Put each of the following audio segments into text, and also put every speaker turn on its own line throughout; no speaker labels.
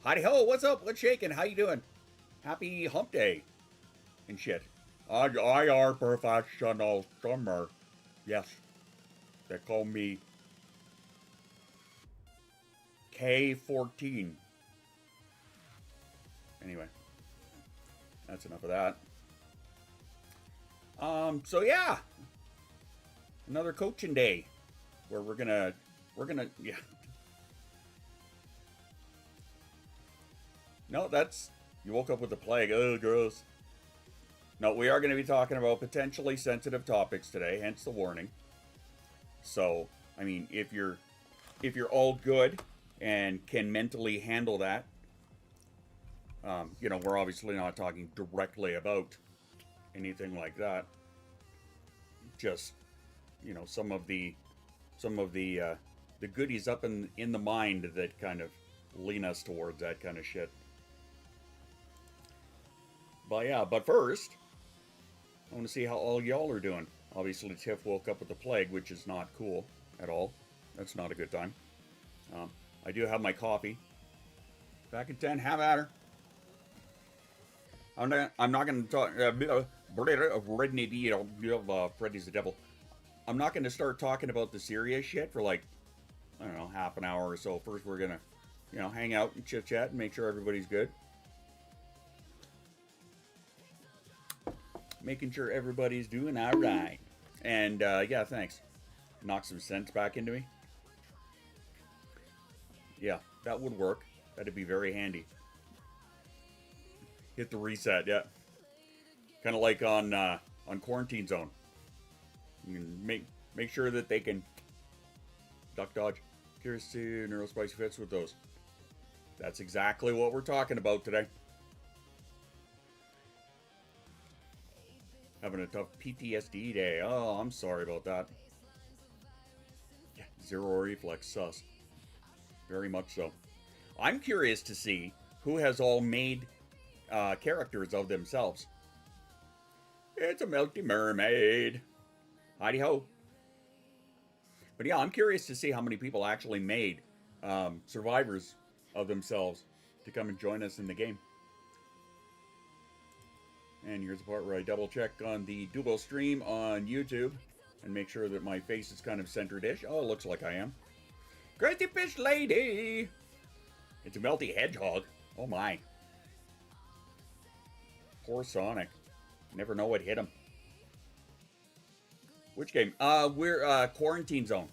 Howdy ho, what's up? What's shaking? How you doing? Happy hump day and shit. I are professional swimmer. Yes. They call me K14. Anyway, that's enough of that. So yeah. Another coaching day where we're gonna yeah. No, that's you woke up with the plague. Oh, gross. No, we are going to be talking about potentially sensitive topics today, hence the warning. So, I mean, if you're all good and can mentally handle that, we're obviously not talking directly about anything like that. Just, some of the goodies up in the mind that kind of lean us towards that kind of shit. But first, I want to see how all y'all are doing. Obviously, Tiff woke up with the plague, which is not cool at all. That's not a good time. I do have my coffee. Back at 10, have at her. I'm not going to talk. Freddy's the devil. I'm not going to start talking about the serious shit for like, I don't know, half an hour or so. First, we're going to, hang out and chit chat and make sure everybody's good. Making sure everybody's doing all right. And, yeah, thanks. Knock some sense back into me. Yeah, that would work. That'd be very handy. Hit the reset, yeah. Kind of like on Quarantine Zone. You can make sure that they can duck dodge. Curious to neurospicy fits with those. That's exactly what we're talking about today. Having a tough PTSD day. Oh, I'm sorry about that. Yeah, zero reflex sus. Very much so. I'm curious to see who has all made characters of themselves. It's a melty mermaid. Heidi ho. But yeah, I'm curious to see how many people actually made survivors of themselves to come and join us in the game. And here's the part where I double check on the Duo stream on YouTube and make sure that my face is kind of centered-ish. Oh, it looks like I am. Crazy Fish Lady! It's a melty hedgehog. Oh my. Poor Sonic. Never know what hit him. Which game? We're Quarantine Zone.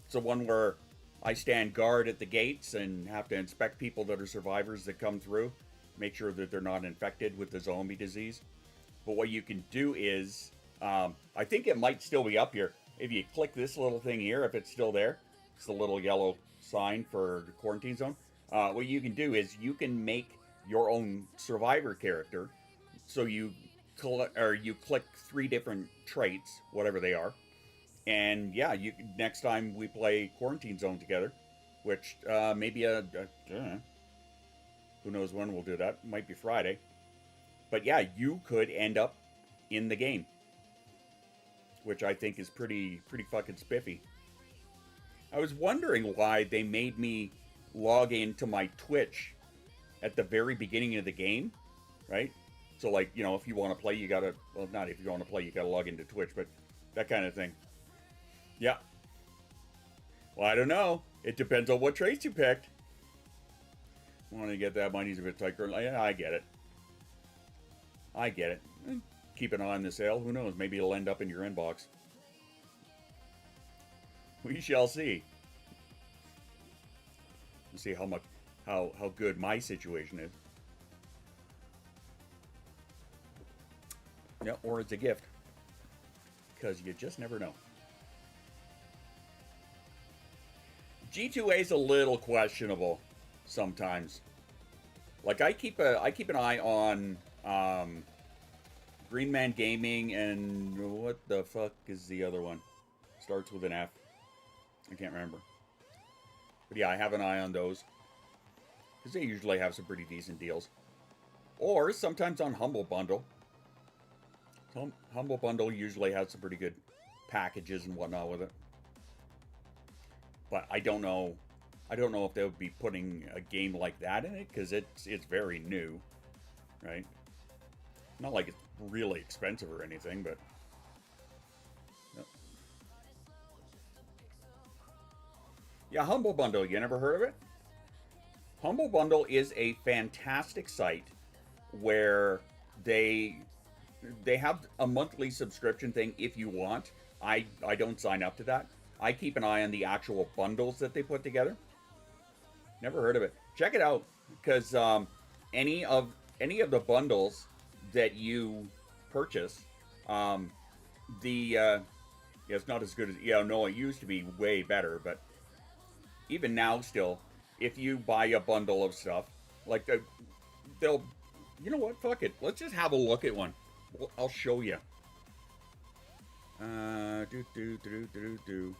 It's the one where I stand guard at the gates and have to inspect people that are survivors that come through. Make sure that they're not infected with the zombie disease. But what you can do is, I think it might still be up here. If you click this little thing here, if it's still there, it's the little yellow sign for the Quarantine Zone. What you can do is you can make your own survivor character. So you click 3 different traits, whatever they are. And yeah, next time we play Quarantine Zone together, which maybe who knows when we'll do that. Might be Friday. But yeah, you could end up in the game. Which I think is pretty fucking spiffy. I was wondering why they made me log into my Twitch at the very beginning of the game. Right? So like, if you want to play, you gotta... Well, not if you want to play, you gotta log into Twitch, but that kind of thing. Yeah. Well, I don't know. It depends on what traits you picked. Want to get that money's a bit tight. Yeah, I get it. Keep an eye on the sale. Who knows? Maybe it'll end up in your inbox. We shall see. We'll see how good my situation is. Yeah, or it's a gift. Because you just never know. G2A is a little questionable sometimes. Like I keep an eye on Green Man Gaming and what the fuck is the other one? Starts with an F. I can't remember. But yeah, I have an eye on those. Because they usually have some pretty decent deals. Or sometimes on Humble Bundle. Humble Bundle usually has some pretty good packages and whatnot with it. But I don't know I don't know if they would be putting a game like that in it because it's very new, right? Not like it's really expensive or anything, but yeah, Humble Bundle. You never heard of it? Humble Bundle is a fantastic site where they they have a monthly subscription thing if you want. I don't sign up to that. I keep an eye on the actual bundles that they put together. Never heard of it. Check it out because any of the bundles that you purchase, the yeah, it's not as good as no, it used to be way better, but even now still, if you buy a bundle of stuff, like they'll, you know what? Fuck it. Let's just have a look at one. I'll show you. Do.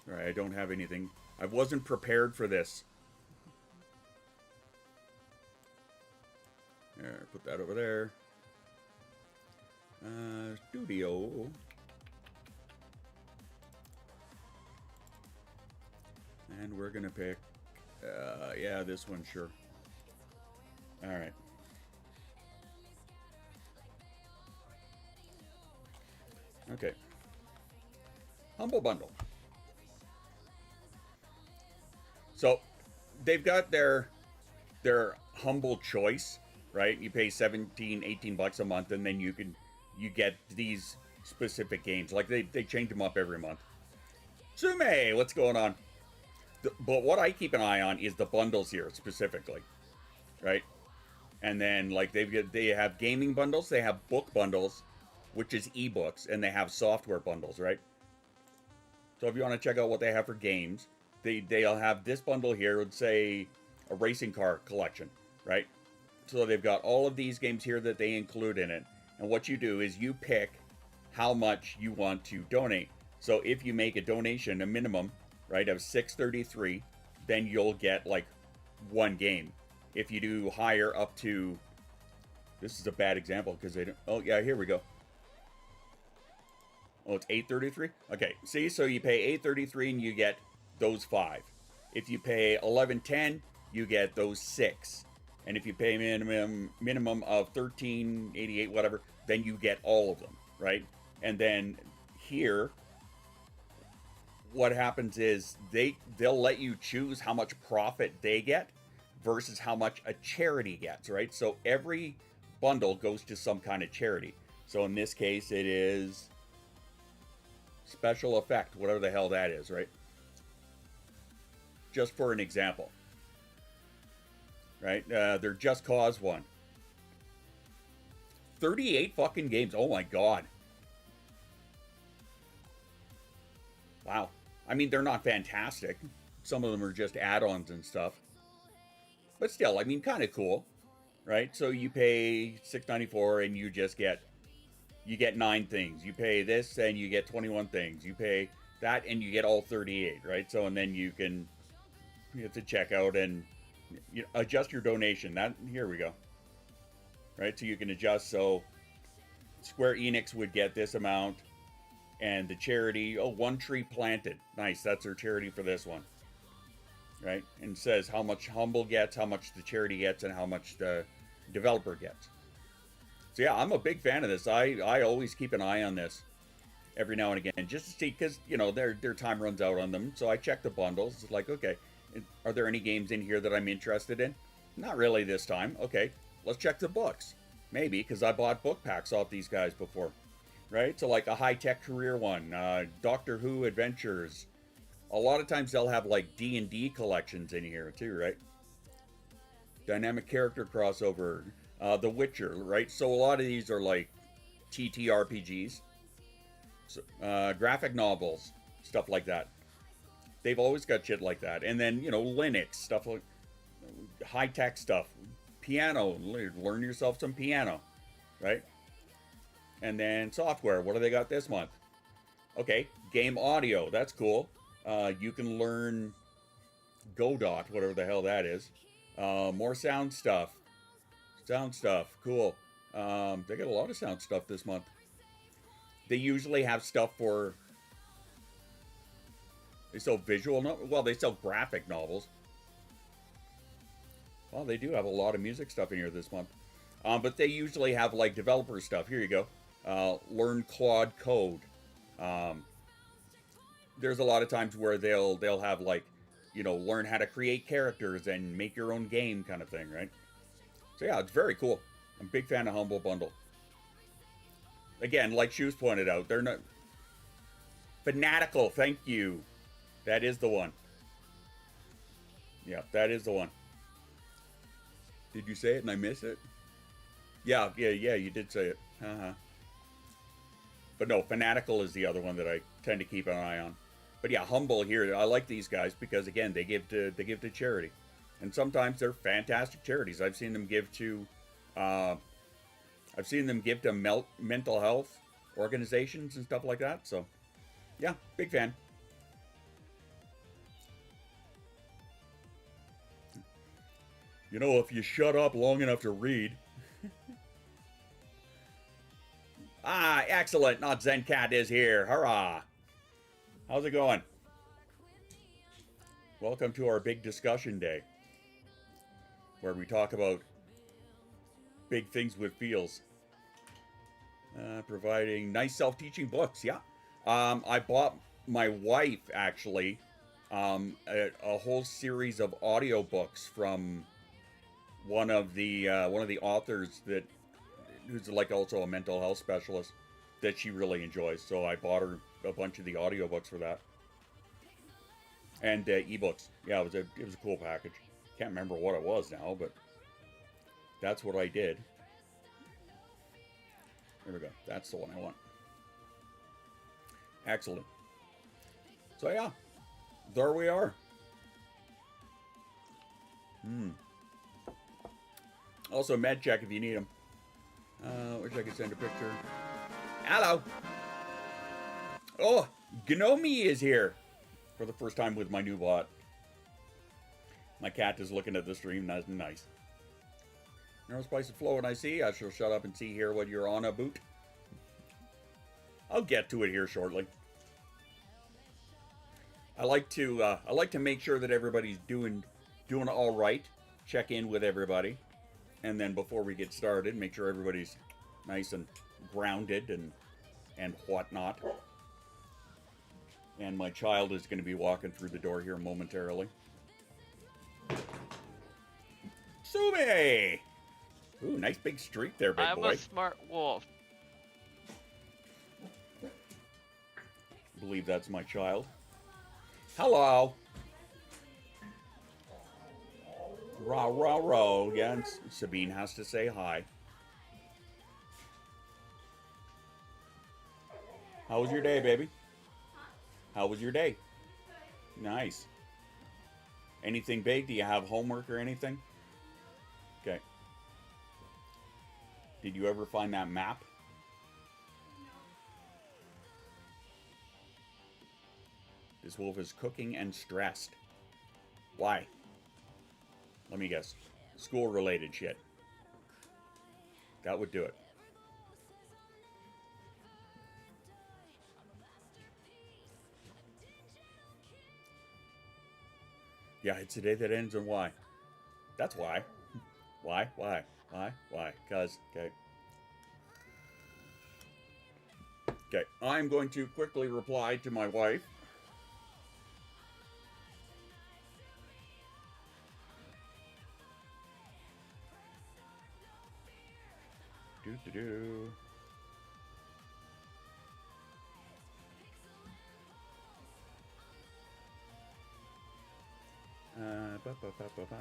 All right, I don't have anything. I wasn't prepared for this. There, put that over there. Studio. And we're gonna pick, yeah, this one, sure. All right. Okay. Humble Bundle. So they've got their humble choice, right? You pay 17, 18 bucks a month, and then you get these specific games. Like they change them up every month. Sume, what's going on? But what I keep an eye on is the bundles here specifically, right? And then like they have gaming bundles, they have book bundles, which is ebooks, and they have software bundles, right? So if you want to check out what they have for games, they'll have this bundle here, would say a racing car collection, right? So they've got all of these games here that they include in it. And what you do is you pick how much you want to donate. So if you make a donation, a minimum, right, of $6.33, then you'll get like one game. If you do higher, up to, this is a bad example because they don't, oh yeah, here we go. Oh, it's $8.33? Okay, see, so you pay $8.33 and you get those 5. If you pay $11.10, you get those 6. And if you pay minimum of $13.88, whatever, then you get all of them, right? And then here, what happens is they'll let you choose how much profit they get versus how much a charity gets, right? So every bundle goes to some kind of charity. So in this case, it is Special Effect, whatever the hell that is, right? Just for an example, right? Their Just Cause one. 38 fucking games. Oh my god. Wow. I mean, they're not fantastic. Some of them are just add-ons and stuff. But still, I mean, kind of cool, right? So you pay $6.94 and you just get 9 things. You pay this and you get 21 things. You pay that and you get all 38, right? So, and then you have to check out and adjust your donation. Here we go. Right? So you can adjust. So Square Enix would get this amount. And the charity, One Tree Planted. Nice, that's their charity for this one. Right? And says how much Humble gets, how much the charity gets, and how much the developer gets. So yeah, I'm a big fan of this. I always keep an eye on this every now and again, just to see, because, their time runs out on them. So I check the bundles. It's like, okay, are there any games in here that I'm interested in? Not really this time. Okay, let's check the books. Maybe, because I bought book packs off these guys before. Right? So like a high-tech career one, Doctor Who Adventures. A lot of times they'll have like D&D collections in here too, right? Dynamic character crossover, The Witcher, right? So a lot of these are like TTRPGs, so, graphic novels, stuff like that. They've always got shit like that. And then, Linux, stuff like high-tech stuff. Piano, learn yourself some piano, right? And then software, what do they got this month? Okay, game audio, that's cool. You can learn Godot, whatever the hell that is. More sound stuff. Cool. They got a lot of sound stuff this month. They usually have stuff for They sell visual well, they sell graphic novels. Well, they do have a lot of music stuff in here this month. But they usually have like developer stuff. Here you go. Learn Claude Code. There's a lot of times where they'll have like, you know, learn how to create characters and make your own game kind of thing, right? So yeah, it's very cool. I'm a big fan of Humble Bundle. Again, like Shoes pointed out, they're not fanatical. Thank you. That is the one. Yeah, that is the one. Did you say it and I missed it? Yeah, you did say it. But no, Fanatical is the other one that I tend to keep an eye on. But yeah, Humble here, I like these guys because again, they give to charity, and sometimes they're fantastic charities. I've seen them give to mental health organizations and stuff like that. So yeah, big fan. You know, if you shut up long enough to read. Ah, excellent. Not Zencat is here. Hurrah. How's it going? Welcome to our big discussion day, where we talk about big things with feels. Providing nice self-teaching books. Yeah. I bought my wife, actually, a whole series of audiobooks from one of the authors who's like also a mental health specialist that she really enjoys. So I bought her a bunch of the audiobooks for that, and ebooks. Yeah, it was a cool package. Can't remember what it was now, but that's what I did. There we go. That's the one I want. Excellent. So yeah, there we are. Also, med check if you need them. Wish I could send a picture. Hello. Oh, Gnomi is here for the first time with my new bot. My cat is looking at the stream. That's nice. No spice and flow, and I see. I shall shut up and see here what you're on about. I'll get to it here shortly. I like to make sure that everybody's doing all right. Check in with everybody. And then before we get started, make sure everybody's nice and grounded and whatnot. And my child is going to be walking through the door here momentarily. Sume! Ooh, nice big streak there, big boy.
I'm a smart wolf.
I believe that's my child. Hello! Rah, rah, rah. Yeah, and Sabine has to say hi. How was your day, baby? How was your day? Nice. Anything big? Do you have homework or anything? Okay. Did you ever find that map? This wolf is cooking and stressed. Why? Let me guess. School-related shit. That would do it. Yeah, it's a day that ends in Y. That's why. Why? Cause, okay. Okay, I'm going to quickly reply to my wife. Do-do-do. Ba-ba-ba-ba-ba.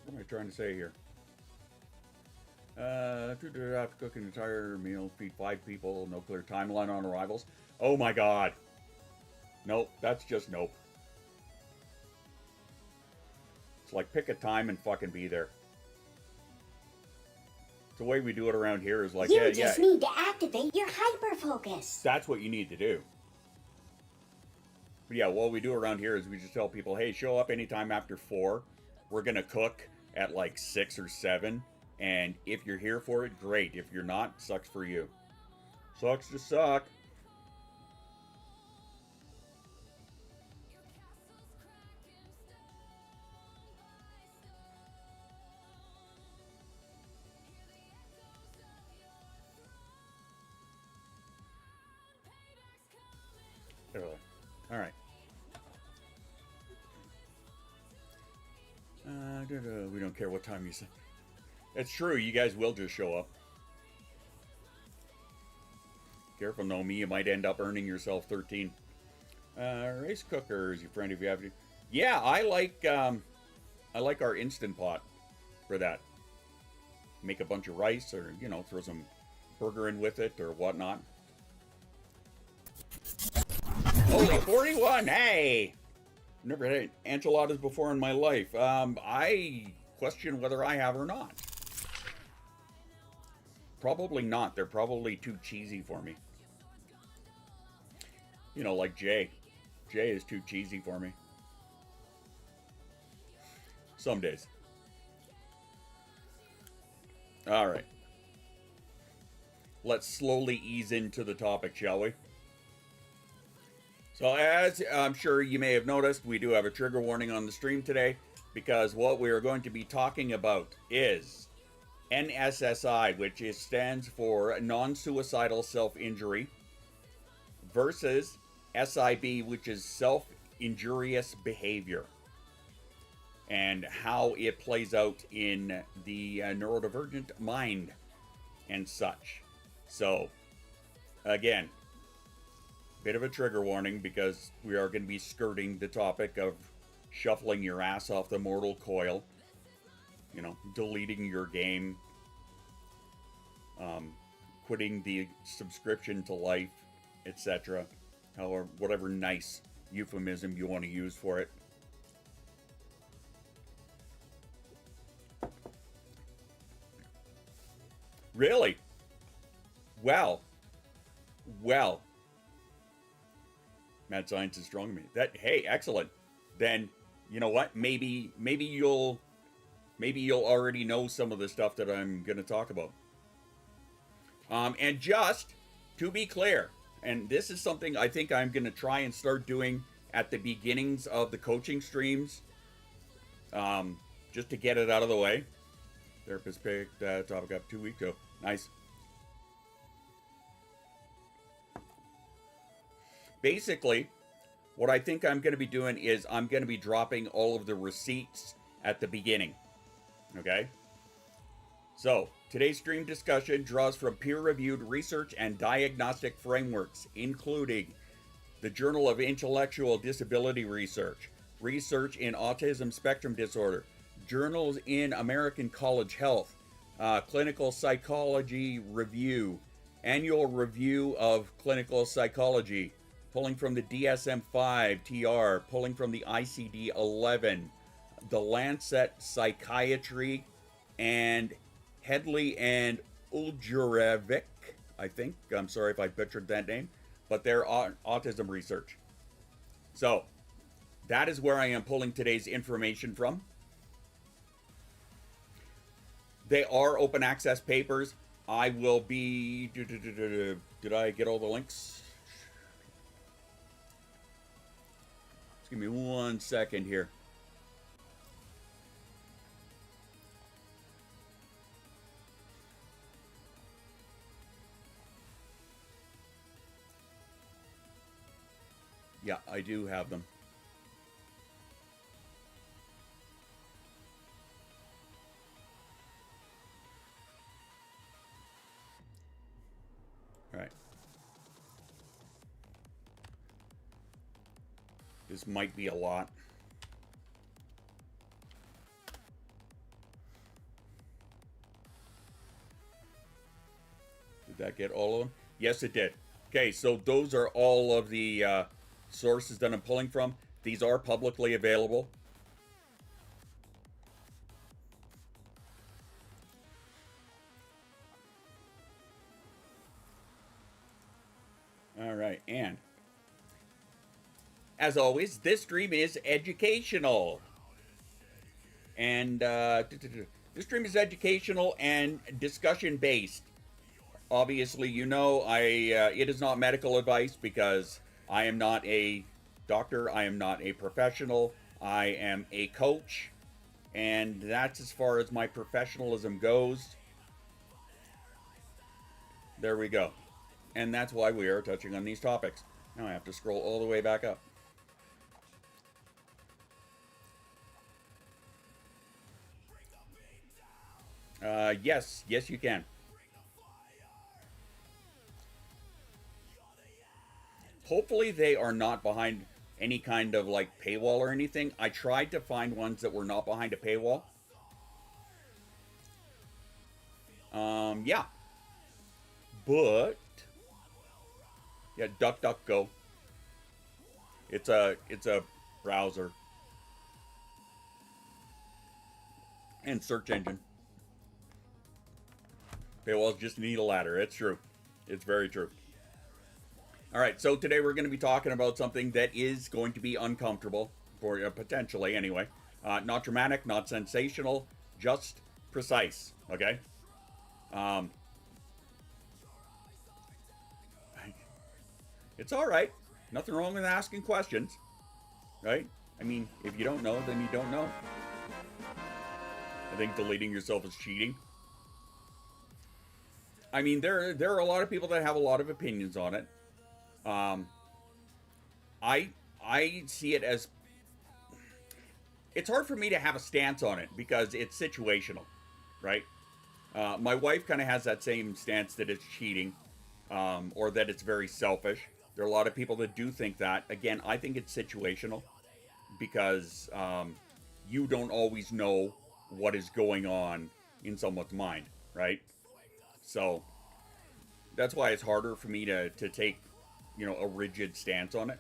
What am I trying to say here? Have to cook an entire meal, feed 5 people, no clear timeline on arrivals. Oh my god. Nope, that's just nope. It's like pick a time and fucking be there. The way we do it around here is like,
you just need to activate your hyper focus.
That's what you need to do. But yeah, what we do around here is we just tell people, hey, show up anytime after 4. We're going to cook at like 6 or 7. And if you're here for it, great. If you're not, sucks for you. Sucks to suck. All right. We don't care what time you say. It's true. You guys will just show up. Careful, no me. You might end up earning yourself 13. Rice cooker is your friend if you have to. Yeah, I like our Instant Pot for that. Make a bunch of rice, or throw some burger in with it or whatnot. Holy 41! Hey, never had enchiladas before in my life. I question whether I have or not. Probably not. They're probably too cheesy for me. Like Jay. Jay is too cheesy for me. Some days. All right. Let's slowly ease into the topic, shall we? So as I'm sure you may have noticed, we do have a trigger warning on the stream today, because what we are going to be talking about is NSSI, which stands for non-suicidal self-injury, versus SIB, which is self-injurious behavior, and how it plays out in the neurodivergent mind and such. So, again, bit of a trigger warning, because we are going to be skirting the topic of shuffling your ass off the mortal coil, deleting your game, quitting the subscription to life, etc. However, whatever nice euphemism you want to use for it. Really? Well. Mad science is strong in me. Hey, excellent. Then, you know what? Maybe you'll already know some of the stuff that I'm going to talk about. And just to be clear, and this is something I think I'm going to try and start doing at the beginnings of the coaching streams, just to get it out of the way. Therapist picked that topic up 2 weeks ago. Nice. Basically, what I think I'm going to be doing is I'm going to be dropping all of the receipts at the beginning. Okay? So, today's stream discussion draws from peer-reviewed research and diagnostic frameworks, including the Journal of Intellectual Disability Research, Research in Autism Spectrum Disorder, Journals in American College Health, Clinical Psychology Review, Annual Review of Clinical Psychology, pulling from the DSM-5 TR, pulling from the ICD-11, the Lancet Psychiatry, and Headley and Uljurevic, I think. I'm sorry if I butchered that name, but they're autism research. So, that is where I am pulling today's information from. They are open access papers. I will be... Did I get all the links? Just give me 1 second here. Yeah, I do have them. All right. This might be a lot. Did that get all of them? Yes, it did. Okay, so those are all of the sources that I'm pulling from. These are publicly available. All right, and as always, this stream is educational. And this stream is educational and discussion based. Obviously, you know, it is not medical advice because I am not a doctor, I am not a professional, I am a coach, and that's as far as my professionalism goes. There we go. And that's why we are touching on these topics. Now I have to scroll all the way back up. Yes, you can. Hopefully they are not behind any kind of like paywall or anything. I tried to find ones that were not behind a paywall. Yeah. But yeah, DuckDuckGo. It's a browser and search engine. Paywalls just need a ladder. It's true. It's very true. All right, so today we're going to be talking about something that is going to be uncomfortable, for potentially anyway. Not dramatic, not sensational, just precise, okay? It's all right. Nothing wrong with asking questions, right? I mean, if you don't know, then you don't know. I think deleting yourself is cheating. I mean, there are a lot of people that have a lot of opinions on it. I see it as, it's hard for me to have a stance on it because it's situational, right? My wife kind of has that same stance that it's cheating, or that it's very selfish. There are a lot of people that do think that. Again, I think it's situational because you don't always know what is going on in someone's mind, right? So that's why it's harder for me to take, you know, a rigid stance on it.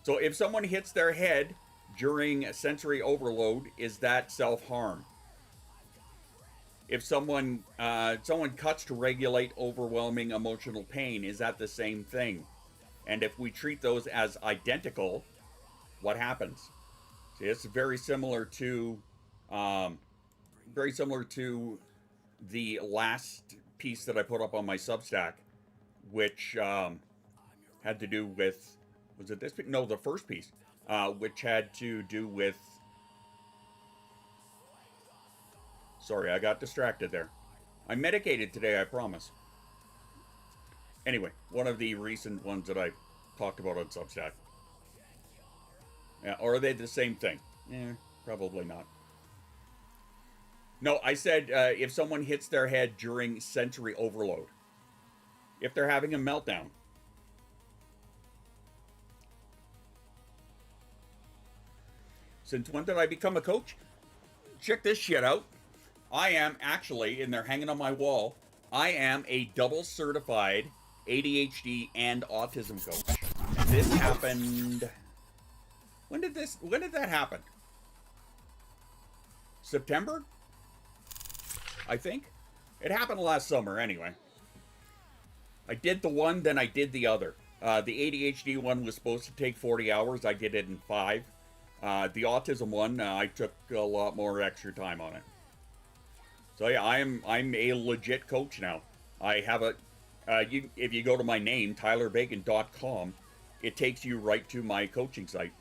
So if someone hits their head during sensory overload, is that self-harm? If someone cuts to regulate overwhelming emotional pain, is that the same thing? And if we treat those as identical, what happens? See, it's very similar to the last piece that I put up on my Substack, which had to do with, was it this piece? No, the first piece, which had to do with, sorry, I got distracted there. I'm medicated today, I promise. Anyway, one of the recent ones that I talked about on Substack. Yeah, or are they the same thing? Probably not. No, I said if someone hits their head during sensory overload. If they're having a meltdown. Since when did I become a coach? Check this shit out. I am actually, and they're hanging on my wall, I am a double certified ADHD and autism coach. And this happened, when did that happen? September? I think. It happened last summer anyway. I did the one, then I did the other. The ADHD one was supposed to take 40 hours. I did it in 5. The autism one, I took a lot more extra time on it. So yeah, I'm a legit coach now. I have a, if you go to my name, tylerbacon.com, it takes you right to my coaching site,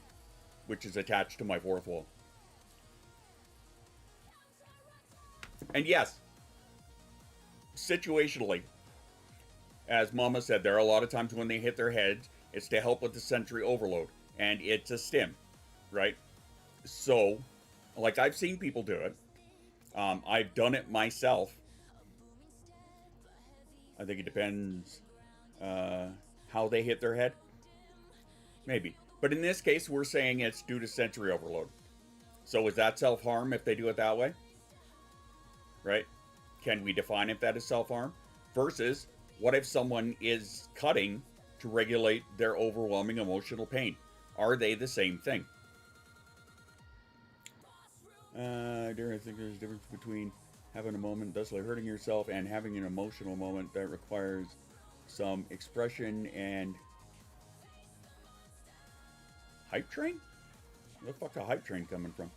which is attached to my fourth wall. And yes, situationally, as Mama said, there are a lot of times when they hit their heads, it's to help with the sensory overload, and it's a stim, right? So, like, I've seen people do it. I've done it myself. I think it depends how they hit their head. Maybe. But in this case, we're saying it's due to sensory overload. So is that self-harm if they do it that way? Right? Can we define if that is self-harm? Versus, what if someone is cutting to regulate their overwhelming emotional pain? Are they the same thing? I think there's a difference between having a moment thusly hurting yourself and having an emotional moment that requires some expression and hype train? Where the fuck's a hype train coming from?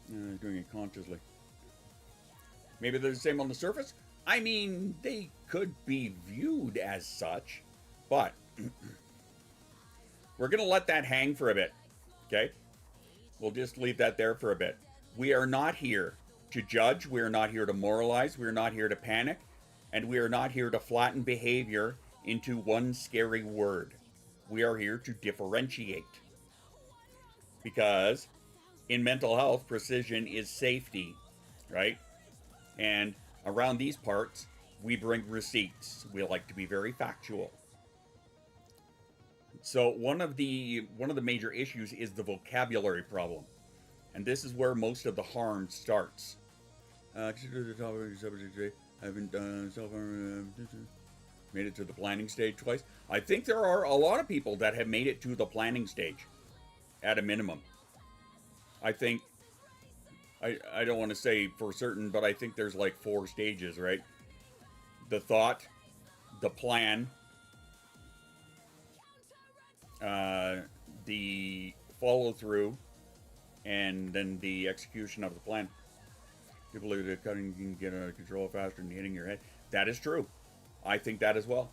Doing it consciously. Maybe they're the same on the surface? I mean, they could be viewed as such, but we're going to let that hang for a bit, okay? We'll just leave that there for a bit. We are not here to judge. We are not here to moralize. We are not here to panic. And we are not here to flatten behavior into one scary word. We are here to differentiate. Because in mental health, precision is safety, right? And around these parts, we bring receipts. We like to be very factual. So one of the major issues is the vocabulary problem. And this is where most of the harm starts. I haven't made it to the planning stage twice. I think there are a lot of people that have made it to the planning stage, at a minimum. I think, I don't want to say for certain, but I think there's like 4 stages, right? The thought, the plan, the follow-through, and then the execution of the plan. People believe that cutting can get out of control faster than hitting your head. That is true. I think that as well.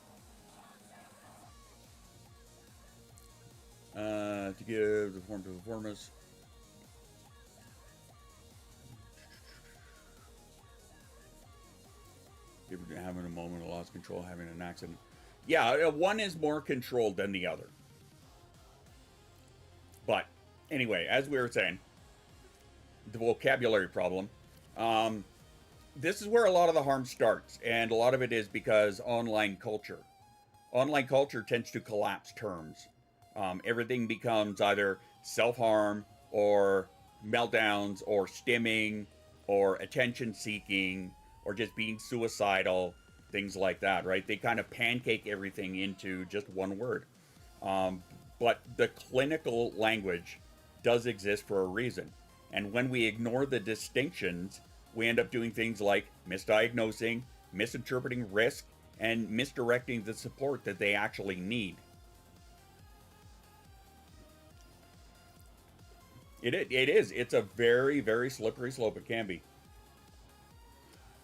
To give the form to the performance. People having a moment of lost control, having an accident. Yeah, one is more controlled than the other. But anyway, as we were saying, the vocabulary problem. This is where a lot of the harm starts, and a lot of it is because online culture tends to collapse terms. Everything becomes either self-harm or meltdowns or stimming or attention seeking or just being suicidal, things like that, right? They kind of pancake everything into just one word. But the clinical language does exist for a reason. And when we ignore the distinctions, we end up doing things like misdiagnosing, misinterpreting risk, and misdirecting the support that they actually need. It is. It's a very, very slippery slope. It can be.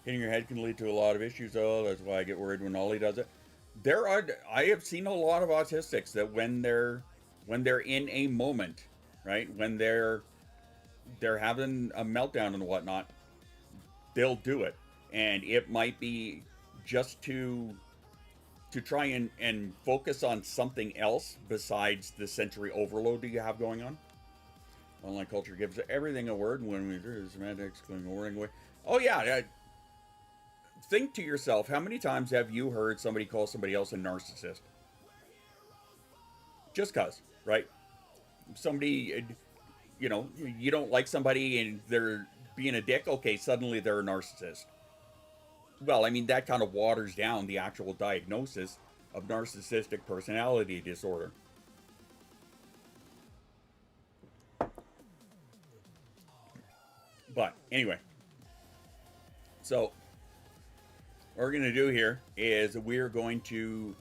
Hitting your head can lead to a lot of issues, though. That's why I get worried when Ollie does it. I have seen a lot of autistics that when they're in a moment, right, when they're having a meltdown and whatnot, they'll do it. And it might be just to try and focus on something else besides the sensory overload that you have going on. Online culture gives everything a word, and when we do semantics, including wording away. Oh yeah, think to yourself, how many times have you heard somebody call somebody else a narcissist? Just cause, right? Somebody, you know, you don't like somebody and they're being a dick, okay, suddenly they're a narcissist. Well, I mean, that kind of waters down the actual diagnosis of narcissistic personality disorder. But anyway, so what we're going to do here is we're going to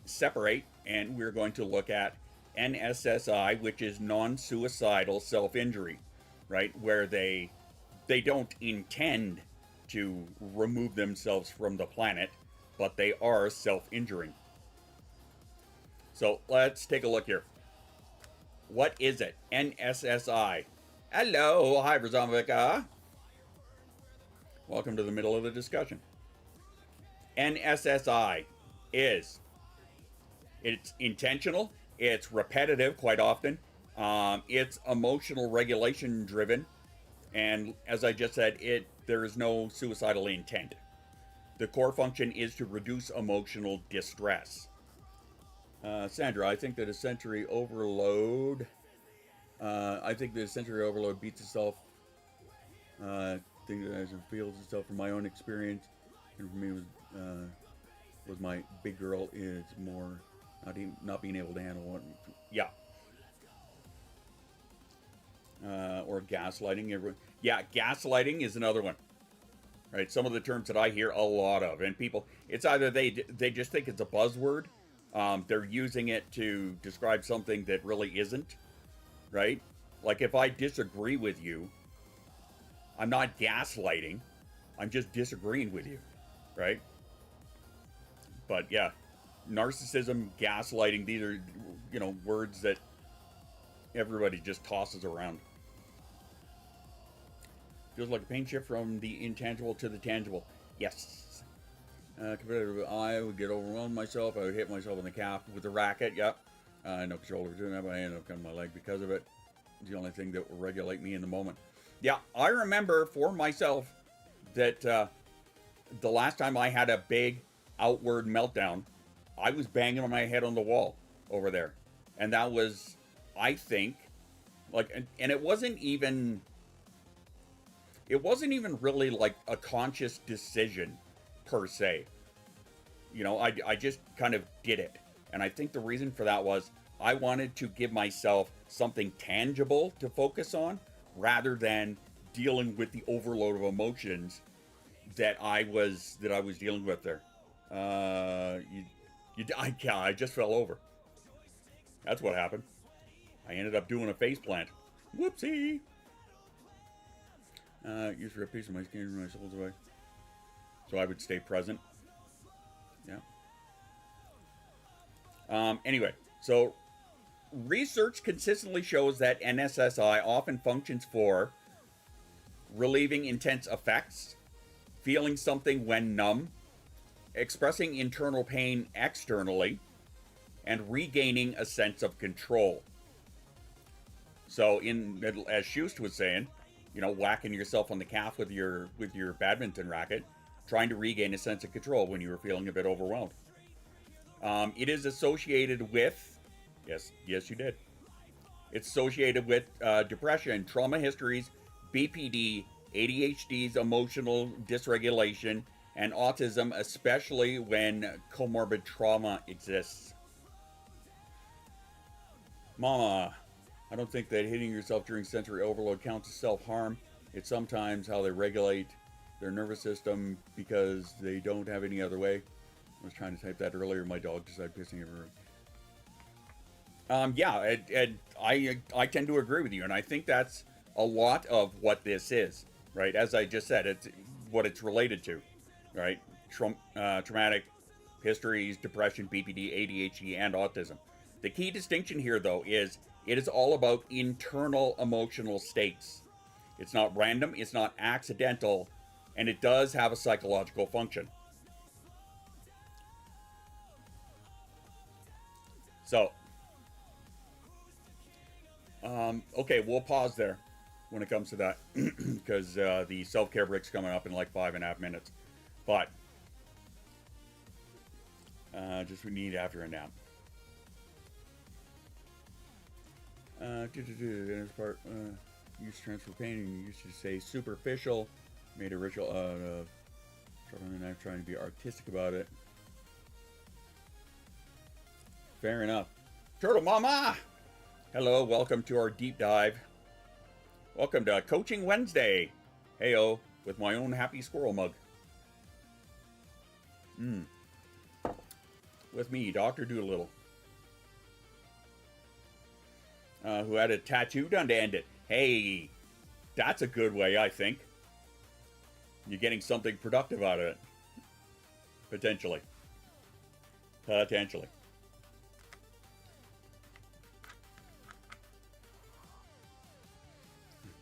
separate, and we're going to look at NSSI, which is non-suicidal self-injury, right? Where they don't intend to remove themselves from the planet, but they are self-injuring. So let's take a look here. What is it? NSSI. Hello, hi, Brazamvika. Welcome to the middle of the discussion. NSSI is, it's intentional, it's repetitive quite often, it's emotional regulation driven, and as I just said, there is no suicidal intent. The core function is to reduce emotional distress. Sandra, I think that a sensory overload beats itself. Thing that as it feels itself from my own experience, and for me was my big girl is more not being able to handle what. Yeah. Or gaslighting. Yeah, gaslighting is another one. right? Some of the terms that I hear a lot of, and people, it's either they just think it's a buzzword, they're using it to describe something that really isn't, right? Like if I disagree with you, I'm not gaslighting, I'm just disagreeing with you, right? But yeah, narcissism, gaslighting, these are, words that everybody just tosses around. Feels like a pain shift from the intangible to the tangible. Yes. Competitive, I would get overwhelmed myself. I would hit myself in the calf with the racket. Yep. No control over doing that, but I ended up cutting my leg because of it. It's the only thing that will regulate me in the moment. Yeah, I remember for myself that the last time I had a big outward meltdown, I was banging my head on the wall over there. And that was, I think, like, and it wasn't even really like a conscious decision per se. I just kind of did it. And I think the reason for that was I wanted to give myself something tangible to focus on rather than dealing with the overload of emotions that I was dealing with there. I just fell over. That's what happened. I ended up doing a face plant. Whoopsie. Used to rip a piece of my skin and my soul's away. So I would stay present. Yeah. Anyway, so research consistently shows that NSSI often functions for relieving intense affects, feeling something when numb, expressing internal pain externally, and regaining a sense of control. So, as Schust was saying, whacking yourself on the calf with your badminton racket, trying to regain a sense of control when you were feeling a bit overwhelmed. It is associated with, yes, you did. It's associated with depression, trauma histories, BPD, ADHD's emotional dysregulation, and autism, especially when comorbid trauma exists. Mama, I don't think that hitting yourself during sensory overload counts as self-harm. It's sometimes how they regulate their nervous system because they don't have any other way. I was trying to type that earlier. My dog decided pissing everywhere. Yeah, I tend to agree with you, and I think that's a lot of what this is, right? As I just said, it's what it's related to, right? Traumatic histories, depression, BPD, ADHD, and autism. The key distinction here, though, is it is all about internal emotional states. It's not random, it's not accidental, and it does have a psychological function. So, okay, we'll pause there when it comes to that because the self-care break's coming up in like 5.5 minutes. But just we need after a nap. This part, used to transfer pain and used to say superficial, made a ritual out of dropping the knife, trying to be artistic about it. Fair enough. Turtle Mama! Hello, welcome to our deep dive. Welcome to Coaching Wednesday. Heyo, with my own happy squirrel mug. With me, Dr. Doolittle. Who had a tattoo done to end it. Hey, that's a good way, I think. You're getting something productive out of it. Potentially.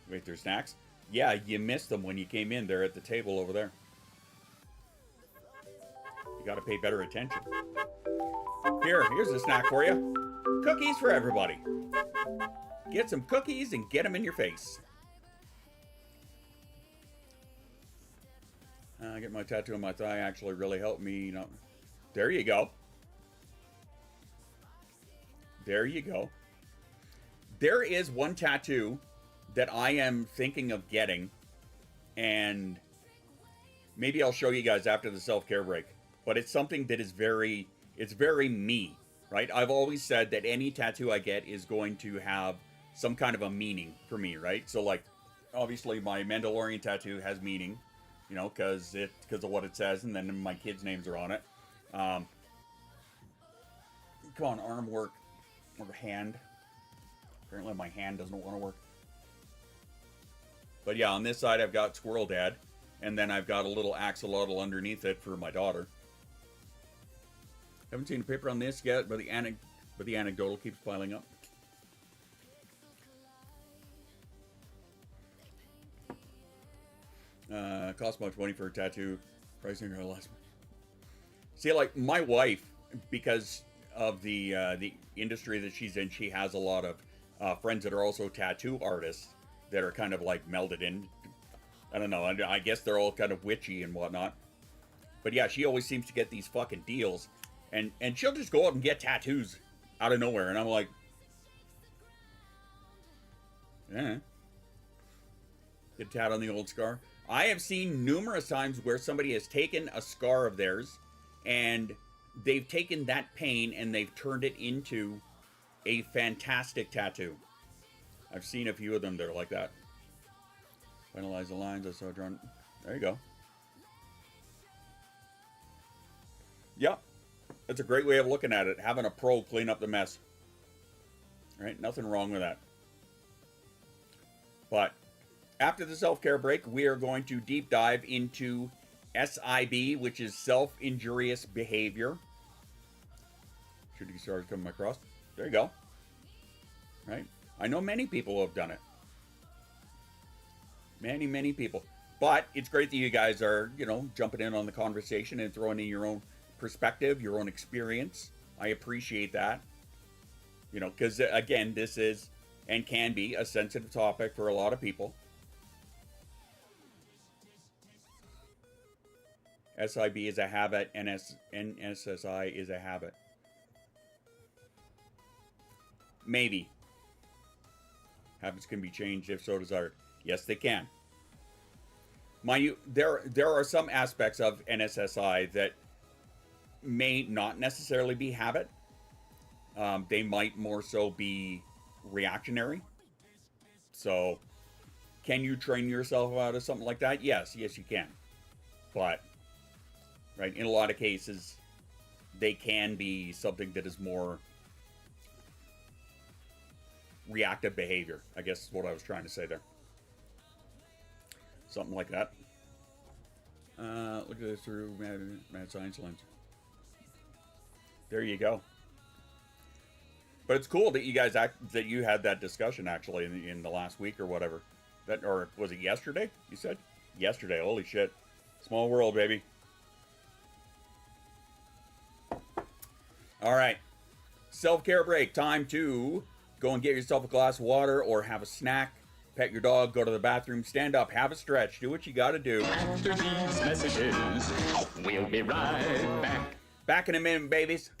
Wait, there's snacks? Yeah, you missed them when you came in. They're at the table over there. You gotta pay better attention. Here's a snack for you. Cookies for everybody. Get some cookies and get them in your face. Get my tattoo on my thigh actually really helped me. There you go. There you go. There is one tattoo that I am thinking of getting, and maybe I'll show you guys after the self-care break. But it's something that is very me, right? I've always said that any tattoo I get is going to have some kind of a meaning for me, right? So like, obviously my Mandalorian tattoo has meaning. you know, because of what it says, and then my kids' names are on it. Come on, arm work or hand. Apparently my hand doesn't want to work. But yeah, on this side I've got Squirrel Dad, and then I've got a little axolotl underneath it for my daughter. Haven't seen a paper on this yet, but the anecdotal keeps piling up. Cost much money for a tattoo. Pricing her last. See, like my wife, because of the industry that she's in, she has a lot of friends that are also tattoo artists that are kind of like melded in. I don't know. I guess they're all kind of witchy and whatnot. But yeah, she always seems to get these fucking deals, and she'll just go out and get tattoos out of nowhere, and I'm like, yeah, get a tat on the old scar. I have seen numerous times where somebody has taken a scar of theirs and they've taken that pain and they've turned it into a fantastic tattoo. I've seen a few of them that are like that. Finalize the lines. I saw drawn. There you go. Yep. That's a great way of looking at it. Having a pro clean up the mess. Right? Nothing wrong with that. But after the self-care break, we are going to deep dive into SIB, which is self-injurious behavior. Should you start coming across? There you go. Right? I know many people who have done it. Many people. But it's great that you guys are, you know, jumping in on the conversation and throwing in your own perspective, your own experience. I appreciate that. You know, because again, this is and can be a sensitive topic for a lot of people. SIB is a habit, NSSI is a habit. Maybe. Habits can be changed if so desired. Yes, they can. Mind you, there are some aspects of NSSI that may not necessarily be habit. They might more so be reactionary. So, can you train yourself out of something like that? Yes, you can. But, right, in a lot of cases, they can be something that is more reactive behavior, I guess is what I was trying to say there. Something like that. Look at this through mad science lens. There you go. But it's cool that you guys that you had that discussion actually in the last week or whatever. That, or was it yesterday? You said yesterday. Holy shit! Small world, baby. All right, self-care break. Time to go and get yourself a glass of water or have a snack. Pet your dog. Go to the bathroom. Stand up. Have a stretch. Do what you got to do.
After these messages, we'll be right back.
Back in a minute, babies.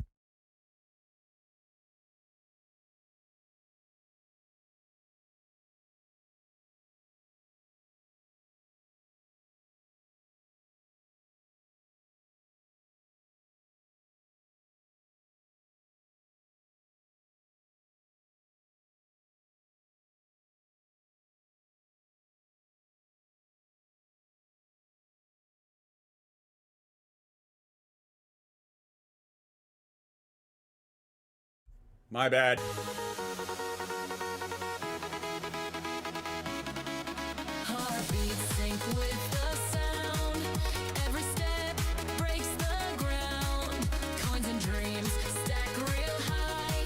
My bad.
Heartbeats sync with the sound. Every step breaks the ground. Coins and dreams stack real high.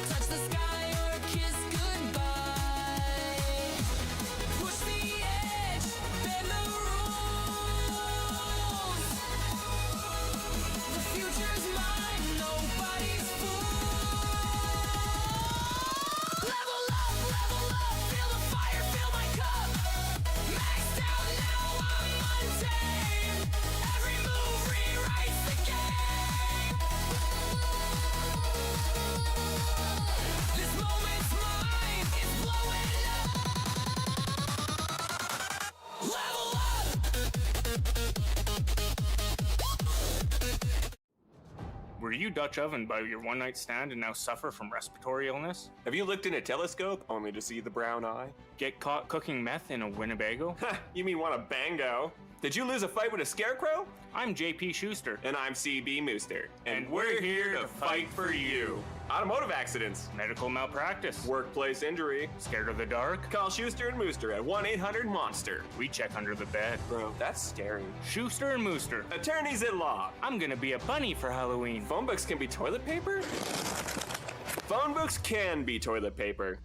Touch the sky or kiss goodbye. Push the edge, bend the rules. The future's mine, nobody's fool. Level up, feel the fire, fill my cup. Maxed out now, I'm untamed. Every move rewrites the game. This moment's mine, it's blowing up. Level up.
Were you Dutch ovened by your one-night stand and now suffer from respiratory illness?
Have you looked in a telescope only to see the brown eye?
Get caught cooking meth in a Winnebago?
Ha! You mean want a bango? Did you lose a fight with a scarecrow?
I'm JP Schuster.
And I'm CB Mooster. And we're here to fight for you. Automotive accidents,
Medical malpractice.
workplace injury.
Scared of the dark?
Call Schuster and Mooster at 1-800-MONSTER.
We check under the bed.
Bro, that's scary.
Schuster and Mooster.
Attorneys at law.
I'm gonna be a bunny for Halloween.
Phone books can be toilet paper? Phone books can be toilet paper.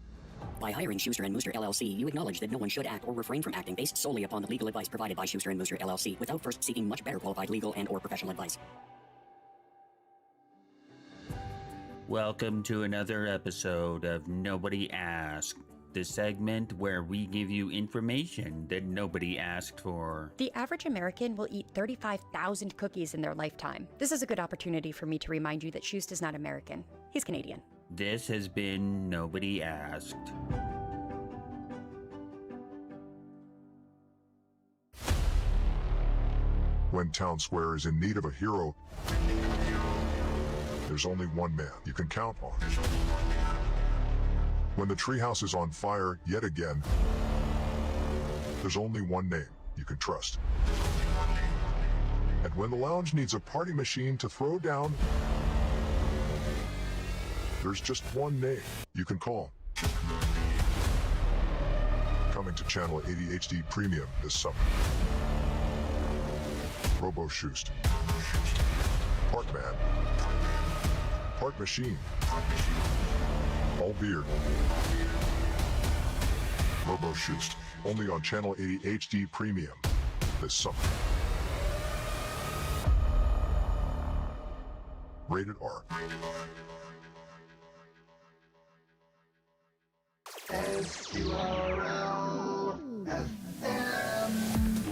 By hiring Schuster and Mooster LLC, you acknowledge that no one should act or refrain from acting based solely upon the legal advice provided by Schuster and Mooster LLC without first seeking much better qualified legal and/or professional advice.
Welcome to another episode of Nobody Asked, the segment where we give you information that nobody asked for.
The average American will eat 35,000 cookies in their lifetime. This is a good opportunity for me to remind you that Schust is not American. He's Canadian.
This has been Nobody Asked.
When Town Square is in need of a hero, there's only one man you can count on. When the treehouse is on fire yet again, there's only one name you can trust. And when the lounge needs a party machine to throw down, there's just one name you can call. Coming to channel ADHD Premium this summer. Robo Schust. Part Man. Part Machine. All beard. Robo Schust. Only on channel ADHD Premium this summer. Rated R.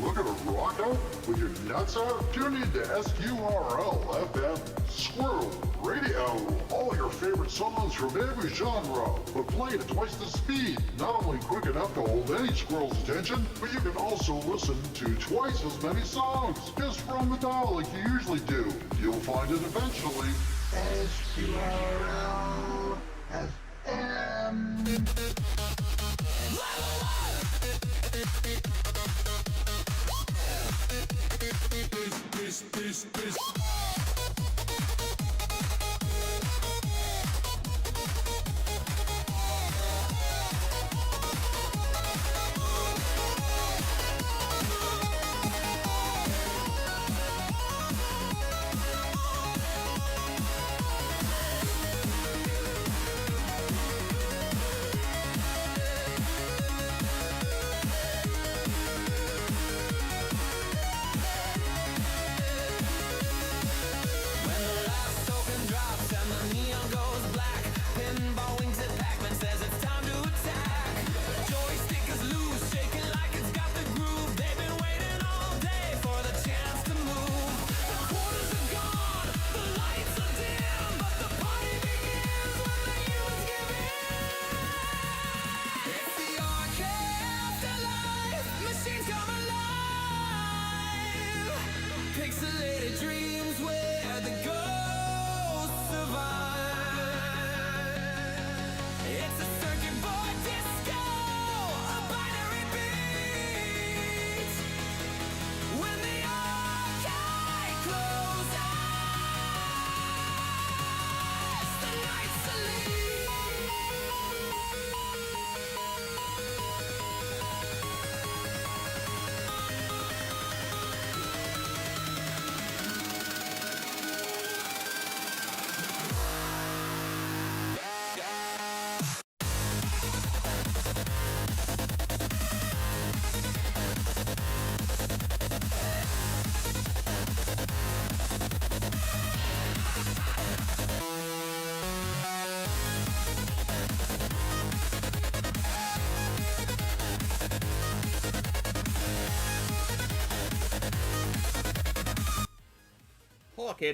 Looking to rock out with your nuts out? Tune in to SQRL FM Squirrel Radio. All your favorite songs from every genre, but played at twice the speed. Not only quick enough to hold any squirrel's attention, but you can also listen to twice as many songs just from the dial like you usually do. You'll find it eventually. SQRL FM.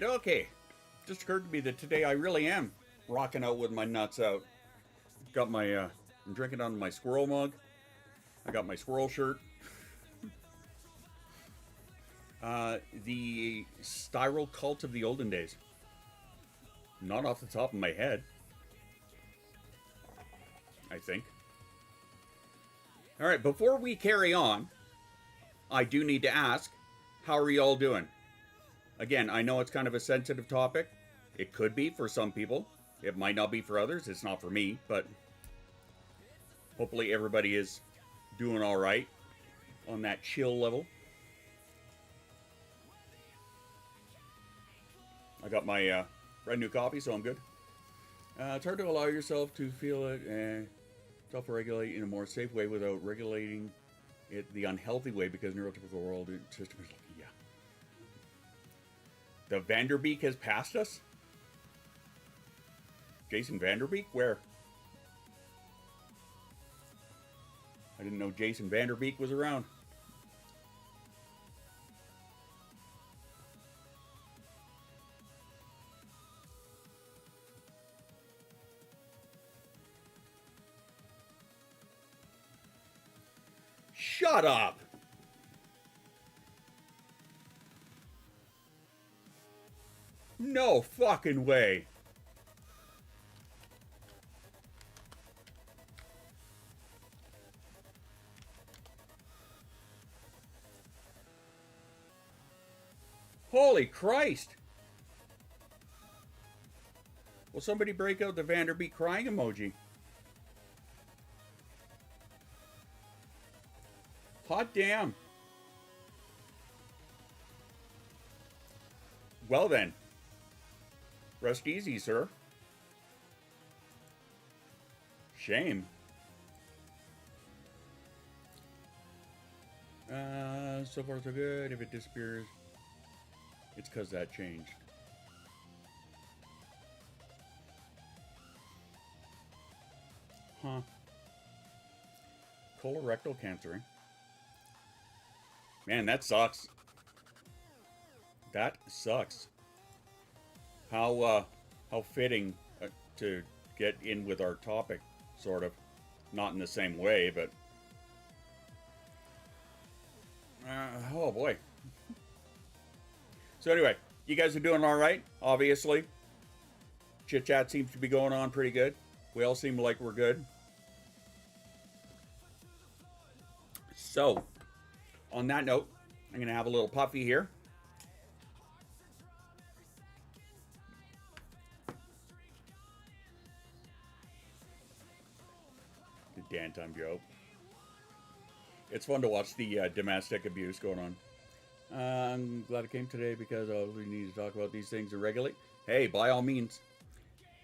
Okay. Just occurred to me that today I really am rocking out with my nuts out. Got my, I'm drinking on my squirrel mug. I got my squirrel shirt. The Styro Cult of the olden days. Not off the top of my head, I think. All right, before we carry on, I do need to ask, How are you all doing? Again, I know it's kind of a sensitive topic. It could be for some people. It might not be for others. It's not for me, but hopefully everybody is doing all right on that chill level. I got my brand new coffee, so I'm good. It's hard to allow yourself to feel it and self-regulate in a more safe way without regulating it the unhealthy way, because neurotypical world system is, yeah. The Vanderbeek has passed us? Jason Vanderbeek? Where? I didn't know Jason Vanderbeek was around. Shut up! No fucking way! Holy Christ! Will somebody break out the Vanderbeek crying emoji? Hot damn. Well then. Rest easy, sir. Shame. So far so good. If it disappears, it's because that changed. Huh. Colorectal cancer, eh? Man, that sucks. That sucks. How fitting to get in with our topic, sort of. Not in the same way, but... oh boy. So anyway, you guys are doing all right, obviously. Chit-chat seems to be going on pretty good. We all seem like we're good. So, on that note, I'm going to have a little puffy here. The Dan Time Joe. It's fun to watch the domestic abuse going on. I'm glad I came today because we need to talk about these things and regulate. Hey, by all means.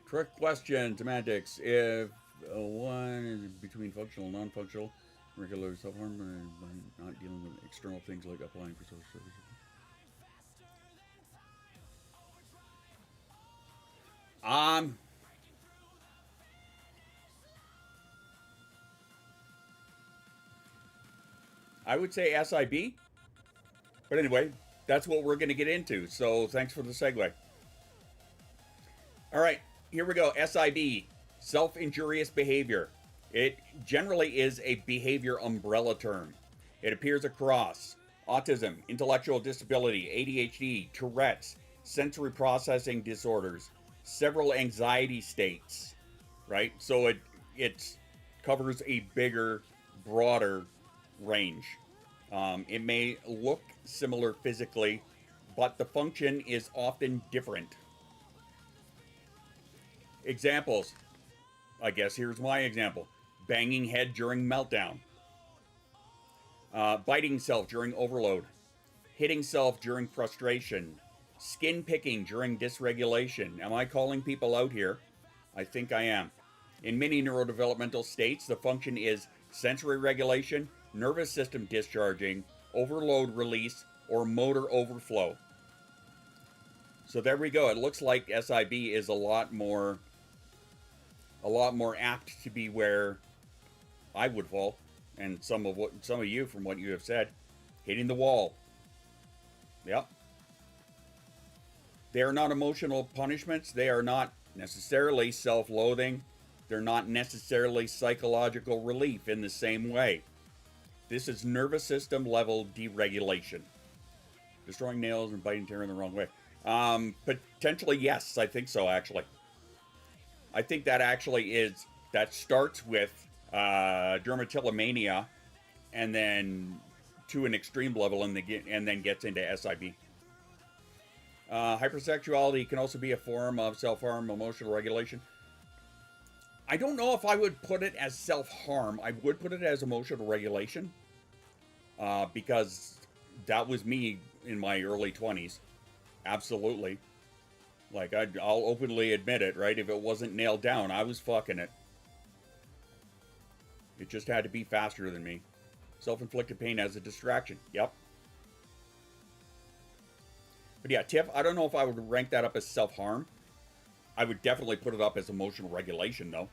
Trick question, semantics. If one is between functional and non-functional, regular self-harm, and not dealing with external things like applying for social services. I would say SIB. But anyway, that's what we're going to get into. So thanks for the segue. All right, here we go. SIB, self-injurious behavior. It generally is a behavior umbrella term. It appears across autism, intellectual disability, ADHD, Tourette's, sensory processing disorders, several anxiety states, right? So it covers a bigger, broader range. It may look similar physically, but the function is often different. Examples. I guess here's my example. Banging head during meltdown. Biting self during overload. Hitting self during frustration. Skin picking during dysregulation. Am I calling people out here? I think I am. In many neurodevelopmental states, the function is sensory regulation, nervous system discharging, overload release, or motor overflow. So there we go. It looks like SIB is a lot more apt to be where I would fall, and some of you from what you have said, hitting the wall. Yep. They are not emotional punishments. They are not necessarily self-loathing. They're not necessarily psychological relief in the same way. This is nervous system level deregulation. Destroying nails and biting tearing the wrong way. Potentially, yes, I think so, actually. I think that actually starts with dermatillomania and then to an extreme level and then gets into SIB. Hypersexuality can also be a form of self-harm, emotional regulation. I don't know if I would put it as self-harm. I would put it as emotional regulation, because that was me in my early 20s. Absolutely. Like, I'll openly admit it, right? If it wasn't nailed down, I was fucking it. It just had to be faster than me. Self-inflicted pain as a distraction. Yep. But yeah, Tiff, I don't know if I would rank that up as self-harm. I would definitely put it up as emotional regulation, though.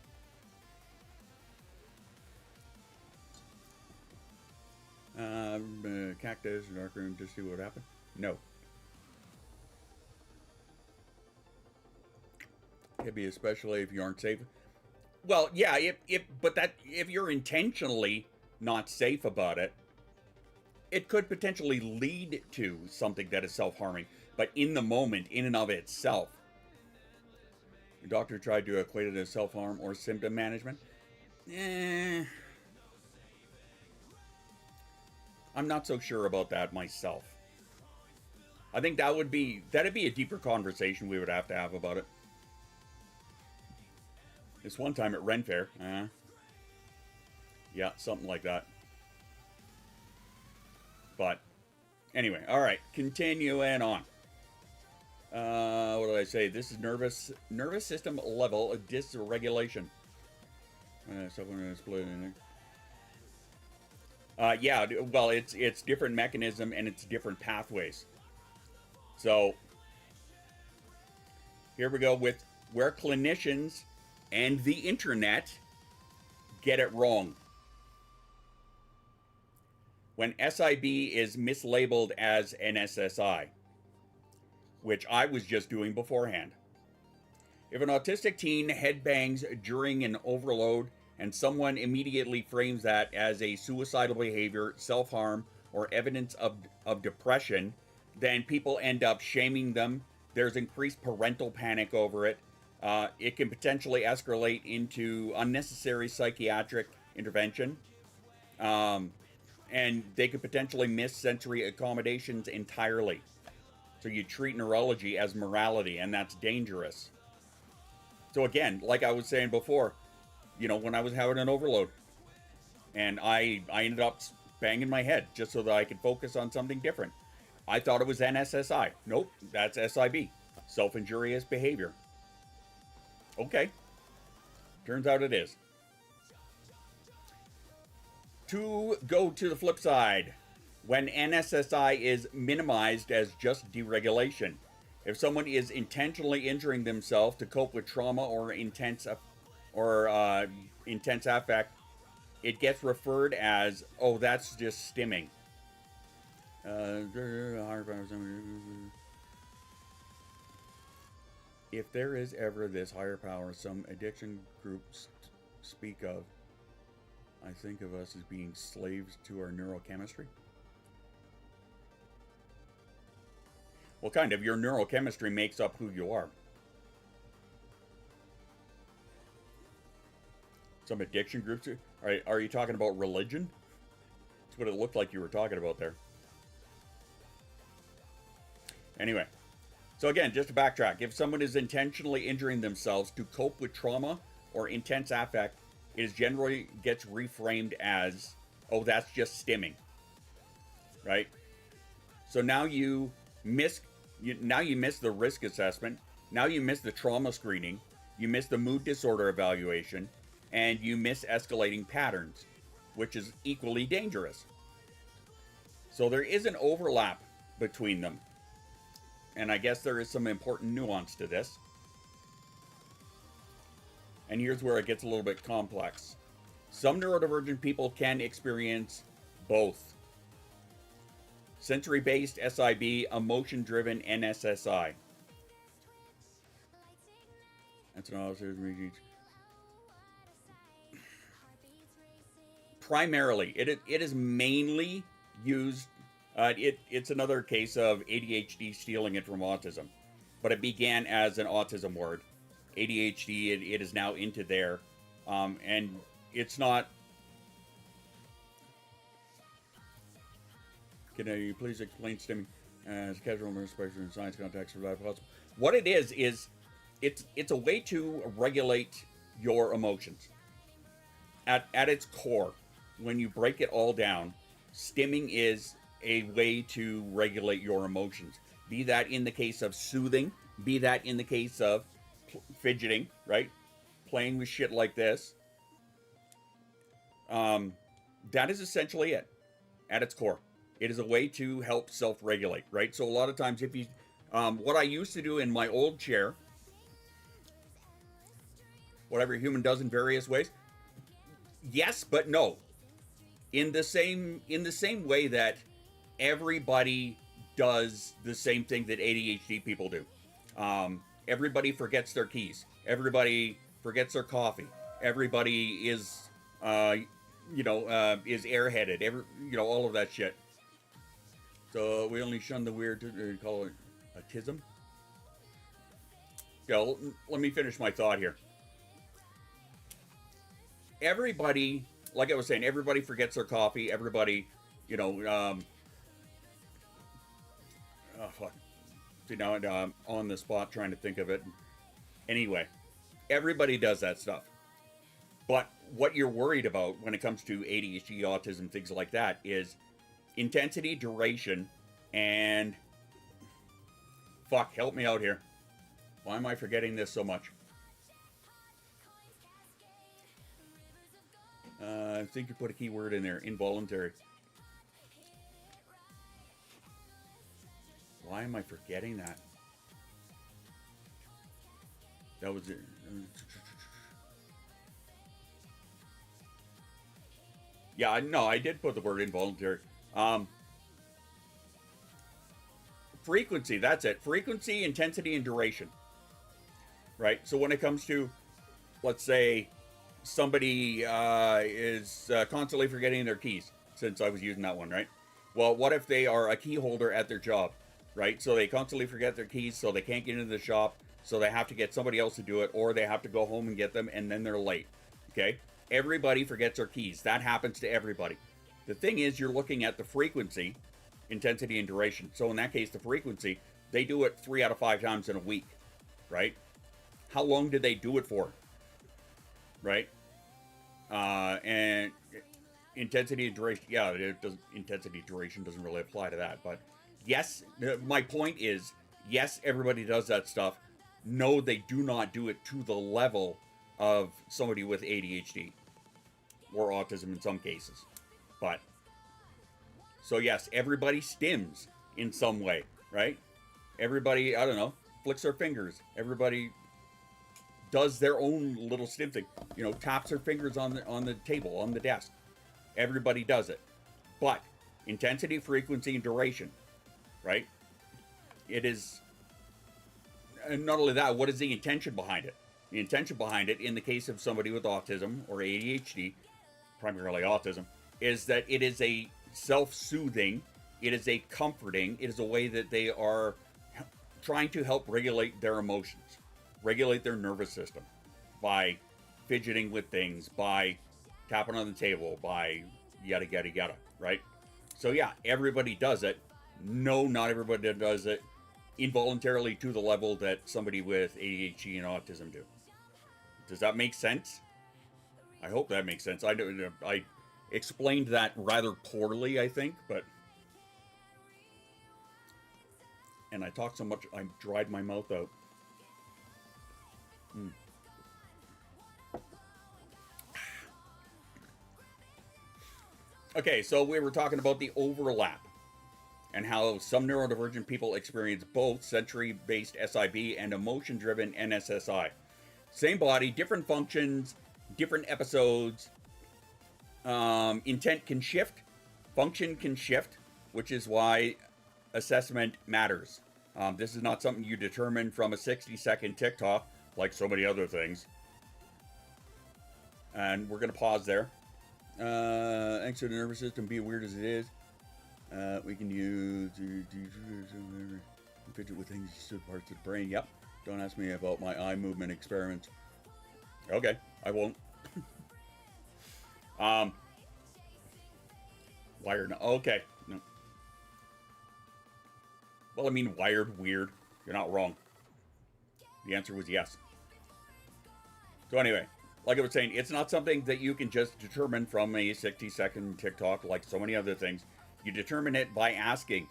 Cactus, dark room, just see what happened. No. Could be especially if you aren't safe. Well, yeah, if you're intentionally not safe about it, it could potentially lead to something that is self-harming. But in the moment, in and of itself, the doctor tried to equate it as self-harm or symptom management. I'm not so sure about that myself. I think that'd be a deeper conversation we would have to have about it. This one time at Ren Fair, yeah, something like that. But anyway, all right, continuing on. What did I say? This is nervous system level dysregulation. Yeah, well, it's different mechanism and it's different pathways. So here we go with where clinicians and the internet get it wrong. When SIB is mislabeled as NSSI, which I was just doing beforehand. If an autistic teen headbangs during an overload and someone immediately frames that as a suicidal behavior, self-harm, or evidence of depression, then people end up shaming them. There's increased parental panic over it. It can potentially escalate into unnecessary psychiatric intervention. And they could potentially miss sensory accommodations entirely. So you treat neurology as morality, and that's dangerous. So again, like I was saying before, you know, when I was having an overload, and I ended up banging my head just so that I could focus on something different. I thought it was NSSI. Nope, that's SIB. Self-injurious behavior. Okay. Turns out it is. To go to the flip side, when NSSI is minimized as just deregulation. If someone is intentionally injuring themselves to cope with trauma or intense affect, it gets referred as, oh, that's just stimming. If there is ever this higher power some addiction groups speak of, I think of us as being slaves to our neurochemistry. Well, kind of. Your neurochemistry makes up who you are. Some addiction groups. Are you talking about religion? That's what it looked like you were talking about there. Anyway. So again, just to backtrack. If someone is intentionally injuring themselves to cope with trauma or intense affect, it is generally gets reframed as, oh, that's just stimming. Right? So now you miss the risk assessment. Now you miss the trauma screening. You miss the mood disorder evaluation. And you miss escalating patterns, which is equally dangerous. So there is an overlap between them. And I guess there is some important nuance to this. And here's where it gets a little bit complex. Some neurodivergent people can experience both. Sensory-based SIB, emotion-driven NSSI. That's an autism. Primarily, it is mainly used. It's another case of ADHD stealing it from autism, but it began as an autism word. ADHD, it is now into there, and it's not. Can you please explain stimming as casual perspective in science context for that possible? What it is it's a way to regulate your emotions. At its core, when you break it all down, stimming is a way to regulate your emotions. Be that in the case of soothing, be that in the case of fidgeting, right? Playing with shit like this. That is essentially it at its core. It is a way to help self-regulate, right? So a lot of times if you, what I used to do in my old chair, what every human does in various ways, yes, but no. In the same way that everybody does the same thing that ADHD people do. Everybody forgets their keys. Everybody forgets their coffee. Everybody is, is airheaded. All of that shit. So we only shun the weird to call it autism. Yeah, let me finish my thought here. Everybody, like I was saying, everybody forgets their coffee. Everybody, oh fuck. See, now I'm on the spot trying to think of it. Anyway, everybody does that stuff. But what you're worried about when it comes to ADHD, autism, things like that is intensity, duration, and fuck, help me out here. Why am I forgetting this so much? I think you put a key word in there, involuntary. Why am I forgetting that? That was it. Yeah, no, I did put the word involuntary. Frequency, that's it. Frequency, intensity, and duration. Right? So when it comes to, let's say, somebody is constantly forgetting their keys, since I was using that one, right? Well, what if they are a key holder at their job, right? So they constantly forget their keys, so they can't get into the shop, so they have to get somebody else to do it, or they have to go home and get them, and then they're late, okay? Everybody forgets their keys. That happens to everybody. The thing is, you're looking at the frequency, intensity, and duration. So in that case, the frequency, they do it 3 out of 5 times in a week, right? How long did they do it for? Right? And intensity and duration, yeah, intensity duration doesn't really apply to that. But yes, my point is, yes, everybody does that stuff. No, they do not do it to the level of somebody with ADHD or autism in some cases. But, so yes, everybody stims in some way, right? Everybody, I don't know, flicks their fingers. Everybody does their own little stim thing, taps their fingers on the table, on the desk. Everybody does it. But intensity, frequency, and duration, right? It is, and not only that, what is the intention behind it? The intention behind it, in the case of somebody with autism or ADHD, primarily autism, is that it is a self-soothing, it is a comforting, it is a way that they are trying to help regulate their emotions. Regulate their nervous system by fidgeting with things, by tapping on the table, by yada, yada, yada, right? So yeah, everybody does it. No, not everybody does it involuntarily to the level that somebody with ADHD and autism do. Does that make sense? I hope that makes sense. I explained that rather poorly, I think, but... And I talked so much, I dried my mouth out. Okay, so we were talking about the overlap and how some neurodivergent people experience both sensory-based SIB and emotion-driven NSSI. Same body, different functions, different episodes. Intent can shift, function can shift, which is why assessment matters. This is not something you determine from a 60-second TikTok, like so many other things. And we're going to pause there. Thanks to the nervous system, be weird as it is. We can use fidget with things, parts of the brain. Yep. Don't ask me about my eye movement experiments. Okay, I won't. Wired. Okay. No. Well, I mean, wired, weird. You're not wrong. The answer was yes. So anyway, like I was saying, it's not something that you can just determine from a 60-second TikTok like so many other things. You determine it by asking,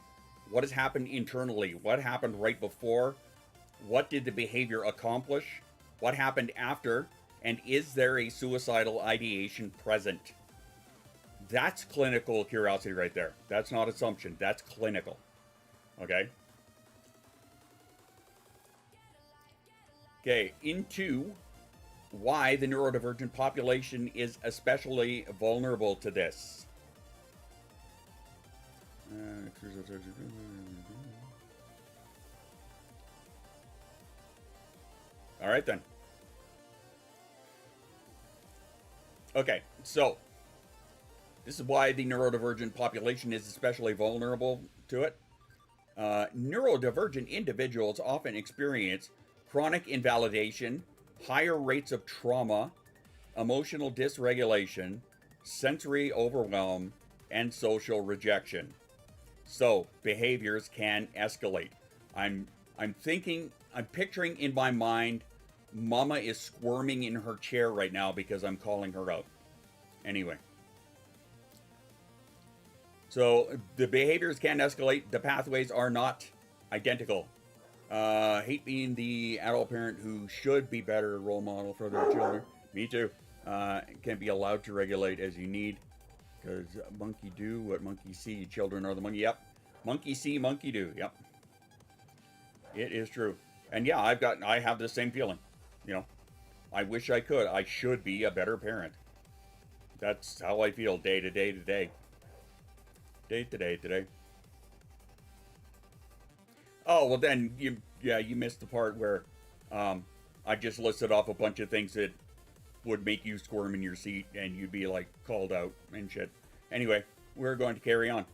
what has happened internally? What happened right before? What did the behavior accomplish? What happened after? And is there a suicidal ideation present? That's clinical curiosity right there. That's not assumption. That's clinical. Okay? Okay, into why the neurodivergent population is especially vulnerable to this. All right, then. Okay, so this is why the neurodivergent population is especially vulnerable to it. Neurodivergent individuals often experience chronic invalidation, higher rates of trauma, emotional dysregulation, sensory overwhelm, and social rejection. So behaviors can escalate. I'm picturing in my mind, Mama is squirming in her chair right now because I'm calling her out. Anyway. So the behaviors can escalate. The pathways are not identical. Hate being the adult parent who should be better role model for their children. Me too. Can be allowed to regulate as you need. Because monkey do what monkey see. Children are the monkey. Yep. Monkey see, monkey do. Yep. It is true. And yeah, I have the same feeling. You know, I wish I could. I should be a better parent. That's how I feel day to day to day. Day to day today. Oh, well then, you missed the part where I just listed off a bunch of things that would make you squirm in your seat and you'd be like called out and shit. Anyway, we're going to carry on.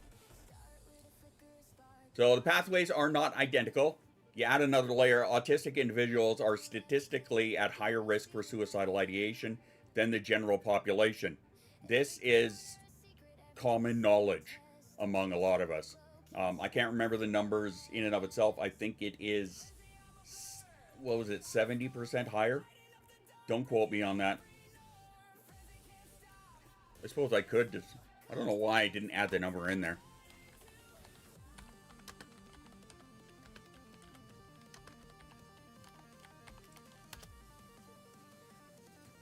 So the pathways are not identical. You add another layer, autistic individuals are statistically at higher risk for suicidal ideation than the general population. This is common knowledge among a lot of us. I can't remember the numbers in and of itself. I think it is, 70% higher? Don't quote me on that. I suppose I could just, I don't know why I didn't add the number in there.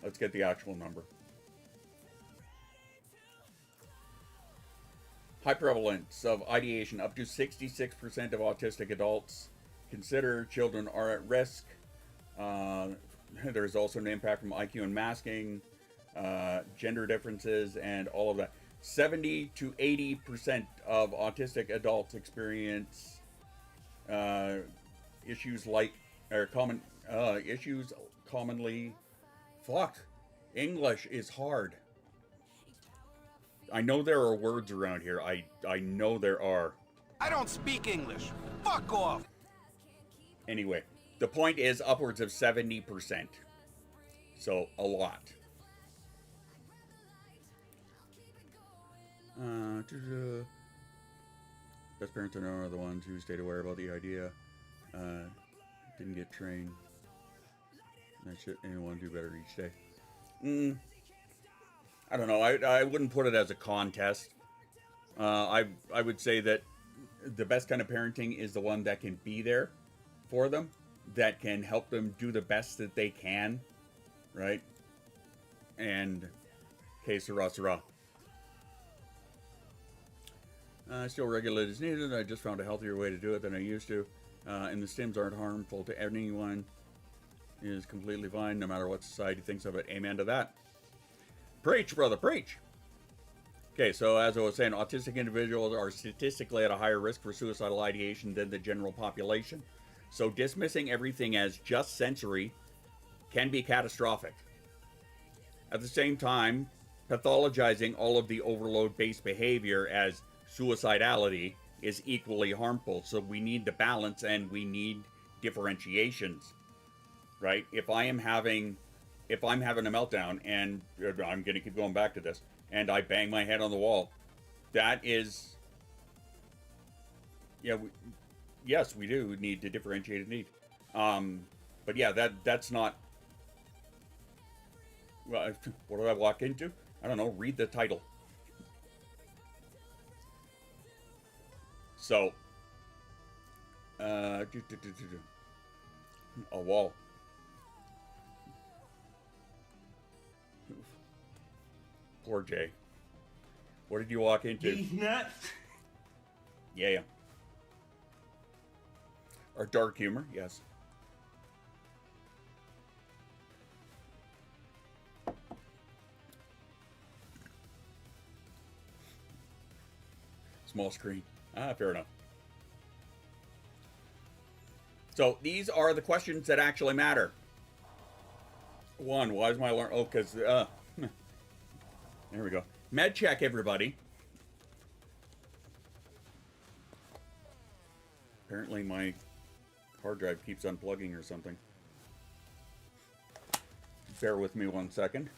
Let's get the actual number. High prevalence of ideation. Up to 66% of autistic adults consider children are at risk. There's also an impact from IQ and masking, gender differences, and all of that. 70 to 80% of autistic adults experience issues like, or common issues commonly. Fuck, English is hard. I know there are words around here. I know there are.
I don't speak English. Fuck off.
Anyway, the point is upwards of 70%. So, a lot. Best parents I know are the ones who stayed aware about the idea. Didn't get trained. That shit, anyone do better each day. I don't know. I wouldn't put it as a contest. I would say that the best kind of parenting is the one that can be there for them, that can help them do the best that they can, right? And que sera, sera. Still regulate as needed. I just found a healthier way to do it than I used to. And the stims aren't harmful to anyone. It is completely fine, no matter what society thinks of it. Amen to that. Preach, brother, preach. Okay, so as I was saying, autistic individuals are statistically at a higher risk for suicidal ideation than the general population. So dismissing everything as just sensory can be catastrophic. At the same time, pathologizing all of the overload-based behavior as suicidality is equally harmful. So we need the balance and we need differentiations, right? If I'm having a meltdown, and I'm going to keep going back to this, and I bang my head on the wall, that is, yes, we do need to differentiate a need. But yeah, that's not. Well, what did I walk into? I don't know. Read the title. So, a wall. Poor Jay. What did you walk into?
He's nuts.
Yeah. Or dark humor, yes. Small screen. Fair enough. So these are the questions that actually matter. One, why is my alarm? Oh, because, there we go. Med check, everybody. Apparently my hard drive keeps unplugging or something. Bear with me 1 second.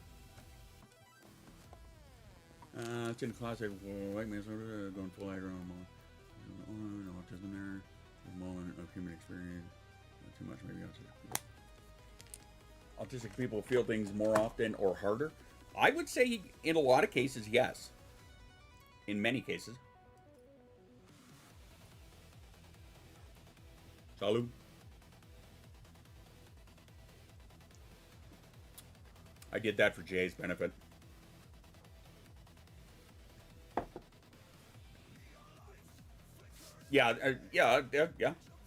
It's in classic white Minnesota, going full aggro on autism there. A moment of human experience. Not too much, maybe autistic people feel things more often or harder. I would say in a lot of cases, yes. In many cases. Salud. I did that for Jay's benefit. Yeah.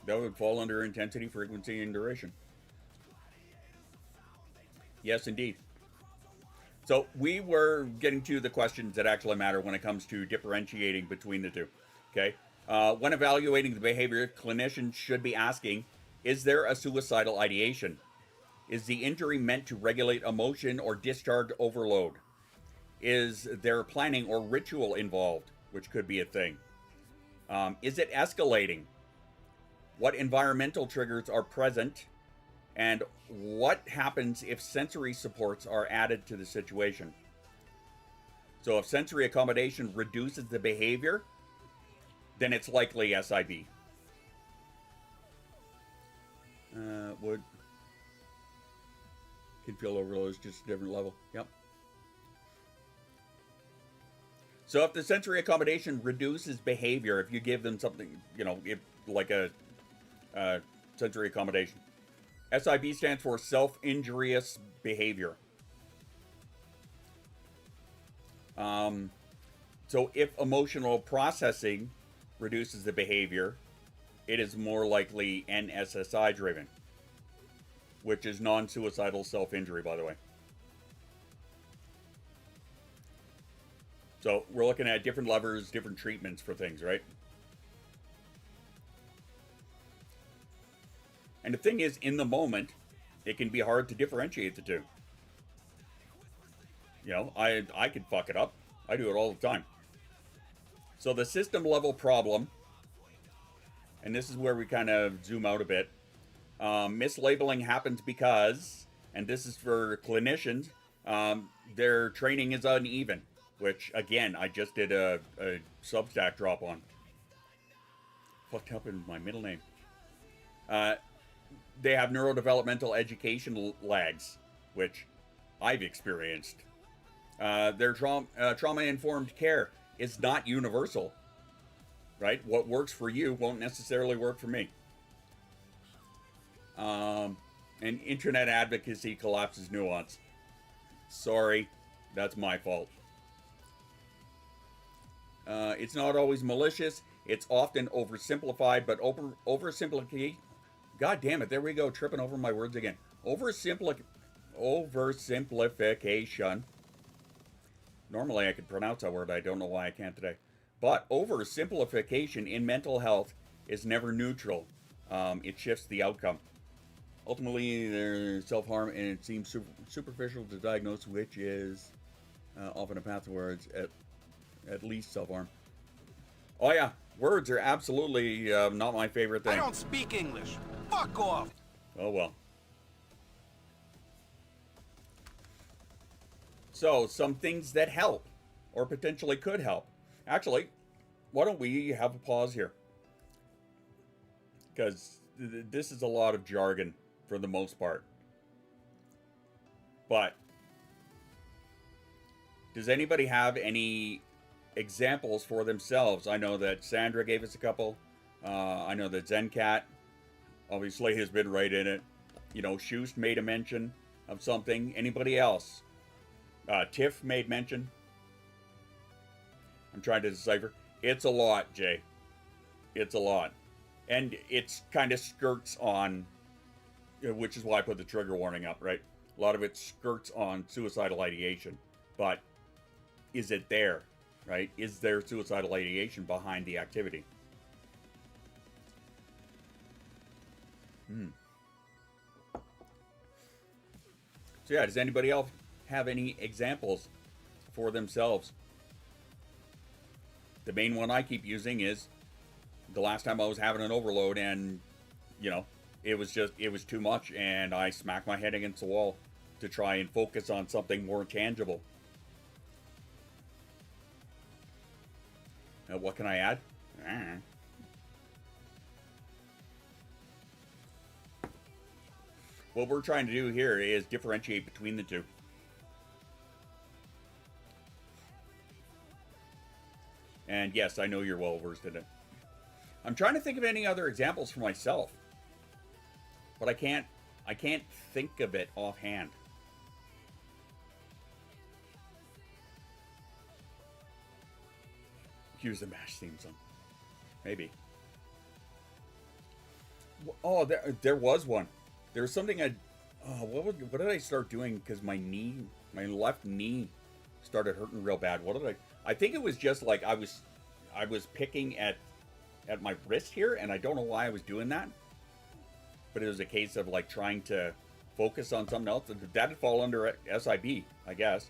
That would fall under intensity, frequency, and duration. Yes, indeed. So we were getting to the questions that actually matter when it comes to differentiating between the two. Okay. When evaluating the behavior, clinicians should be asking, is there a suicidal ideation? Is the injury meant to regulate emotion or discharge overload? Is there planning or ritual involved, which could be a thing? Is it escalating? What environmental triggers are present? And what happens if sensory supports are added to the situation? So if sensory accommodation reduces the behavior, then it's likely SIB. Would can feel overload is just a different level. Yep. So if the sensory accommodation reduces behavior, if you give them something, if like a sensory accommodation. SIB stands for self-injurious behavior. So if emotional processing reduces the behavior, it is more likely NSSI driven, which is non-suicidal self-injury, by the way. So we're looking at different levers, different treatments for things, right? And the thing is, in the moment, it can be hard to differentiate the two. I could fuck it up. I do it all the time. So the system level problem, and this is where we kind of zoom out a bit. Mislabeling happens because, and this is for clinicians, their training is uneven, which, again, I just did a Substack drop on. Fucked up in my middle name. They have neurodevelopmental education lags, which I've experienced. Their trauma-informed care is not universal, right? What works for you won't necessarily work for me. And internet advocacy collapses nuance. Sorry, that's my fault. It's not always malicious. It's often oversimplified, but oversimplification. God damn it, there we go, tripping over my words again. Oversimplification. Normally I could pronounce that word, I don't know why I can't today. But oversimplification in mental health is never neutral. It shifts the outcome. Ultimately, there's self-harm, and it seems superficial to diagnose, which is often a path towards at least self-harm. Oh yeah, words are absolutely not my favorite thing.
I don't speak English. Fuck off.
Oh well. So, some things that help, or potentially could help. Actually, why don't we have a pause here? because this is a lot of jargon for the most part. But does anybody have any examples for themselves? I know that Sandra gave us a couple. I know that Zencat obviously has been right in it. You know, Shoost made a mention of something. Anybody else? Tiff made mention. I'm trying to decipher. It's a lot, Jay. It's a lot. And it's kind of skirts on, which is why I put the trigger warning up, right? A lot of it skirts on suicidal ideation. But is it there, right? Is there suicidal ideation behind the activity? So yeah, does anybody else have any examples for themselves? The main one I keep using is the last time I was having an overload and, you know, it was too much and I smacked my head against the wall to try and focus on something more tangible. What can I add? What we're trying to do here is differentiate between the two. And yes, I know you're well versed in it. I'm trying to think of any other examples for myself, but I can't think of it offhand. Use the MASH theme song. Maybe. Oh, there was one. There was something what did I start doing? Because my left knee started hurting real bad. I think it was just like I was picking at my wrist here, and I don't know why I was doing that. But it was a case of like trying to focus on something else. That'd fall under SIB, I guess.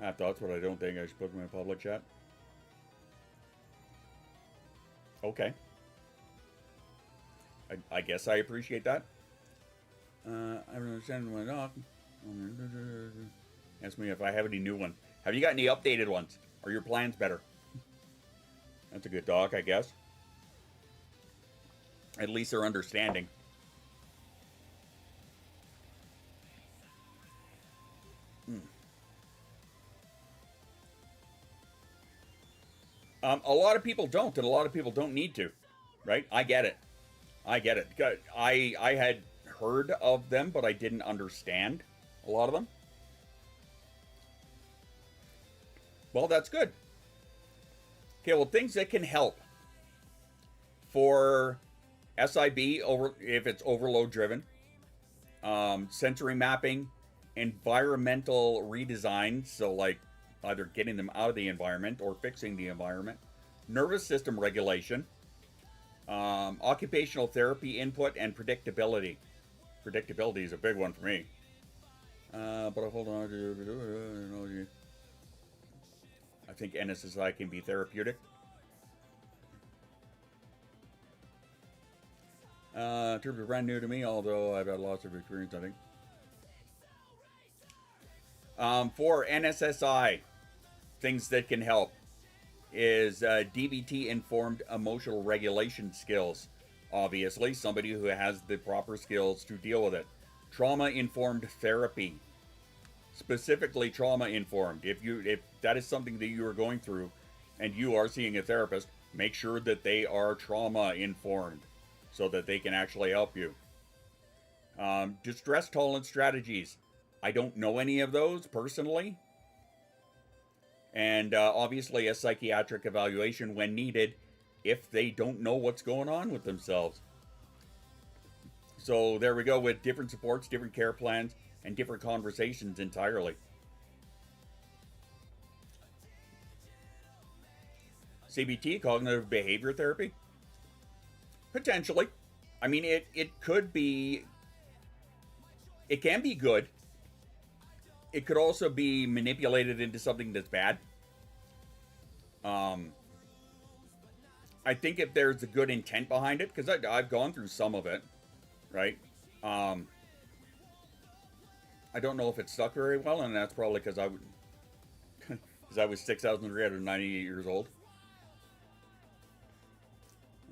I have thoughts, but I don't think I should put them in public chat. Okay. I guess I appreciate that. I don't understand my dog. Ask me if I have any new ones. Have you got any updated ones? Are your plans better? That's a good dog, I guess. At least they're understanding. A lot of people don't, and a lot of people don't need to, right? I get it. I had heard of them, but I didn't understand a lot of them. Well, that's good. Okay, well, things that can help for SIB, if it's overload driven, sensory mapping, environmental redesign, so like either getting them out of the environment or fixing the environment, nervous system regulation, occupational therapy input, and predictability. Predictability is a big one for me. But hold on. I think NSSI can be therapeutic. Terms are brand new to me, although I've had lots of experience, I think. For NSSI, things that can help is DBT-informed emotional regulation skills. Obviously, somebody who has the proper skills to deal with it. Trauma-informed therapy. Specifically trauma-informed. If that is something that you are going through and you are seeing a therapist, make sure that they are trauma-informed so that they can actually help you. Distress tolerance strategies. I don't know any of those personally. And obviously a psychiatric evaluation when needed if they don't know what's going on with themselves. So there we go with different supports, different care plans, and different conversations entirely. CBT, cognitive behavior therapy? Potentially. I mean, it could be... It can be good. It could also be manipulated into something that's bad. I think if there's a good intent behind it, because I've gone through some of it, right? I don't know if it stuck very well, and that's probably because I was 6,398 years old.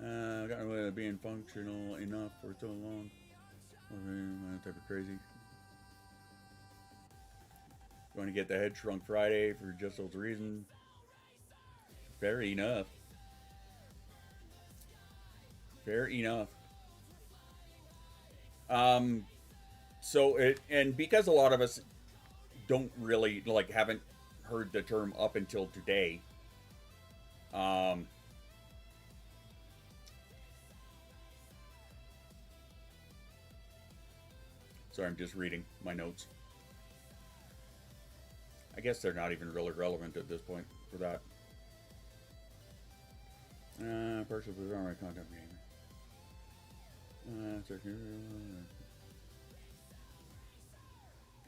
Got away with being functional enough for so long. Type of crazy. Going to get the head shrunk Friday for just those reasons. Fair enough. Fair enough. So it, and because a lot of us don't really like haven't heard the term up until today. Sorry, I'm just reading my notes. I guess they're not even really relevant at this point for that. Partial bizarre content behavior.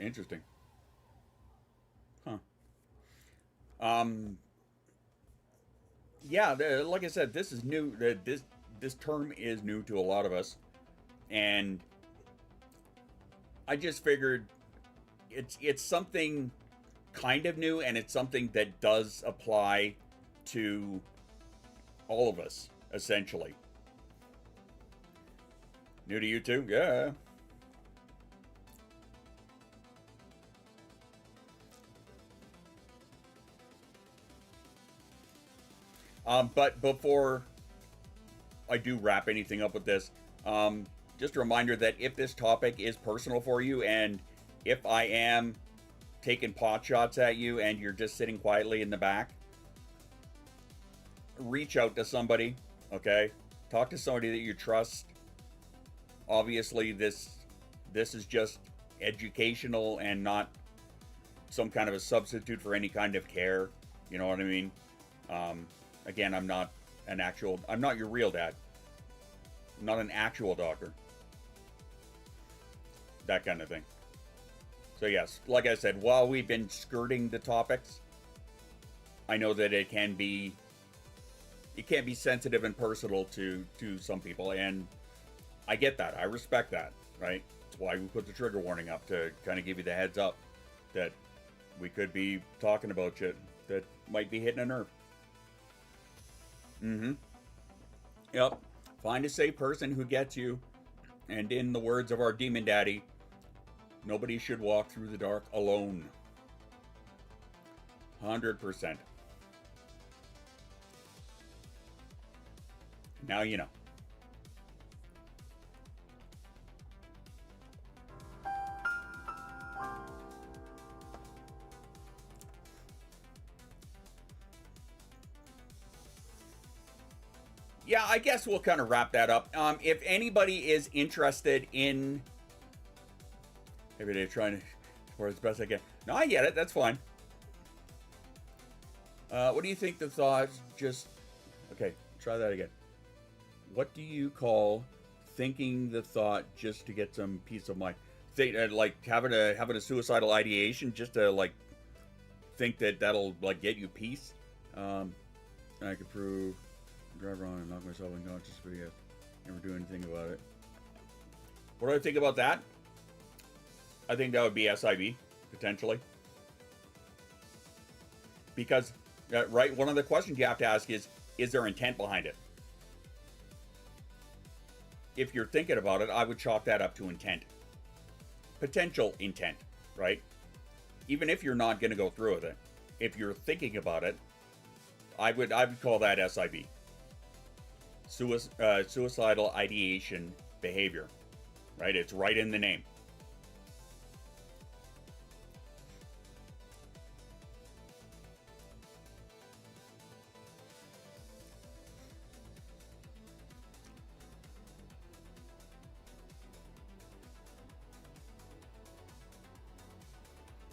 Interesting. Huh. Yeah, like I said, this is new. This term is new to a lot of us, and I just figured it's something kind of new, and it's something that does apply to all of us, essentially. New to you too? Yeah. But before I do wrap anything up with this, just a reminder that if this topic is personal for you, and if I am taking pot shots at you and you're just sitting quietly in the back, reach out to somebody, okay? Talk to somebody that you trust. Obviously, this is just educational and not some kind of a substitute for any kind of care. You know what I mean? Again, I'm not your real dad. I'm not an actual doctor. That kind of thing. So yes, like I said, while we've been skirting the topics, I know that it can be sensitive and personal to some people, and I get that. I respect that, right? That's why we put the trigger warning up, to kind of give you the heads up that we could be talking about shit that might be hitting a nerve. Yep. Find a safe person who gets you, and in the words of our demon daddy, nobody should walk through the dark alone. 100%. Now you know. Yeah, I guess we'll kind of wrap that up. If anybody is interested in... Every day trying to support as best I can. No, I get it. That's fine. What do you think the thoughts just... Okay, try that again. What do you call thinking the thought just to get some peace of mind? Think, like having a suicidal ideation just to like think that that'll like get you peace? I could prove... drive around and knock myself unconscious, but yeah, never do anything about it. What do I think about that? I think that would be SIB, potentially. Because, right, one of the questions you have to ask is there intent behind it? If you're thinking about it, I would chalk that up to intent. Potential intent, right? Even if you're not going to go through with it. If you're thinking about it, I would call that SIB. Suicidal ideation behavior, right? It's right in the name.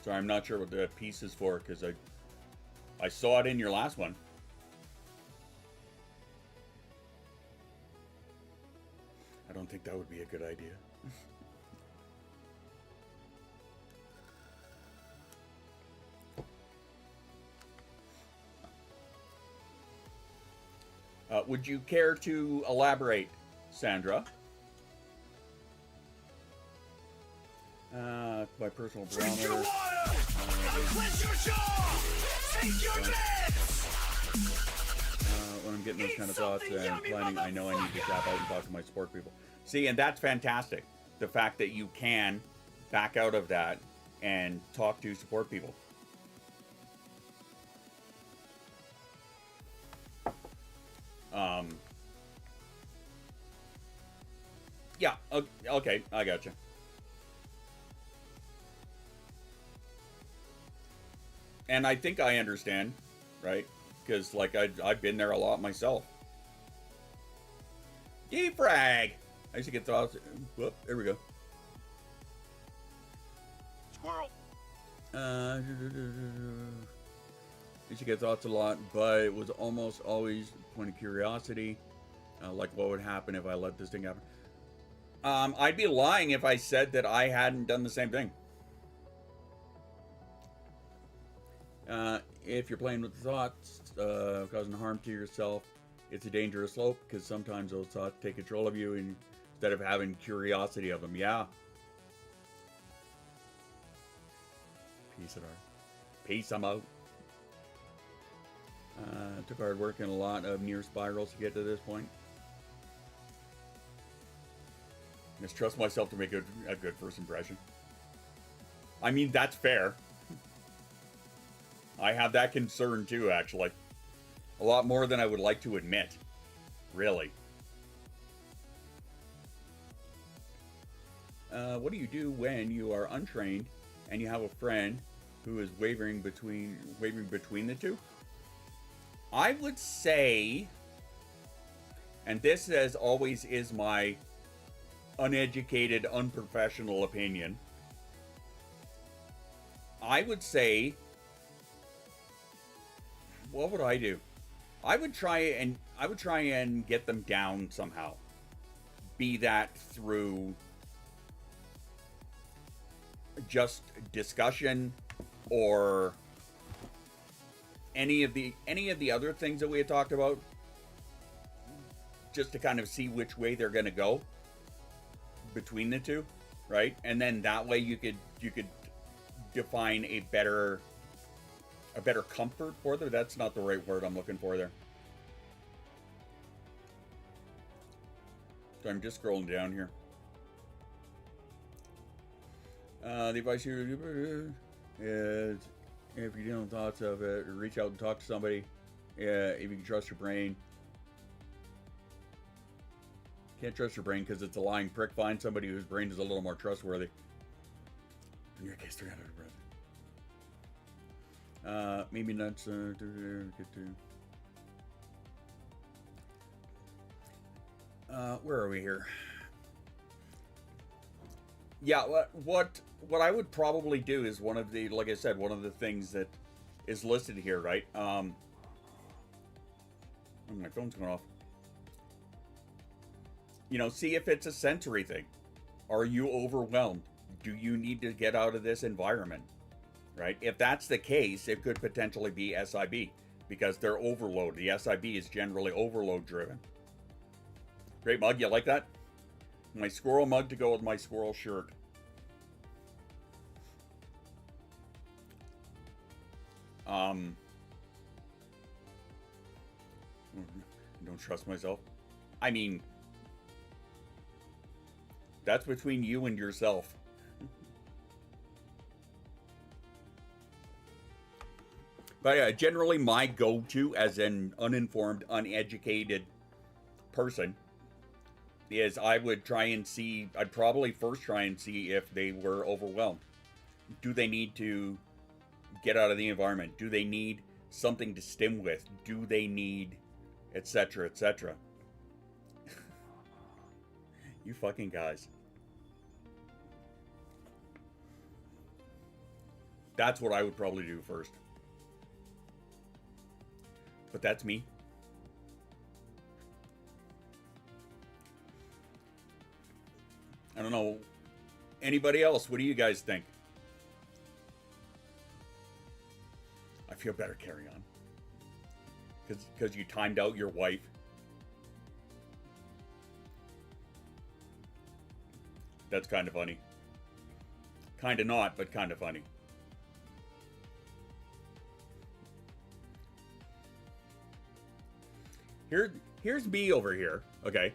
So I'm not sure what the piece is for, because I saw it in your last one. I don't think that would be a good idea. Would you care to elaborate, Sandra? My personal barometer.
Drink your water! Clench your jaw! Take your meds!
when I'm getting those kind of thoughts and planning, I know I need to tap out and talk to my support people. See, and that's fantastic. The fact that you can back out of that and talk to support people. Yeah, okay, I gotcha. And I think I understand, right? Because, like, I've been there a lot myself. Defrag! I used to get thoughts. Whoop, there we go.
Squirrel.
I used to get thoughts a lot, but it was almost always a point of curiosity. Like, what would happen if I let this thing happen? I'd be lying if I said that I hadn't done the same thing. If you're playing with thoughts, causing harm to yourself, it's a dangerous slope, because sometimes those thoughts take control of you instead of having curiosity of them. Yeah. Peace it out. Peace, I'm out. Took hard work and a lot of near spirals to get to this point. Mistrust myself to make a good first impression. I mean, that's fair. I have that concern too, actually. A lot more than I would like to admit. Really. What do you do when you are untrained and you have a friend who is wavering between the two? I would say, and this as always is my uneducated, unprofessional opinion, I would say, what would I do? I would try and get them down somehow. Be that through just discussion or any of the other things that we had talked about, just to kind of see which way they're going to go between the two, right? And then that way you could define a better comfort for them. That's not the right word I'm looking for there. So I'm just scrolling down here. The advice here is, if you're dealing with thoughts of it, reach out and talk to somebody. If you can trust your brain. Can't trust your brain because it's a lying prick. Find somebody whose brain is a little more trustworthy. In your case, 300 breath. Maybe not. Where are we here? Yeah, what I would probably do is one of the, like I said, one of the things that is listed here, right? Oh, my phone's going off. You know, see if it's a sensory thing. Are you overwhelmed? Do you need to get out of this environment? Right? If that's the case, it could potentially be SIB because they're overload. The SIB is generally overload driven. Great mug, you like that? My squirrel mug to go with my squirrel shirt. Don't trust myself. I mean, that's between you and yourself. But yeah, generally my go-to as an uninformed, uneducated person is I would try and see, I'd probably first try and see if they were overwhelmed. Do they need to get out of the environment? Do they need something to stim with? Do they need etc., etc.? You fucking guys. That's what I would probably do first. But that's me. I don't know. Anybody else? What do you guys think? I feel better. Carry on. Because you timed out your wife. That's kind of funny. Kind of not, but kind of funny. here's me over here, okay,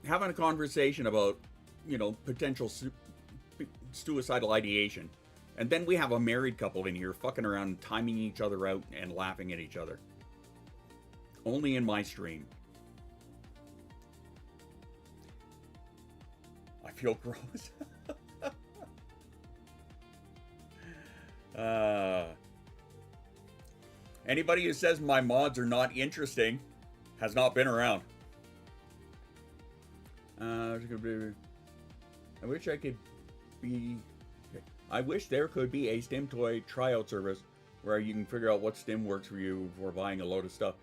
having a conversation about, you know, potential suicidal ideation. And then we have a married couple in here fucking around, timing each other out and laughing at each other. Only in my stream. I feel gross. Anybody who says my mods are not interesting has not been around. I wish I could be... I wish there could be a STEM toy tryout service where you can figure out what STEM works for you before buying a load of stuff.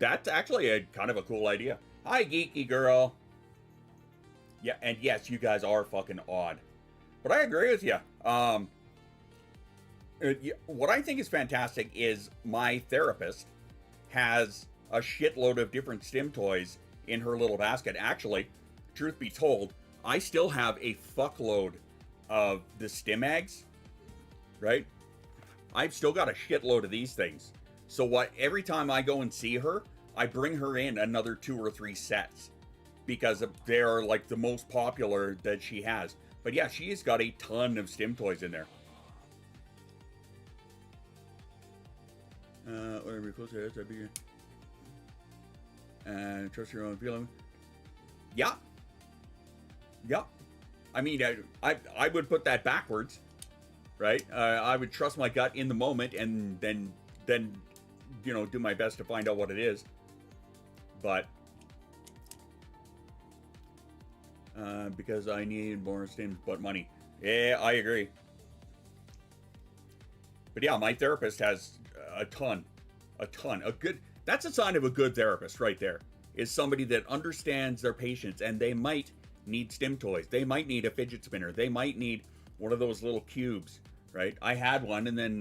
That's actually a kind of a cool idea. Hi, geeky girl. Yeah, and yes, you guys are fucking odd. But I agree with you. What I think is fantastic is my therapist has a shitload of different STEM toys in her little basket. Actually, truth be told, I still have a fuckload of the STEM eggs, right? I've still got a shitload of these things. So every time I go and see her, I bring her in another 2 or 3 sets because they're like the most popular that she has. But yeah, she's got a ton of STEM toys in there. Whatever you're close to SIB. And trust your own feeling. Yeah. Yeah. I mean, I would put that backwards, right? I would trust my gut in the moment and then you know, do my best to find out what it is. But because I need more STEMs but money. Yeah, I agree. But yeah, my therapist has a ton. That's a sign of a good therapist right there. Is somebody that understands their patients, and they might need STEM toys. They might need a fidget spinner. They might need one of those little cubes, right? I had one, and then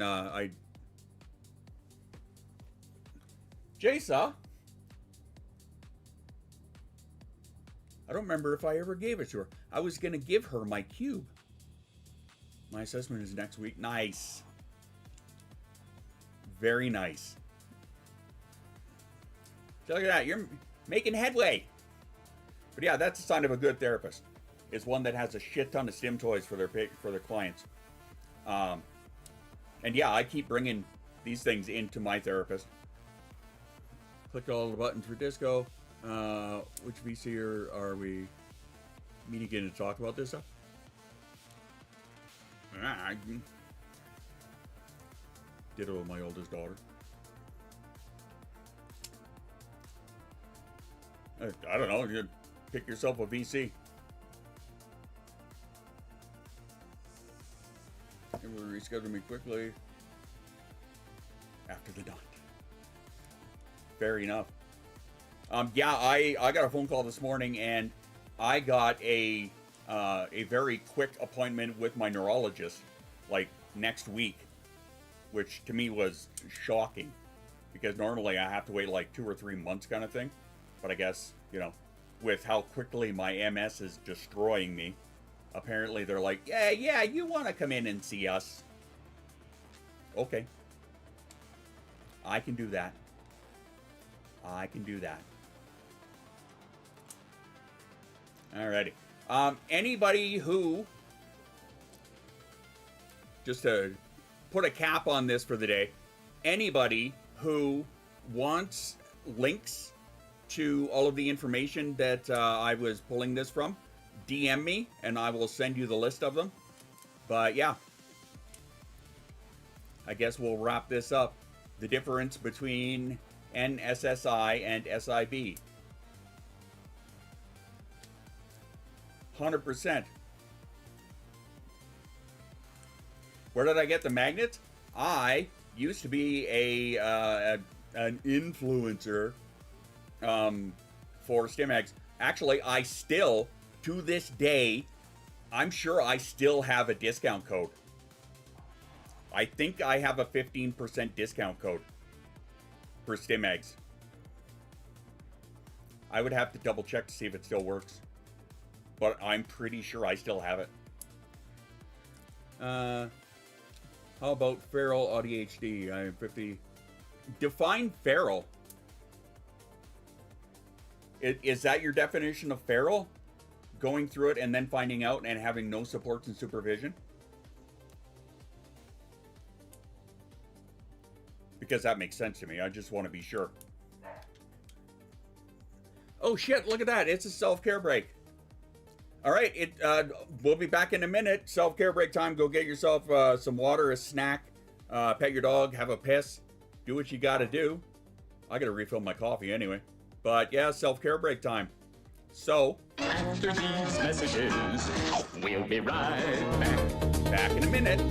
Jasa, I don't remember if I ever gave it to her. I was going to give her my cube. My assessment is next week. Nice. Very nice. So look at that. You're making headway. But yeah, that's a sign of a good therapist. Is one that has a shit ton of STEM toys for their clients. And yeah, I keep bringing these things into my therapist. Click all the buttons for disco. Which VC are we meeting again to talk about this stuff? Ditto with my oldest daughter. I don't know. You pick yourself a VC. It will reschedule me quickly after the dot. Fair enough. Yeah, I got a phone call this morning, and I got a very quick appointment with my neurologist, like next week, which to me was shocking, because normally I have to wait like 2 or 3 months kind of thing. But I guess, you know, with how quickly my MS is destroying me, apparently they're like, yeah, you want to come in and see us. Okay. I can do that. Alrighty. Anybody who, just to put a cap on this for the day, anybody who wants links to all of the information that I was pulling this from, DM me and I will send you the list of them. But yeah, I guess we'll wrap this up. The difference between NSSI and SIB. 100%. Where did I get the magnets? I used to be an influencer for STEMEX. Actually, I still, to this day, I'm sure I still have a discount code. I think I have a 15% discount code for STEMEX. I would have to double check to see if it still works, but I'm pretty sure I still have it. How about feral ADHD? I am 50. Define feral. Is that your definition of feral? Going through it and then finding out and having no supports and supervision? Because that makes sense to me. I just want to be sure. Oh shit, look at that. It's a self-care break. All right, we'll be back in a minute. Self-care break time. Go get yourself some water, a snack, pet your dog, have a piss. Do what you got to do. I got to refill my coffee anyway. But yeah, self-care break time. So,
After these messages, we'll be right back.
Back in a minute.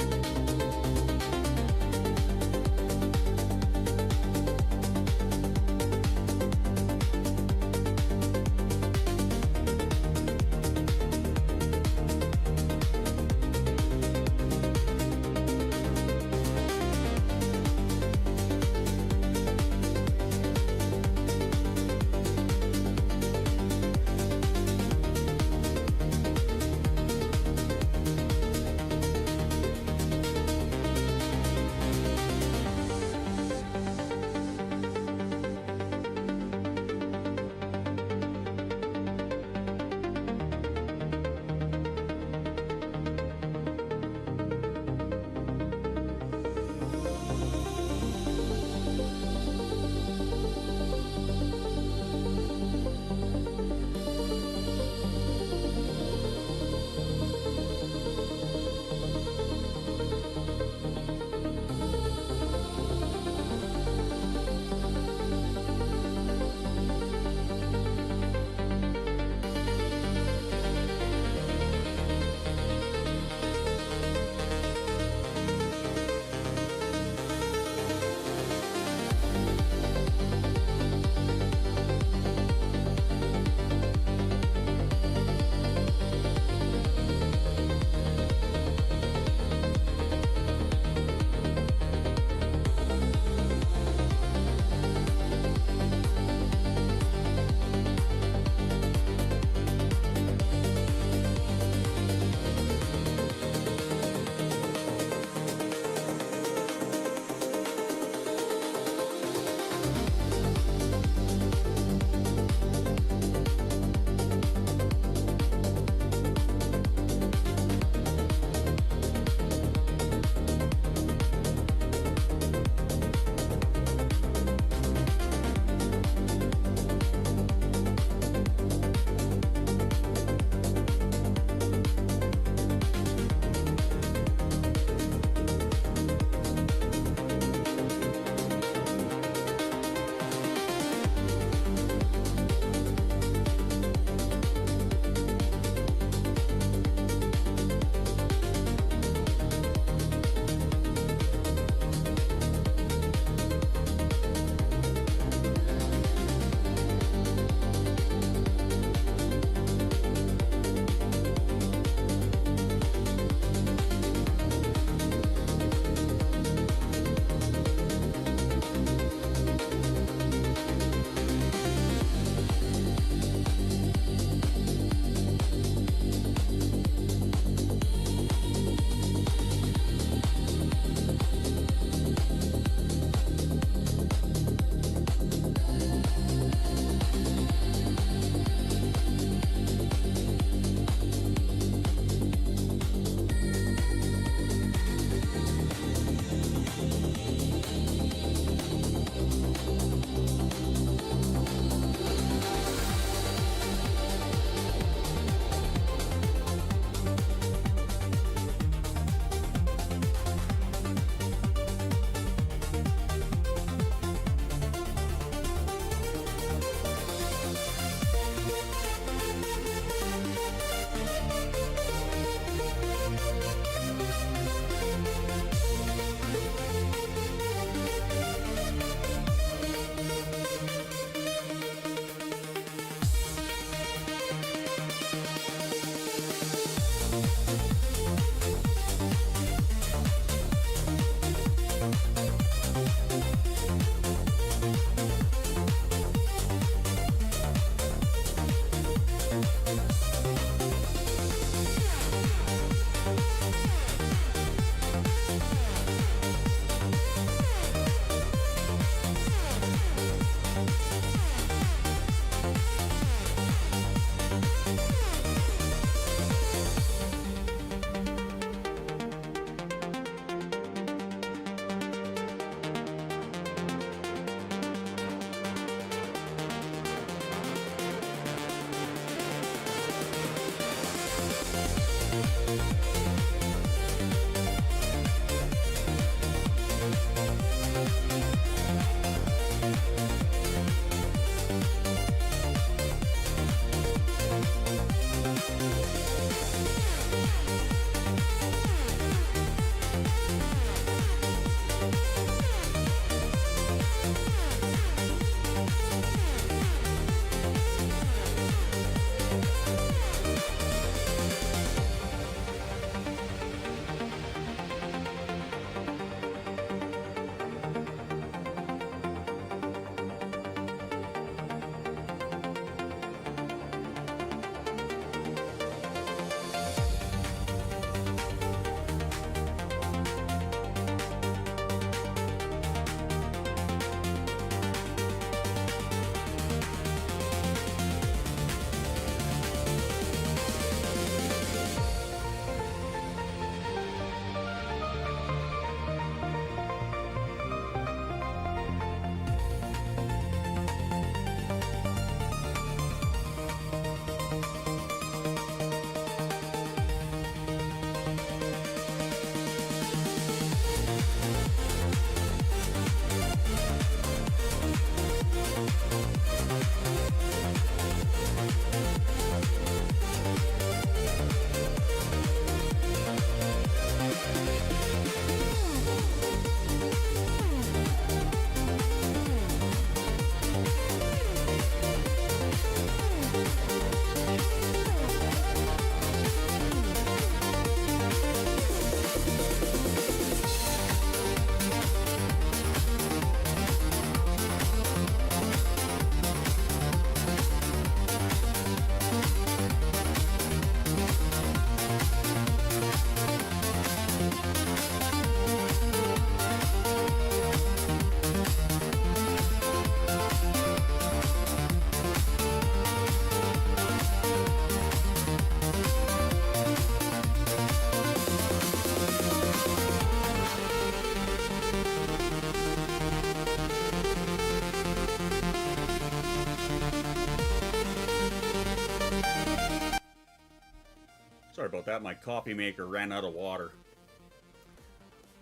about that. My coffee maker ran out of water.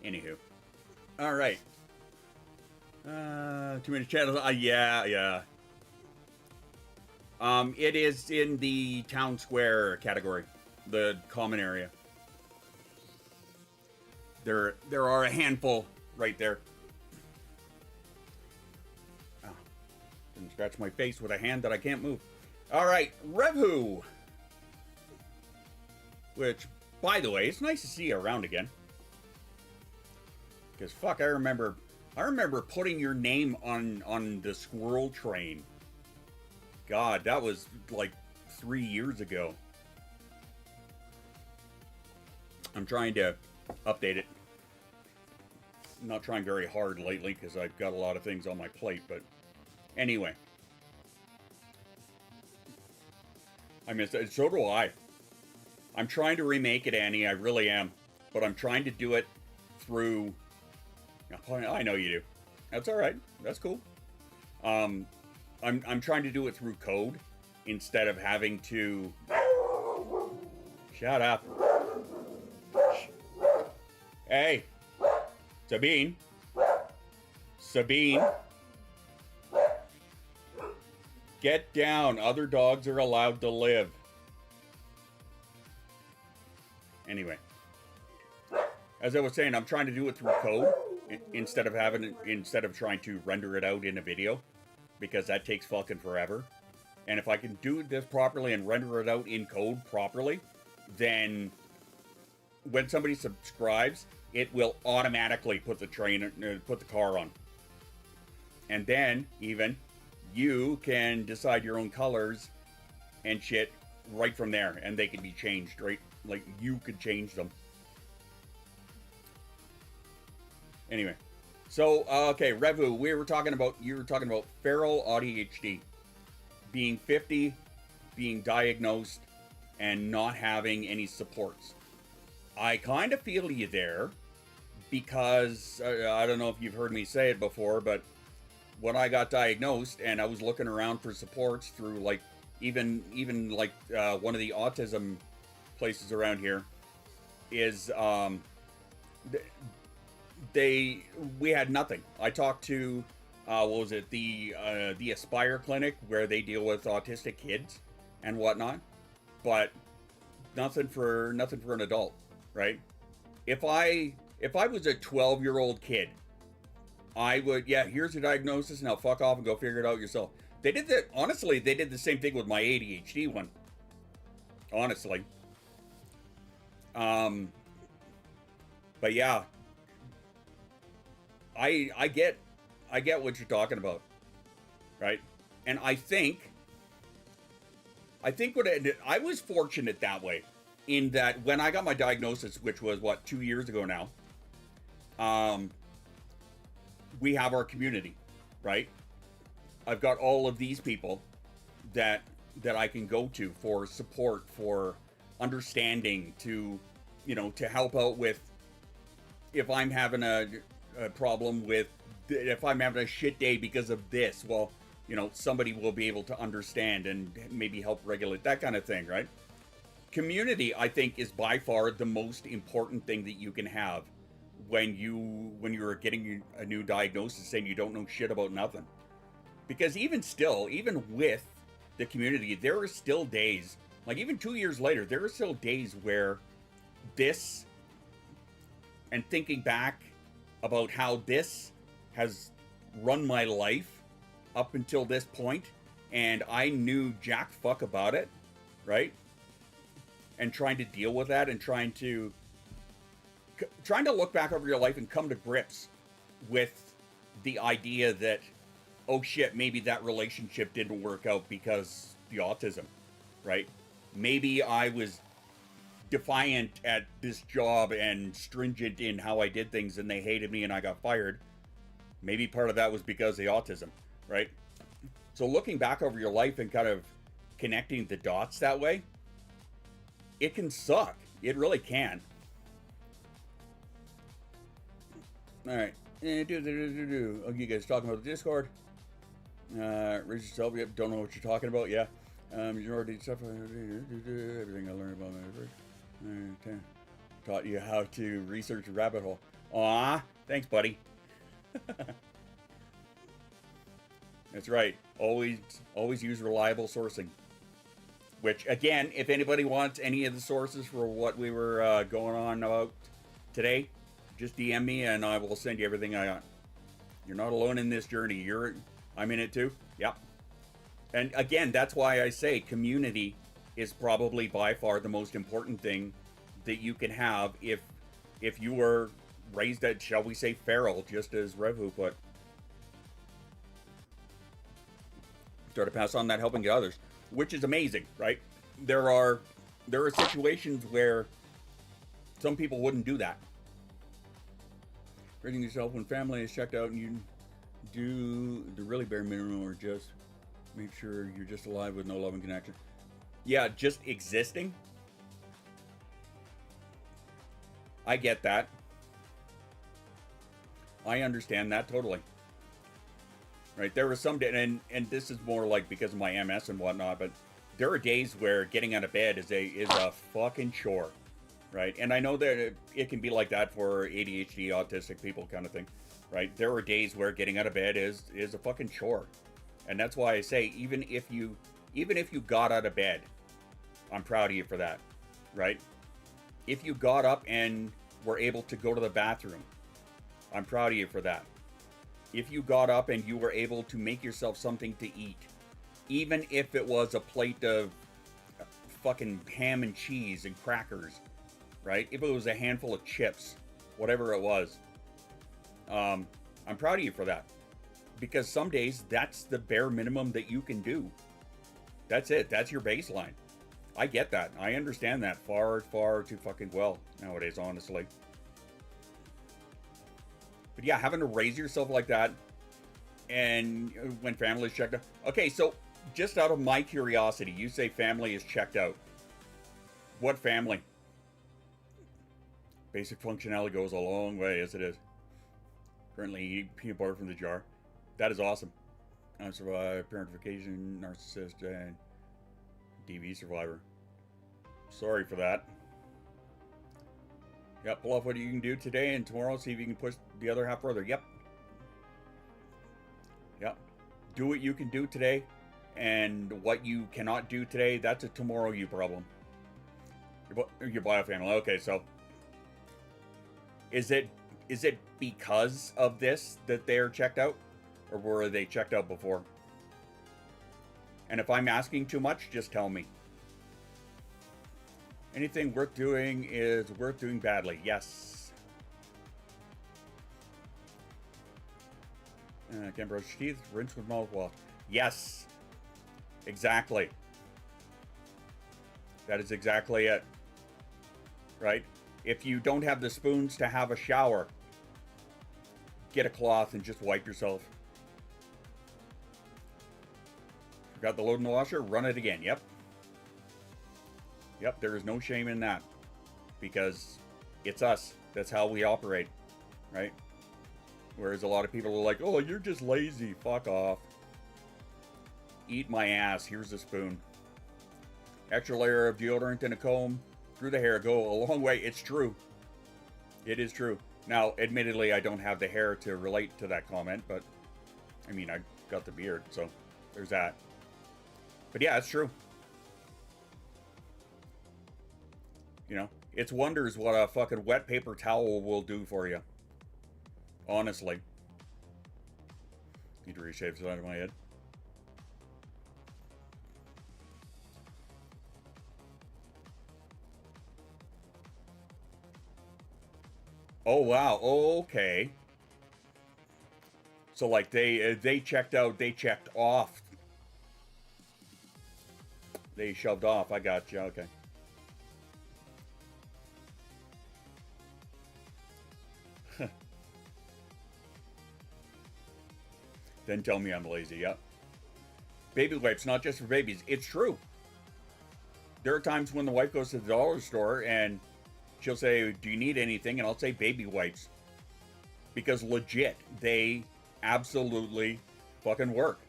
Anywho. Alright. Community channels. Yeah. It is in the town square category. The common area. There are a handful right there. Oh, didn't scratch my face with a hand that I can't move. Alright, Revhu. Which, by the way, it's nice to see you around again. Because fuck, I remember putting your name on the squirrel train. God, that was like 3 years ago. I'm trying to update it. I'm not trying very hard lately because I've got a lot of things on my plate, but anyway. I miss it. So do I. I'm trying to remake it, Annie. I really am. But I'm trying to do it through... I know you do. That's alright. That's cool. I'm trying to do it through code instead of having to... Shut up. Hey. Sabine. Get down. Other dogs are allowed to live. Anyway. As I was saying, I'm trying to do it through code instead of trying to render it out in a video, because that takes fucking forever. And if I can do this properly and render it out in code properly, then when somebody subscribes, it will automatically put the car on. And then even you can decide your own colors and shit right from there, and they can be changed, right? Like you could change them. Anyway, so okay, Revu, you were talking about feral ADHD, being 50, being diagnosed, and not having any supports. I kind of feel you there, because I don't know if you've heard me say it before, but when I got diagnosed and I was looking around for supports through like even like one of the autism places around here is we had nothing. I talked to what was it, the Aspire clinic, where they deal with autistic kids and whatnot, but nothing for an adult, right? If I was a 12-year-old kid, I would, here's your diagnosis, now fuck off and go figure it out yourself. They did that, honestly, they did the same thing with my ADHD one. Honestly. But yeah. I get what you're talking about. Right? And I think I was fortunate that way, in that when I got my diagnosis, which was 2 years ago now, we have our community, right? I've got all of these people that I can go to for support, for understanding, to help out with if I'm having a problem with, if I'm having a shit day because of this, well, somebody will be able to understand and maybe help regulate that kind of thing, right? Community, I think, is by far the most important thing that you can have when you're getting a new diagnosis and you don't know shit about nothing. Because even with the community, there are still days, like even 2 years later, there are still days where this, and thinking back about how this has run my life up until this point, and I knew jack fuck about it, right? And trying to deal with that, and trying to look back over your life and come to grips with the idea that, oh shit, maybe that relationship didn't work out because the autism, right? Maybe I was defiant at this job and stringent in how I did things and they hated me and I got fired. Maybe part of that was because of the autism, right? So looking back over your life and kind of connecting the dots that way, it can suck. It really can. Alright. Oh, you guys talking about the Discord? Raise yourself. Yep, don't know what you're talking about. Yeah. You're already stuff. Everything I learned about my first. Taught you how to research a rabbit hole. Aw, thanks, buddy. That's right. Always use reliable sourcing. Which, again, if anybody wants any of the sources for what we were going on about today, just DM me and I will send you everything I got. You're not alone in this journey. I'm in it too. Yep. And again, that's why I say community is probably by far the most important thing that you can have if you were raised at, shall we say, feral, just as Revu put. Start to pass on that helping to others, which is amazing, right? There are situations where some people wouldn't do that. Raising yourself when family is checked out and you do the really bare minimum, or just make sure you're just alive with no love and connection. Yeah, just existing. I get that. I understand that totally. Right, there was some day, and this is more like because of my MS and whatnot, but there are days where getting out of bed is a fucking chore, right? And I know that it can be like that for ADHD, autistic people, kind of thing, right? There are days where getting out of bed is a fucking chore, and that's why I say even if you got out of bed, I'm proud of you for that, right? If you got up and were able to go to the bathroom, I'm proud of you for that. If you got up and you were able to make yourself something to eat, even if it was a plate of fucking ham and cheese and crackers, right? If it was a handful of chips, whatever it was, I'm proud of you for that. Because some days, that's the bare minimum that you can do. That's it. That's your baseline. I get that. I understand that far, far too fucking well nowadays, honestly. But yeah, having to raise yourself like that, and when family's checked out. Okay, so just out of my curiosity, you say family is checked out. What family? Basic functionality goes a long way, as it is. Currently eating peanut butter from the jar. That is awesome. I survived parentification, narcissist, and DV survivor. Sorry for that. Yep, pull off what you can do today and tomorrow, see if you can push the other half further. Yep. Yep. Do what you can do today, and what you cannot do today, that's a tomorrow you problem. Your bio family. Okay, so is it because of this that they're checked out, or were they checked out before? And if I'm asking too much, just tell me. Anything worth doing is worth doing badly. Yes. Can't brush your teeth. Rinse with mouthwash. Yes. Exactly. That is exactly it. Right? If you don't have the spoons to have a shower, get a cloth and just wipe yourself. Forgot the load in the washer? Run it again. Yep. Yep, there is no shame in that, because it's us. That's how we operate, right? Whereas a lot of people are like, oh, you're just lazy. Fuck off. Eat my ass. Here's a spoon. Extra layer of deodorant and a comb through the hair go a long way. It's true. It is true. Now, admittedly, I don't have the hair to relate to that comment, but I mean, I got the beard, so there's that. But yeah, it's true. You know, it's wonders what a fucking wet paper towel will do for you. Honestly. Need to reshave the side of my head. Oh, wow. Oh, okay. So, like, they checked out, they checked off. They shoved off. I got you. Okay. Then tell me I'm lazy. Yep. Baby wipes, not just for babies. It's true. There are times when the wife goes to the dollar store and she'll say, do you need anything? And I'll say baby wipes. Because legit, they absolutely fucking work.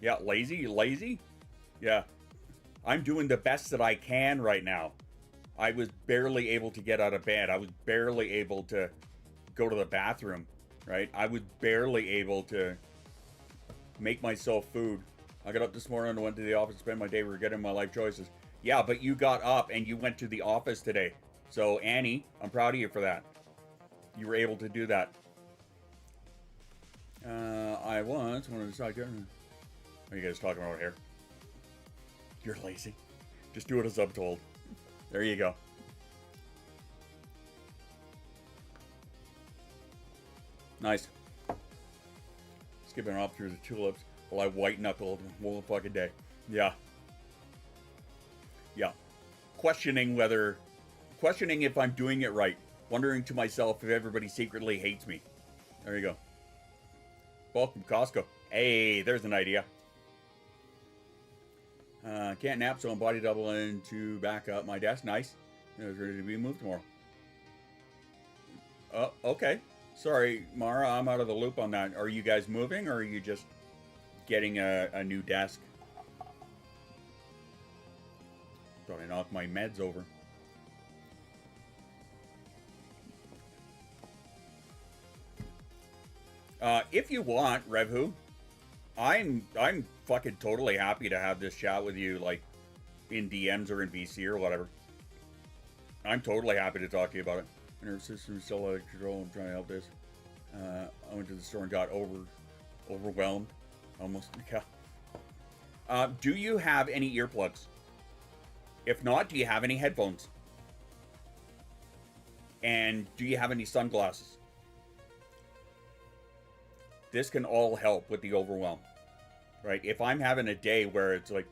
Yeah, lazy? Lazy? Yeah. I'm doing the best that I can right now. I was barely able to get out of bed. I was barely able to go to the bathroom, right? I was barely able to make myself food. I got up this morning and went to the office, spent my day regretting my life choices. Yeah, but you got up and you went to the office today. So, Annie, I'm proud of you for that. You were able to do that. I once wanted to decide. What are you guys talking about here? You're lazy. Just do it as I'm told. There you go. Nice. Skipping off through the tulips while I white-knuckled all fucking day. Yeah. Yeah. Questioning if I'm doing it right. Wondering to myself if everybody secretly hates me. There you go. Welcome, Costco. Hey, there's an idea. Can't nap, so I'm body doubling to back up my desk. Nice. It was ready to be moved tomorrow. Oh, okay. Sorry, Mara, I'm out of the loop on that. Are you guys moving, or are you just getting a new desk? Thought I knocked my meds over. If you want, Revhu, I'm fucking totally happy to have this chat with you, like, in DMs or in VC or whatever. I'm totally happy to talk to you about it. My nervous system is still out of control. I'm trying to help this. I went to the store and got overwhelmed. Almost, yeah. Do you have any earplugs? If not, do you have any headphones? And do you have any sunglasses? This can all help with the overwhelm, right? If I'm having a day where it's like,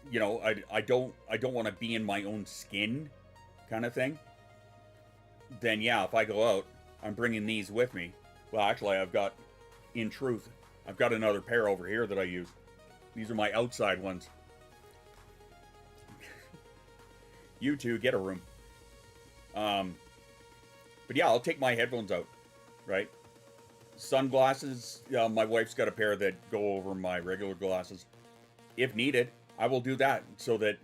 you know, I don't want to be in my own skin kind of thing, then yeah, if I go out, I'm bringing these with me. Well, actually, in truth, I've got another pair over here that I use. These are my outside ones. You two, get a room. But yeah, I'll take my headphones out, right? Sunglasses, my wife's got a pair that go over my regular glasses. If needed, I will do that so that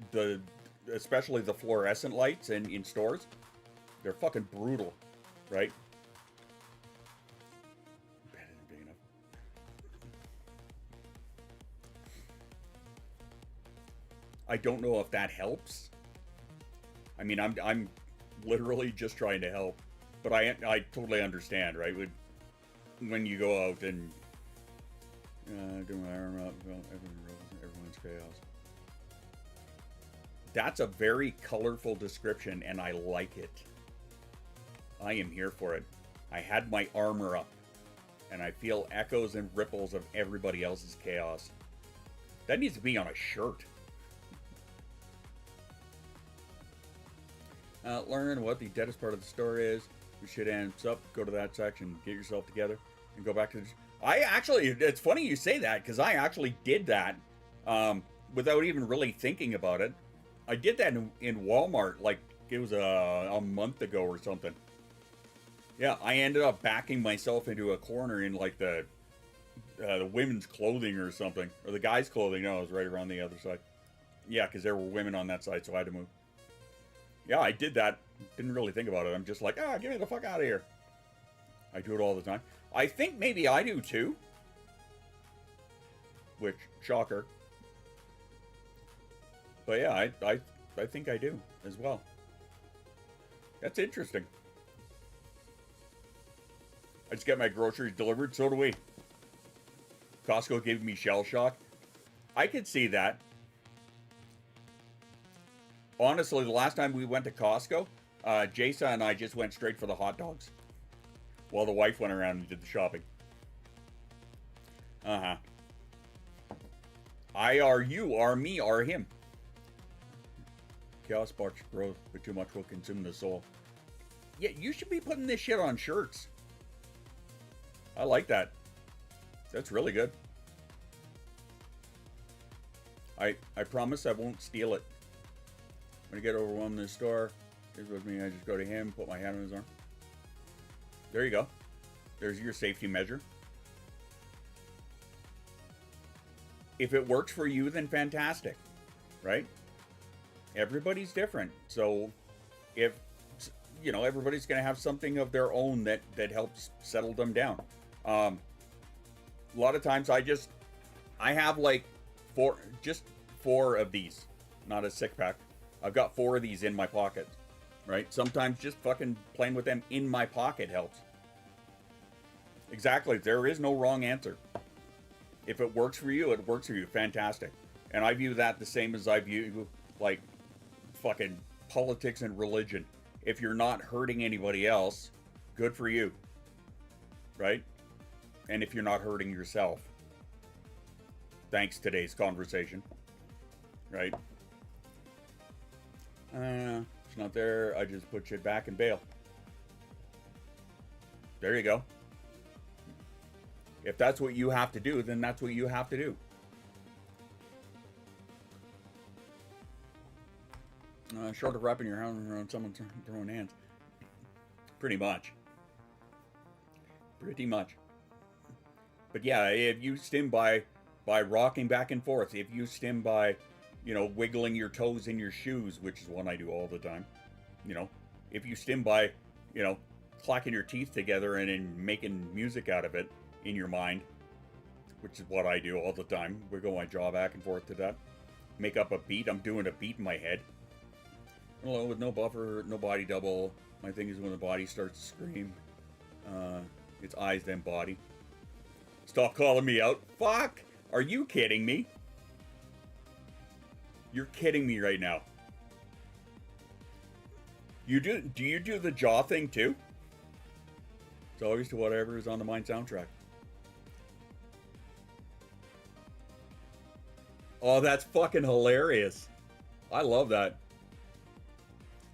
especially the fluorescent lights in stores, they're fucking brutal, right? Bed isn't big enough. I don't know if that helps. I mean, I'm literally just trying to help, but I totally understand, right? When you go out and do my arm up, everyone's chaos. That's a very colorful description, and I like it. I am here for it. I had my armor up, and I feel echoes and ripples of everybody else's chaos. That needs to be on a shirt. Learn what the deadest part of the story is. We should ends up, go to that section, get yourself together, and go back to the... it's funny you say that, because I actually did that without even really thinking about it. I did that in Walmart, like, it was a month ago or something. Yeah, I ended up backing myself into a corner in, like, the women's clothing or something. Or the guys' clothing. No, it was right around the other side. Yeah, because there were women on that side, so I had to move. Yeah, I did that. Didn't really think about it. I'm just like, get me the fuck out of here. I do it all the time. I think maybe I do too. Which, shocker. But yeah, I think I do as well. That's interesting. I just get my groceries delivered, so do we. Costco gave me shell shock. I could see that. Honestly, the last time we went to Costco, Jason and I just went straight for the hot dogs. While the wife went around and did the shopping. Uh-huh. I are you, are me, are him. Chaos sparks growth, but too much will consume the soul. Yeah, you should be putting this shit on shirts. I like that. That's really good. I promise I won't steal it. When I get overwhelmed in the store, here's with me. I just go to him, put my hand on his arm. There you go. There's your safety measure. If it works for you, then fantastic. right? Everybody's different. So if, you know, everybody's going to have something of their own that helps settle them down. A lot of times I have like four of these, not a 6-pack. I've got 4 of these in my pocket, right? Sometimes just fucking playing with them in my pocket helps. Exactly. There is no wrong answer. If it works for you, it works for you. Fantastic. And I view that the same as I view, like, fucking politics and religion. If you're not hurting anybody else, good for you. Right? And if you're not hurting yourself. Thanks, today's conversation. Right? It's not there. I just put shit back and bail. There you go. If that's what you have to do, then that's what you have to do. Short of wrapping your hand around someone throwing hands. Pretty much. Pretty much. But yeah, if you stim by rocking back and forth, if you stim by, you know, wiggling your toes in your shoes, which is one I do all the time, you know, if you stim by, you know, clacking your teeth together and then making music out of it in your mind, which is what I do all the time, wiggle my jaw back and forth to that, make up a beat. I'm doing a beat in my head. Hello, with no buffer, no body double. My thing is when the body starts to scream, it's eyes then body. Stop calling me out. Fuck! Are you kidding me? You're kidding me right now. Do you do the jaw thing too? It's always to whatever is on the Mind soundtrack. Oh, that's fucking hilarious. I love that.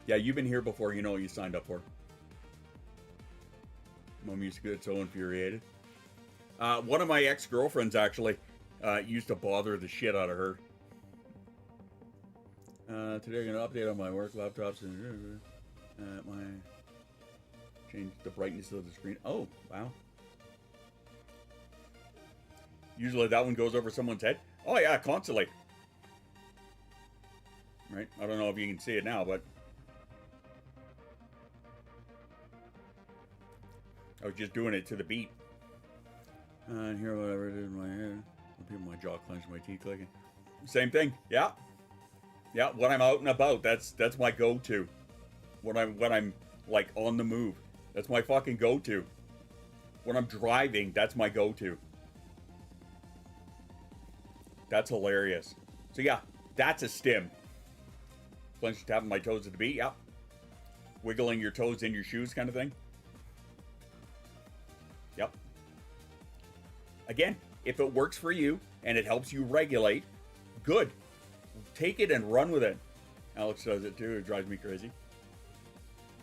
Yeah, you've been here before. You know what you signed up for. Mom used to get so infuriated. One of my ex-girlfriends actually used to bother the shit out of her. Today I'm going to update on my work laptops and change the brightness of the screen. Oh, wow. Usually that one goes over someone's head. Oh yeah, constantly. Right? I don't know if you can see it now, but I was just doing it to the beat. And here, whatever it is in my head. My jaw clenched, my teeth clicking. Same thing. Yeah. Yeah, when I'm out and about, that's my go-to. When I'm like on the move. That's my fucking go-to. When I'm driving, that's my go-to. That's hilarious. So yeah, that's a stim. Clenching, tapping my toes at the beat, yeah. Wiggling your toes in your shoes kind of thing. Yep. Again, if it works for you and it helps you regulate, good. Take it and run with it. Alex does it too. It drives me crazy.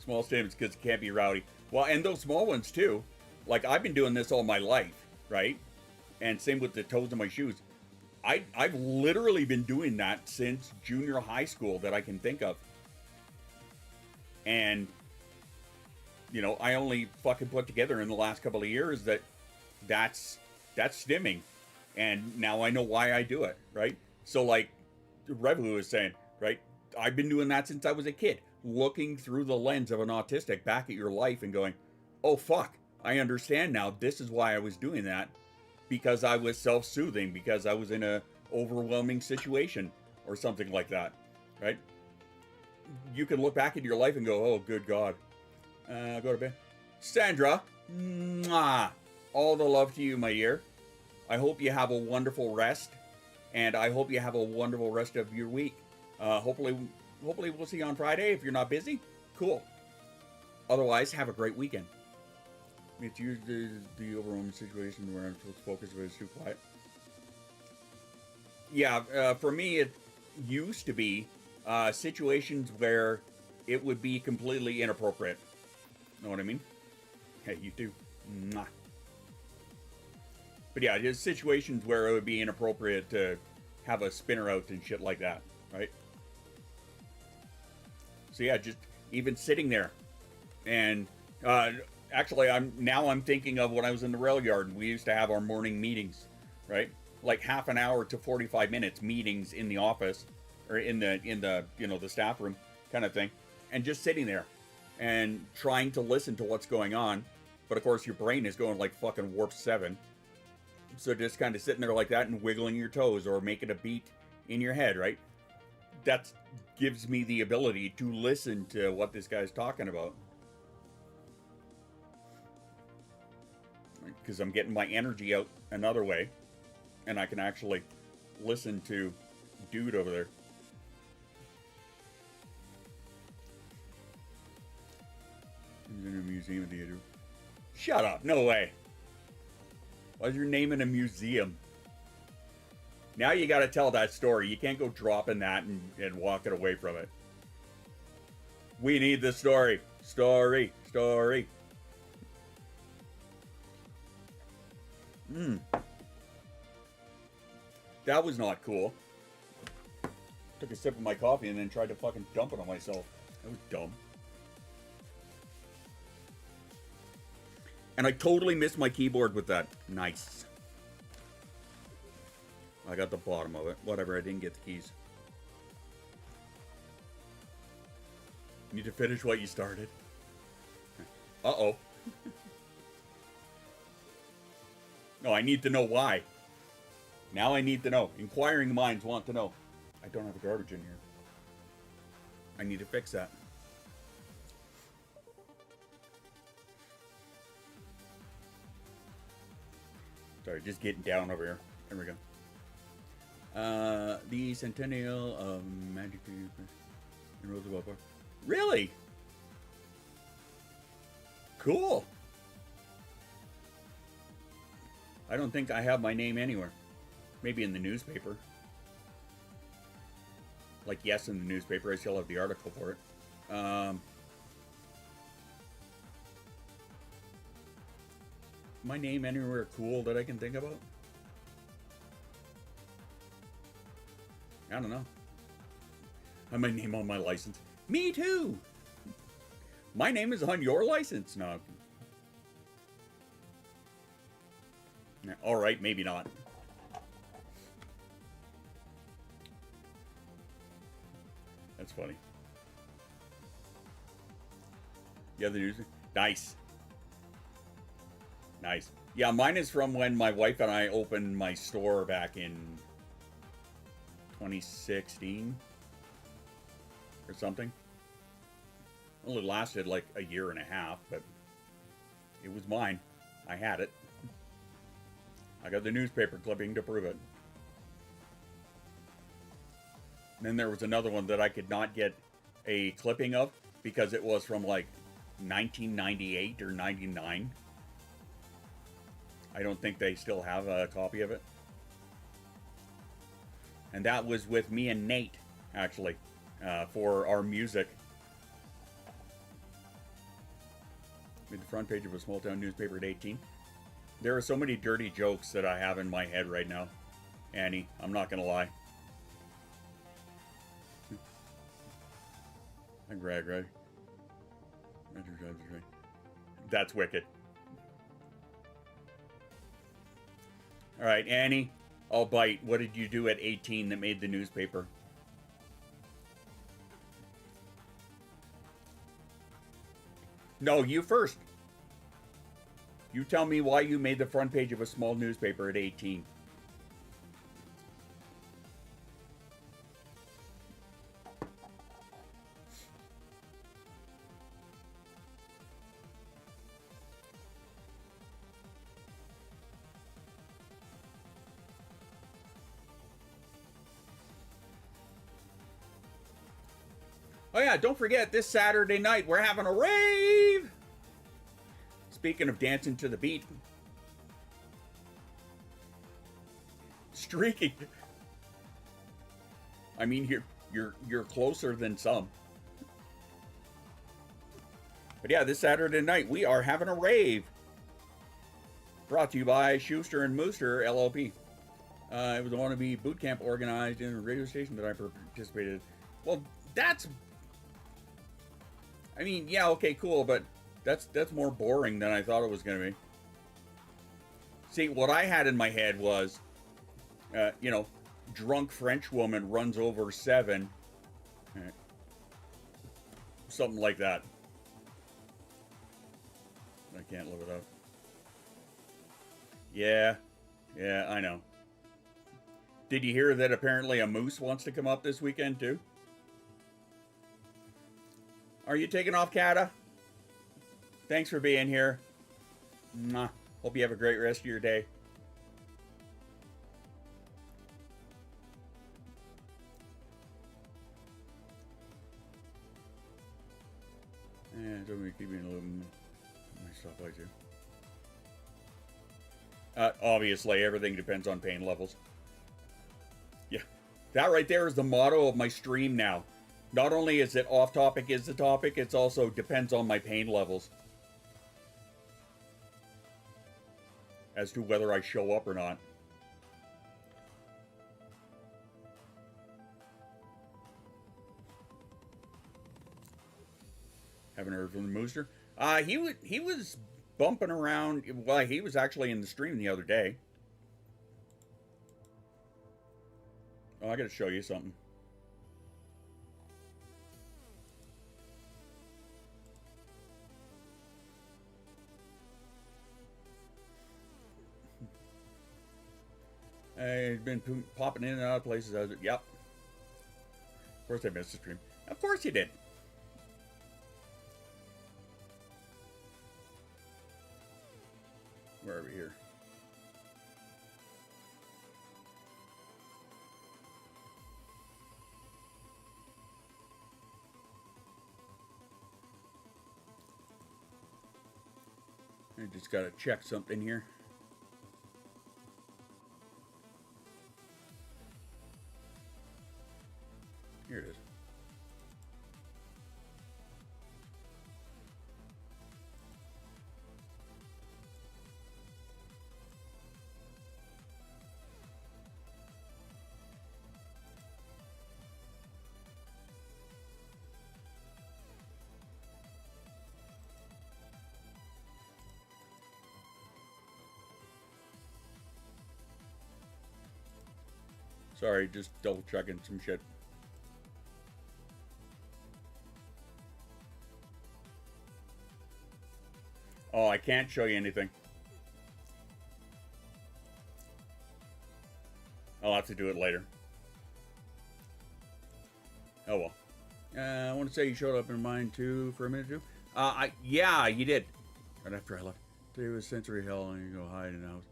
Small stims because it can't be rowdy. Well, and those small ones too. Like, I've been doing this all my life, right? And same with the toes of my shoes. I've literally been doing that since junior high school that I can think of. And, you know, I only fucking put together in the last couple of years that's stimming. And now I know why I do it, right? So like Revu was saying, right? I've been doing that since I was a kid. Looking through the lens of an autistic back at your life and going, oh fuck, I understand now. This is why I was doing that. Because I was self-soothing, because I was in a overwhelming situation or something like that, right? You can look back at your life and go, oh, good God. Go to bed. Sandra, mwah, all the love to you, my dear. I hope you have a wonderful rest, and I hope you have a wonderful rest of your week. Hopefully we'll see you on Friday if you're not busy. Cool. Otherwise, have a great weekend. It's usually the overwhelming situation where I'm supposed to focus, but it's too quiet. Yeah, for me, it used to be situations where it would be completely inappropriate. Know what I mean? Hey, you too. Mwah. But yeah, there's situations where it would be inappropriate to have a spinner out and shit like that, right? So yeah, just even sitting there and actually, I'm thinking of when I was in the rail yard and we used to have our morning meetings, right? Like half an hour to 45 minutes meetings in the office, or in the the staff room kind of thing, and just sitting there and trying to listen to what's going on. But of course, your brain is going like fucking warp 7. So just kind of sitting there like that and wiggling your toes or making a beat in your head, right? That gives me the ability to listen to what this guy's talking about. Because I'm getting my energy out another way. And I can actually listen to dude over there. He's in a museum at the edge. Shut up. No way. Why's your name in a museum? Now you gotta tell that story. You can't go dropping that and walking away from it. We need the story. Story. That was not cool. Took a sip of my coffee and then tried to fucking dump it on myself. That was dumb. And I totally missed my keyboard with that. Nice. I got the bottom of it. Whatever, I didn't get the keys. You need to finish what you started. Uh-oh. No, I need to know why. Now I need to know. Inquiring minds want to know. I don't have a garbage in here. I need to fix that. Sorry, just getting down over here. There we go. The Centennial of Magic in Roosevelt Park. Really? Cool. I don't think I have my name anywhere. Maybe in the newspaper. Like, yes, in the newspaper. I still have the article for it. My name anywhere cool that I can think about? I don't know. I have my name on my license. Me too! My name is on your license. No. Alright, maybe not. That's funny. Yeah, the news. Nice. Nice. Yeah, mine is from when my wife and I opened my store back in 2016 or something. Only lasted like a year and a half, but it was mine. I had it. I got the newspaper clipping to prove it. And then there was another one that I could not get a clipping of because it was from like 1998 or 99. I don't think they still have a copy of it. And that was with me and Nate, actually, for our music. Made the front page of a small town newspaper at 18. There are so many dirty jokes that I have in my head right now, Annie. I'm not gonna lie. I'm Greg, right? That's wicked. All right, Annie, I'll bite. What did you do at 18 that made the newspaper? No, you first. You tell me why you made the front page of a small newspaper at 18. Oh yeah, don't forget, this Saturday night we're having a rave! Speaking of dancing to the beat. Streaking. I mean, you're closer than some. But yeah, this Saturday night we are having a rave. Brought to you by Schuster and Mooster LLP. It was a wannabe boot camp organized in a radio station that I participated. Well, that's... I mean, yeah, okay, cool, but that's more boring than I thought it was going to be. See, what I had in my head was, drunk French woman runs over 7. Something like that. I can't live without. Yeah, I know. Did you hear that apparently a moose wants to come up this weekend too? Are you taking off, Kata? Thanks for being here. Mwah. Hope you have a great rest of your day. Don't be keeping a little my stuff like you. Obviously, everything depends on pain levels. Yeah, that right there is the motto of my stream now. Not only is it off topic is the topic, it's also depends on my pain levels as to whether I show up or not. Haven't heard from the Mooster. He was bumping around. Well, he was actually in the stream the other day. Oh, I gotta show you something. I've been popping in and out of places. Yep. Of course I missed the stream. Of course you did. Where are we here? I just gotta check something here. Here it is. Sorry, just double checking some shit. Oh, I can't show you anything. I'll have to do it later. Oh well. I want to say you showed up in mine too for a minute too. Yeah, you did. Right after I left. Today was sensory hell and you go hide in the house.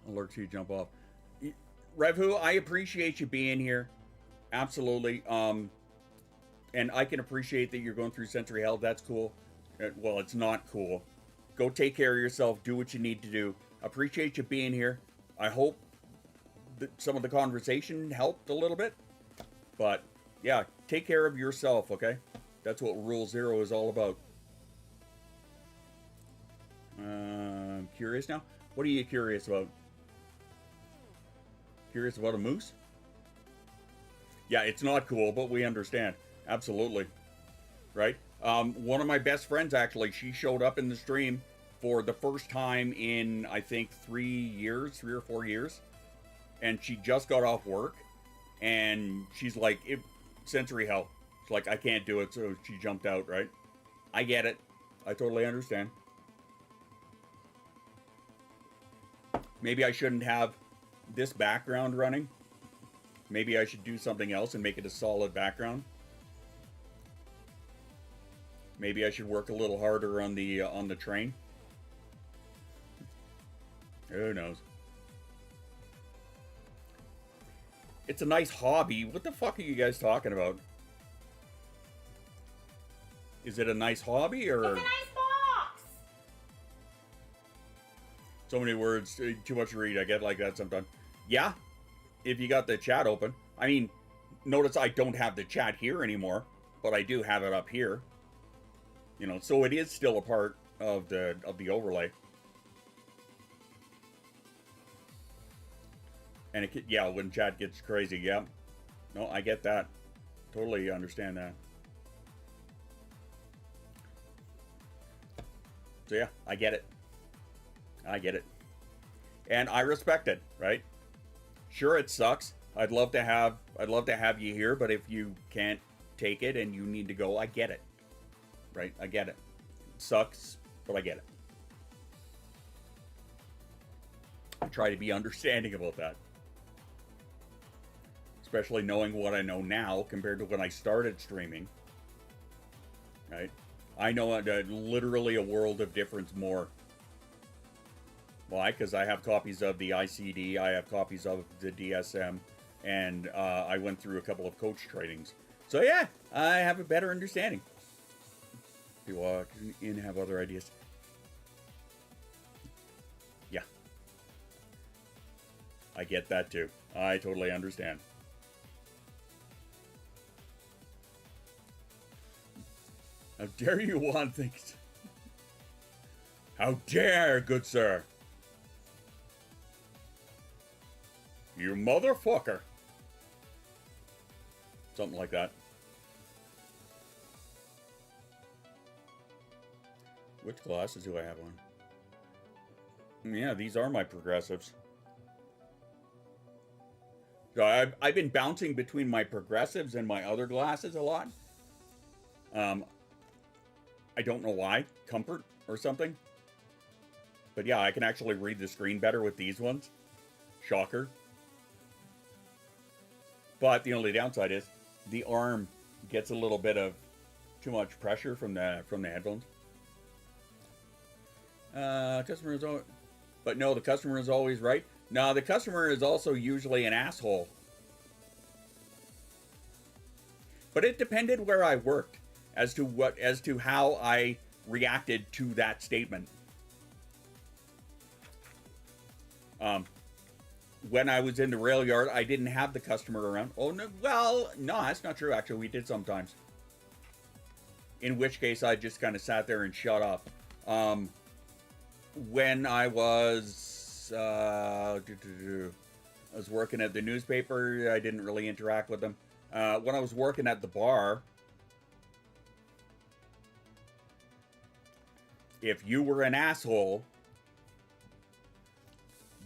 Alert you jump off. Revhu, I appreciate you being here. Absolutely. And I can appreciate that you're going through sensory hell. That's cool. Well, it's not cool. Go take care of yourself. Do what you need to do. Appreciate you being here. I hope that some of the conversation helped a little bit. But, yeah, take care of yourself, okay? That's what Rule 0 is all about. I'm curious now. What are you curious about? Curious about a moose? Yeah, it's not cool, but we understand. Absolutely. Right? One of my best friends, actually, she showed up in the stream for the first time in, I think, 3 or 4 years. And she just got off work. And she's like, sensory hell. She's like, I can't do it, so she jumped out, right? I get it. I totally understand. Maybe I shouldn't have this background running. Maybe I should do something else and make it a solid background. Maybe I should work a little harder on the train. Who knows? It's a nice hobby. What the fuck are you guys talking about? Is it a nice hobby or?
It's a nice box.
So many words, too much to read. I get like that sometimes. Yeah, if you got the chat open. I mean, notice I don't have the chat here anymore, but I do have it up here. You know, so it is still a part of the overlay. And yeah, when chat gets crazy, yeah. No, I get that. Totally understand that. So yeah, I get it. I get it. And I respect it, right? Sure, it sucks. I'd love to have you here, but if you can't take it and you need to go, I get it. Right? I get it. It sucks, but I get it. I try to be understanding about that. Especially knowing what I know now compared to when I started streaming. Right? I know literally a world of difference more. Why? Because I have copies of the ICD, I have copies of the DSM, and I went through a couple of coach trainings. So yeah, I have a better understanding. People in have other ideas. Yeah. I get that too. I totally understand. How dare you want things? How dare, good sir? You motherfucker. Something like that. Which glasses do I have on? Yeah, these are my progressives. So I've been bouncing between my progressives and my other glasses a lot. I don't know why. Comfort or something. But yeah, I can actually read the screen better with these ones. Shocker. But the only downside is the arm gets a little bit of too much pressure from the headphones. Customer is always, but no, the customer is always right. No, the customer is also usually an asshole. But it depended where I worked as to how I reacted to that statement. When I was in the rail yard, I didn't have the customer around. Oh, no, well, no, that's not true. Actually, we did sometimes. In which case, I just kind of sat there and shut up. When I was working at the newspaper, I didn't really interact with them. When I was working at the bar, if you were an asshole,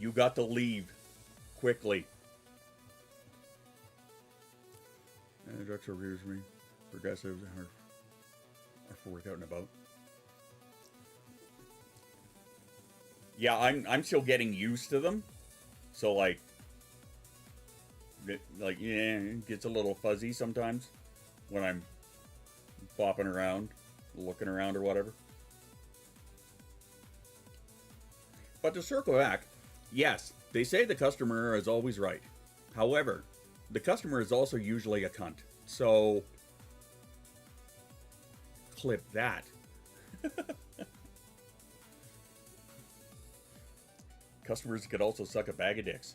you got to leave quickly. Drugs reviews me. Progressives are for work out and about. Yeah, I'm still getting used to them. So like yeah, it gets a little fuzzy sometimes when I'm bopping around, looking around or whatever. But to circle back, yes, they say the customer is always right. However, the customer is also usually a cunt. So, clip that. Customers could also suck a bag of dicks.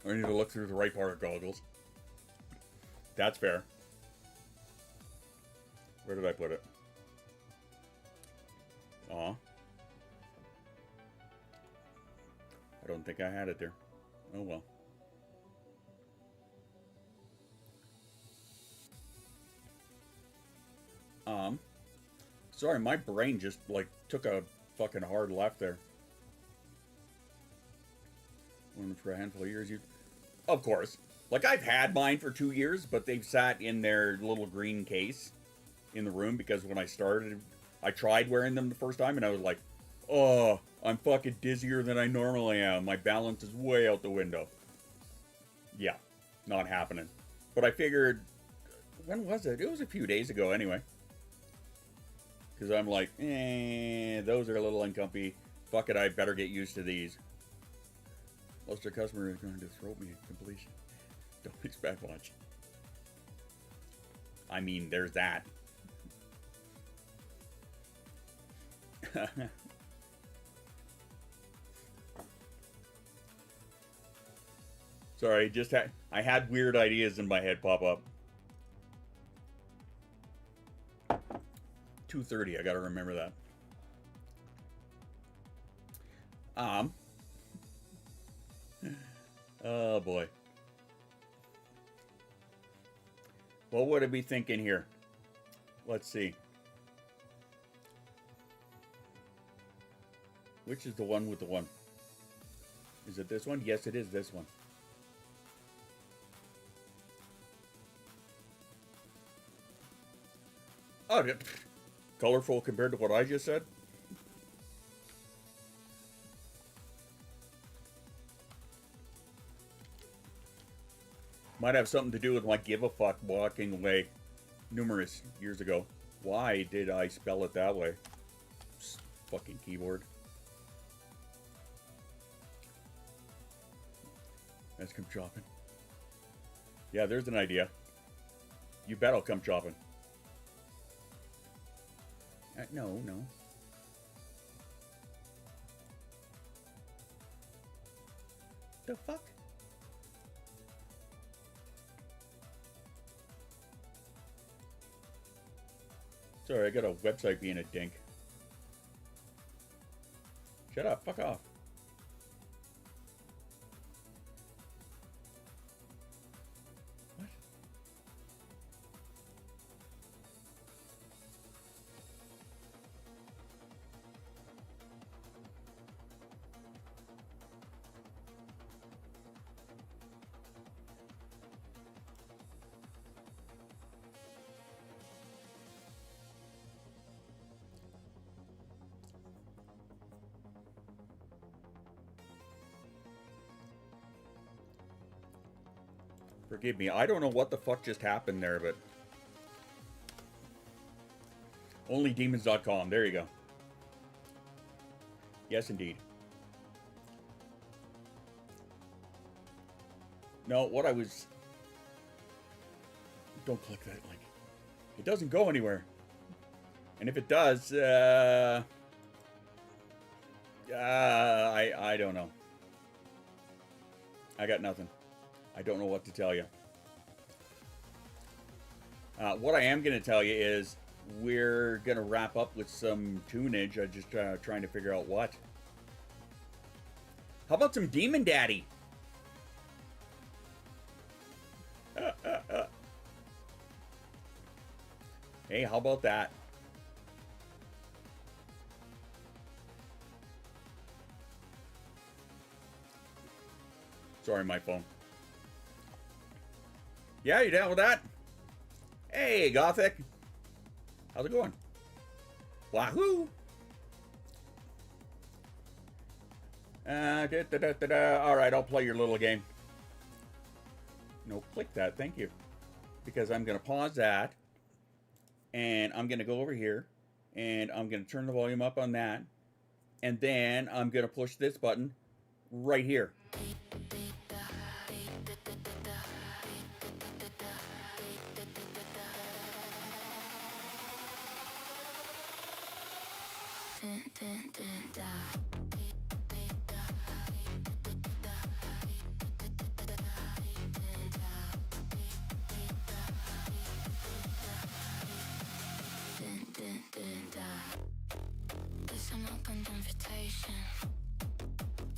I need to look through the right part of goggles. That's fair. Where did I put it? Aw. I don't think I had it there. Oh well. Sorry, my brain just like took a fucking hard left there. One for a handful of years. Of course. Like I've had mine for 2 years, but they've sat in their little green case in the room because when I started, I tried wearing them the first time and I was like, oh, I'm fucking dizzier than I normally am. My balance is way out the window. Yeah, not happening. But I figured, when was it? It was a few days ago anyway. Because I'm like, those are a little uncomfy. Fuck it, I better get used to these. Most of the customer is going to throat me at completion. Don't expect much. I mean, there's that. Sorry, I had weird ideas in my head pop up. 2:30, I gotta remember that. Oh boy. What would I be thinking here? Let's see. Which is the one with the one? Is it this one? Yes, it is this one. Oh, colorful compared to what I just said? Might have something to do with my give a fuck walking away numerous years ago. Why did I spell it that way? Fucking keyboard. Let's come shopping. Yeah, there's an idea. You bet I'll come shopping. No. The fuck? Sorry, I got a website being a dink. Shut up, fuck off. What? Forgive me, I don't know what the fuck just happened there, but... OnlyDemons.com, there you go. Yes, indeed. No, what I was... Don't click that link. It doesn't go anywhere. And if it does, I don't know. I got nothing. I don't know what to tell you. What I am going to tell you is we're going to wrap up with some tunage. I'm just trying to figure out what. How about some Demon Daddy? Hey, how about that? Sorry, my phone. Yeah, you down with that? Hey, Gothic. How's it going? Wahoo! All right, I'll play your little game. No, click that. Thank you. Because I'm going to pause that. And I'm going to go over here. And I'm going to turn the volume up on that. And then I'm going to push this button right here.
This an open invitation.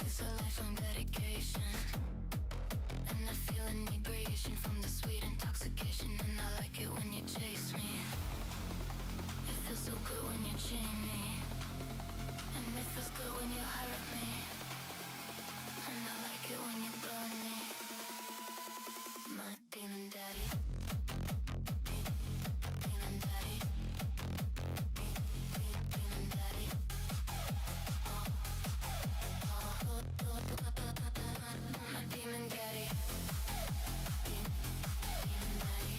It's a lifelong dedication. And I feel inebriation from the sweet intoxication. And I like it when you chase me. It feels so good when you chain me. And it feels good when you hurt me. And I like it when you burn me. My demon daddy. Demon daddy. Demon daddy. My demon daddy. Demon daddy.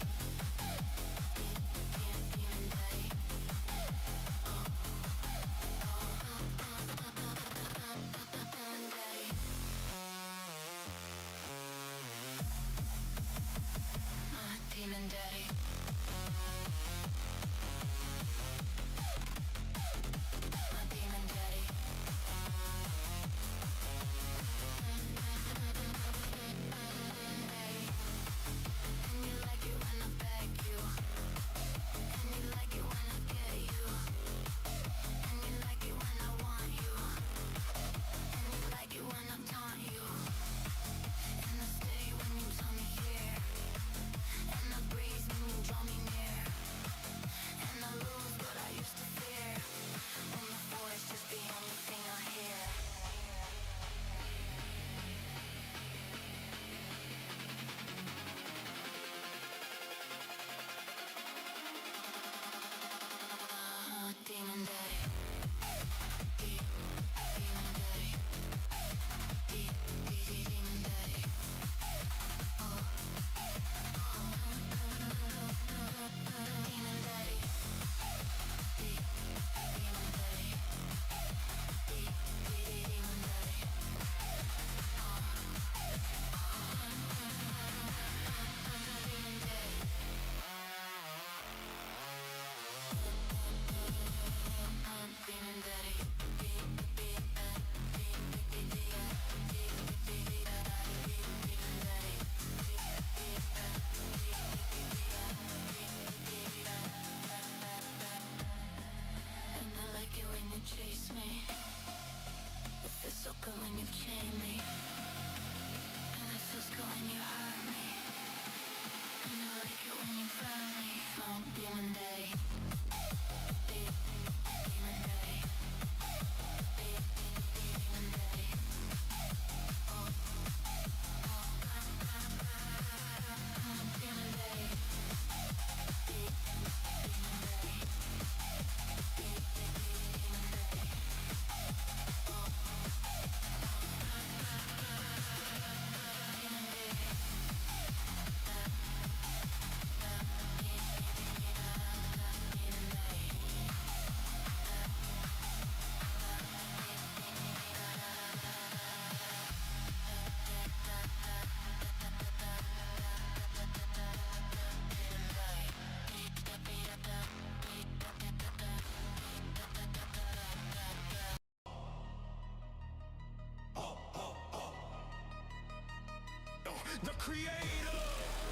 the creator.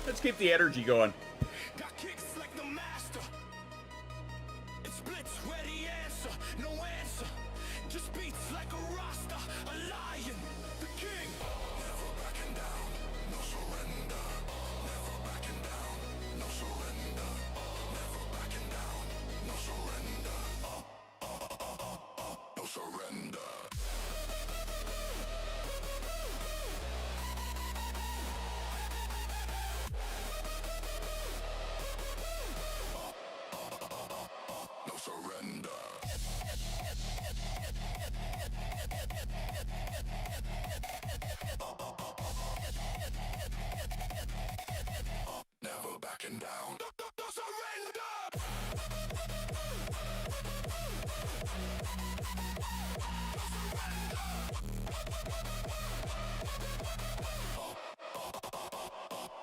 Let's keep the energy going.
Got kicks like the master. It splits where the answer, no answer. Just beats like a rasta, a lion, the king. Never backing down, no surrender. Never backing down, no surrender. Never backing down, no surrender. No surrender. No surrender. Never backing down. No surrender.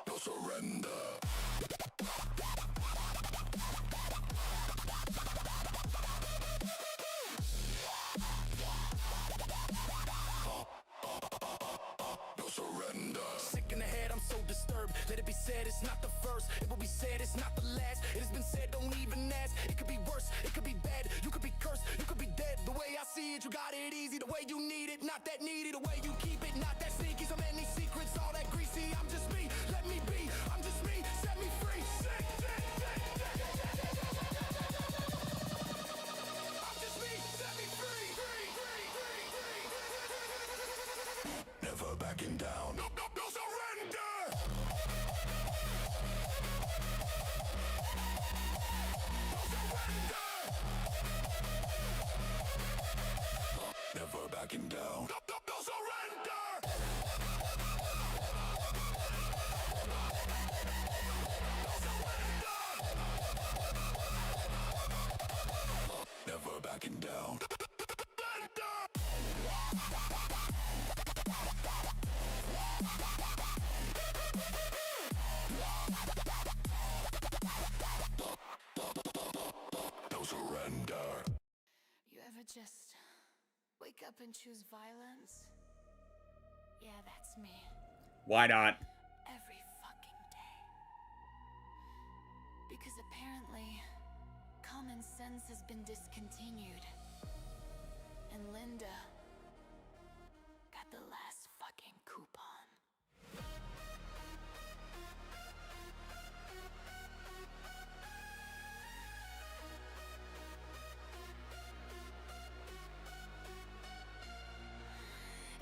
No surrender. No surrender. Sick in the head, I'm so disturbed. Let it be said, it's not the first. It will be said, it's not the last. It has been said, don't even ask. It could be worse, it could be bad. You could be cursed, you could be dead. The way I see it, you got it easy. The way you need it, not that needy. The way you keep it, not that sneaky. So many secrets, all that greasy. I'm just me, let me be. I'm just me, set me free. Sick, sick, sick, sick, sick, sick, sick, sick, sick, sick, sick, sick, sick. I'm just me, set me free. Free, free, free, free, free. Never backing down. No, no, no surrender. No surrender. Never backing down. No, no, no surrender. No surrender. Never backing down. No surrender.
You ever just wake up and choose violence? Yeah, that's me.
Why not?
Every fucking day. Because apparently, common sense has been discontinued. And Linda got the last fucking coupon.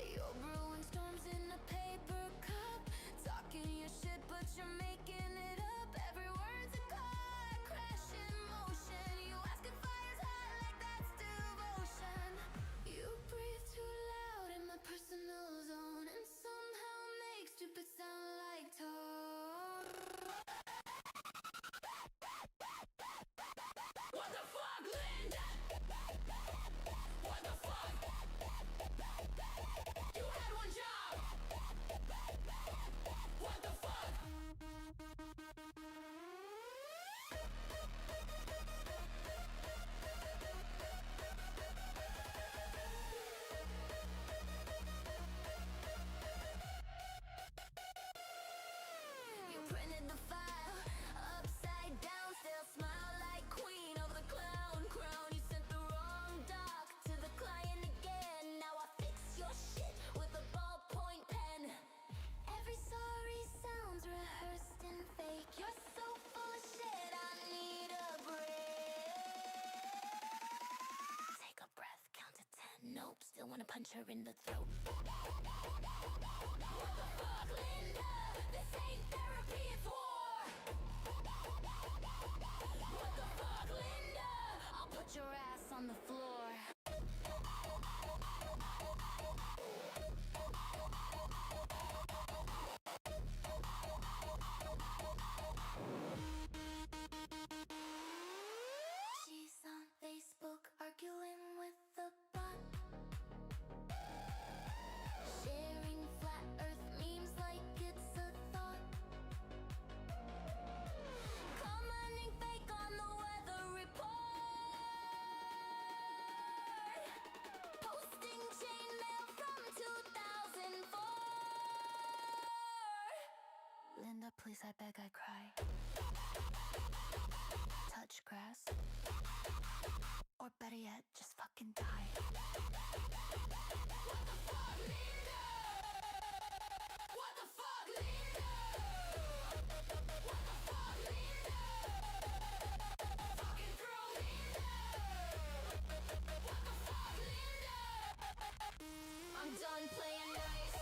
You're brewing storms in a paper cup, talking your shit, but you're making it up. Every word's a car crash in motion. You ask if fire's hot, like that's devotion. You breathe too loud in my personal zone, and somehow make stupid sound like tone. What the fuck, Linda? What the fuck? You had one job. What the fuck? You printed the file upside down, still smile like queen of the clown crown. You sent the wrong doc to the client again. Now I fix your shit with a ballpoint pen. Every sorry sounds rehearsed and fake. You're so full of shit, I need a break. Take a breath, count to 10. Nope, still wanna punch her in the throat. What the fuck, Linda? This ain't therapy, it's war. What the fuck, Linda? I'll put your ass on the floor. She's on Facebook arguing with the bot, sharing flat earth memes like it's a thought, commenting fake on the weather report. please, I beg, I cry. Touch grass. Or better yet, just fucking die. What the fuck, Linda? What the fuck, Linda? Fucking throw Linda. What the fuck, Linda? I'm done playing nice.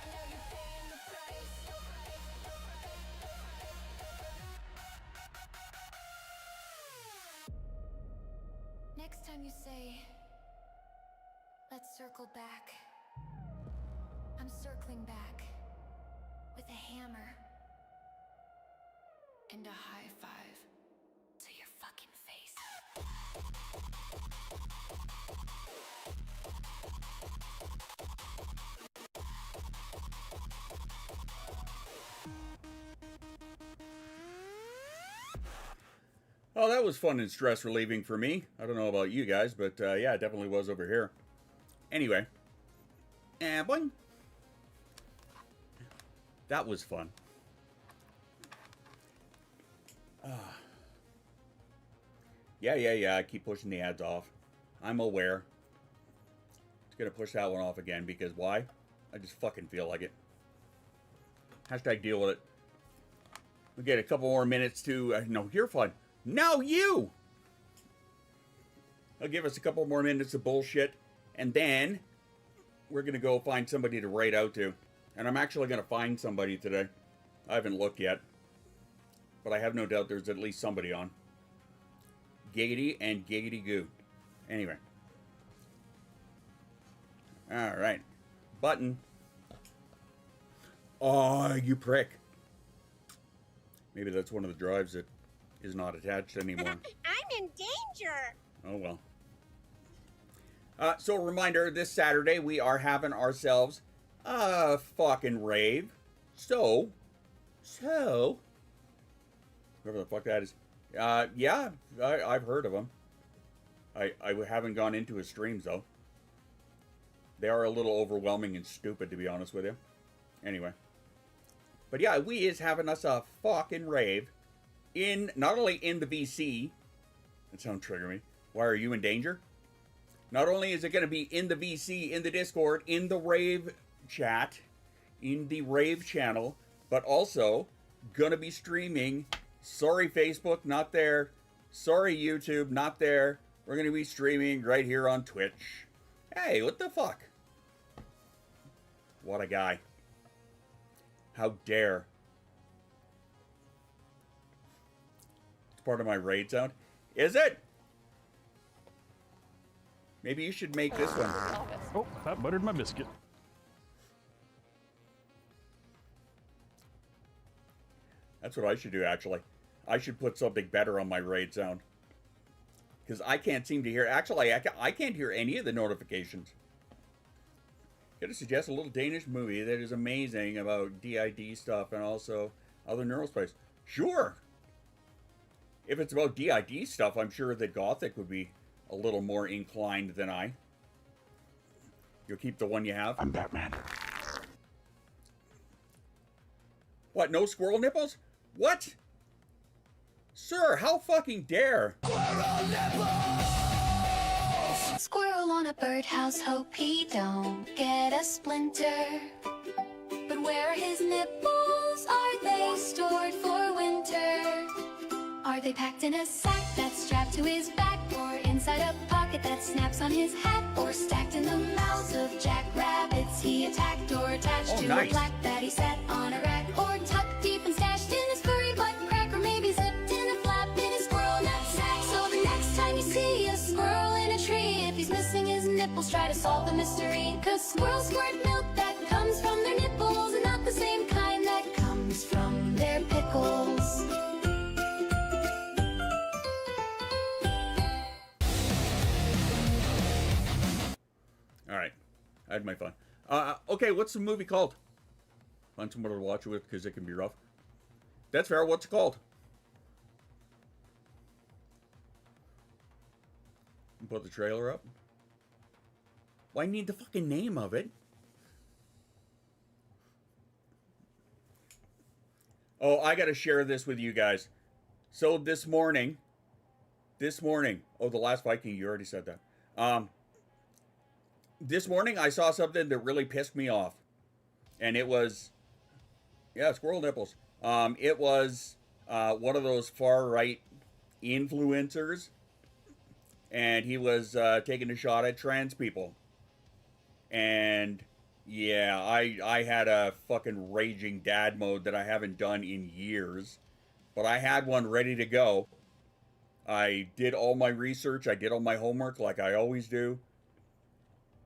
And now you're paying the price. Next time you say, let's circle back, I'm circling back with a hammer and a high five to your fucking face.
Oh, that was fun and stress relieving for me. I don't know about you guys, but yeah, it definitely was over here. Anyway. Boing. That was fun. Yeah. I keep pushing the ads off. I'm aware. Just gonna push that one off again because why? I just fucking feel like it. Hashtag deal with it. We get a couple more minutes to... no, you're fun. No, you! I'll give us a couple more minutes of bullshit, and then we're going to go find somebody to write out to. And I'm actually going to find somebody today. I haven't looked yet, but I have no doubt there's at least somebody on. Giggity and giggity goo. Anyway. Alright. Button. Oh, you prick. Maybe that's one of the drives that is not attached anymore.
I'm in danger.
Oh, well. So a reminder, this Saturday we are having ourselves a fucking rave. So, whoever the fuck that is. Yeah, I've heard of them. I haven't gone into his streams, though. They are a little overwhelming and stupid, to be honest with you. Anyway. But yeah, we is having us a fucking rave. Not only in the VC, that sounds trigger me. Why are you in danger? Not only is it going to be in the VC, in the Discord, in the rave chat, in the rave channel, but also going to be streaming. Sorry, Facebook, not there. Sorry, YouTube, not there. We're going to be streaming right here on Twitch. Hey, what the fuck? What a guy. How dare. Part of my raid sound. Is it? Maybe you should make this one.
Oh, that buttered my biscuit.
That's what I should do, actually. I should put something better on my raid sound. Because I can't seem to hear... Actually, I can't hear any of the notifications. Gotta suggest a little Danish movie that is amazing about DID stuff and also other neurospace. Sure! If it's about DID stuff, I'm sure that Gothic would be a little more inclined than I. You'll keep the one you have?
I'm Batman.
What, no squirrel nipples? What? Sir, how fucking dare?
Squirrel on a birdhouse, hope he don't get a splinter. But where are his nipples? Are they stored for winter? Are they packed in a sack that's strapped to his back? Or inside a pocket that snaps on his hat? Or stacked in the mouths of jackrabbits he attacked? Or attached to a plaque that he set on a rack? Or tucked deep and stashed in his furry butt crack? Or maybe zipped in a flap in his squirrel knapsack? So the next time you see a squirrel in a tree, if he's missing his nipples, try to solve the mystery. 'Cause squirrels squirt milk that comes from their nipples, and not the same kind that comes from their pickles.
Alright. I had my fun. Okay, what's the movie called? Find someone to watch it with, because it can be rough. That's fair. What's it called? Put the trailer up. Well, I need the fucking name of it. Oh, I got to share this with you guys. So this morning, oh, the last Viking, you already said that. This morning I saw something that really pissed me off. And it was, yeah, squirrel nipples. It was one of those far-right influencers. And he was taking a shot at trans people. And yeah, I had a fucking raging dad mode that I haven't done in years. But I had one ready to go. I did all my research. I did all my homework like I always do.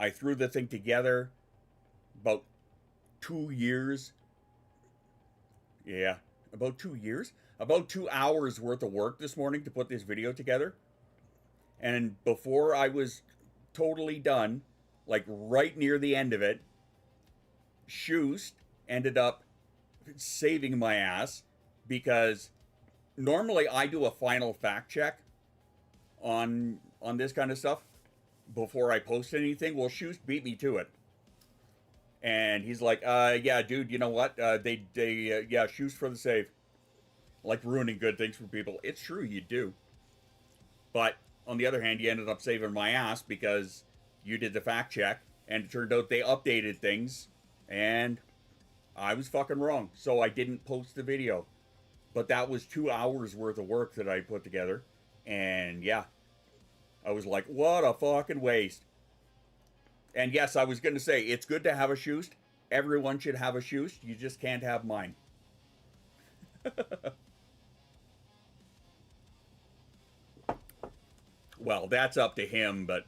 I threw the thing together about 2 years. Yeah, about 2 years. About 2 hours worth of work this morning to put this video together. And before I was totally done, like right near the end of it, Shoost ended up saving my ass because normally I do a final fact check on this kind of stuff before I post anything. Well, Shoost beat me to it. And he's like, yeah, dude, you know what? Yeah, Shoost for the save. Like ruining good things for people. It's true, you do. But on the other hand, you ended up saving my ass because you did the fact check, and it turned out they updated things, and I was fucking wrong. So I didn't post the video. But that was 2 hours worth of work that I put together. And yeah, I was like, what a fucking waste. And yes, I was going to say, it's good to have a Shoost. Everyone should have a Shoost. You just can't have mine. Well, that's up to him, but...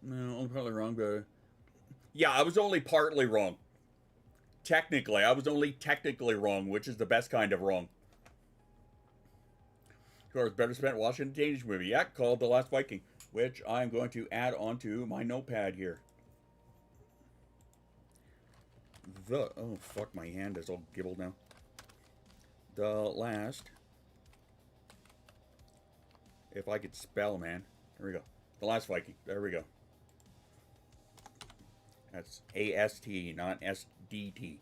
No, I'm probably wrong, but... Yeah, I was only partly wrong. Technically, I was only technically wrong, which is the best kind of wrong. Of course, better spent watching a teenage movie, yeah, called The Last Viking, which I'm going to add onto my notepad here. Oh, fuck, my hand is all gibbled now. The Last... If I could spell, man. There we go. The Last Viking. There we go. That's A-S-T, not S-D-T.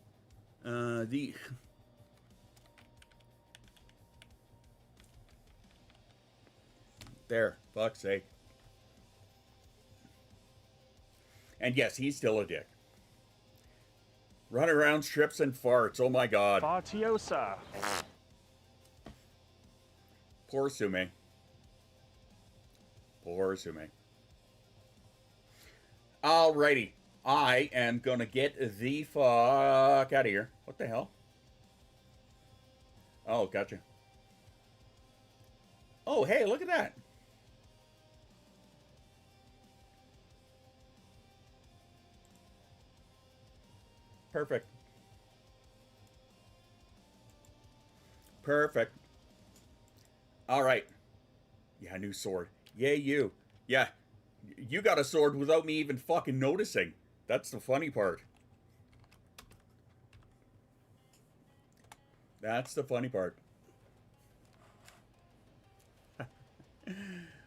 There. Fuck's sake. And yes, he's still a dick. Run around, strips, and farts. Oh my god.
Fartiosa.
Poor Sume. Poor Sume. Alrighty. I am gonna get the fuck out of here. What the hell? Oh, gotcha. Oh, hey, look at that. Perfect. Perfect. All right. Yeah, new sword. Yay, you. Yeah, you got a sword without me even fucking noticing. That's the funny part. That's the funny part.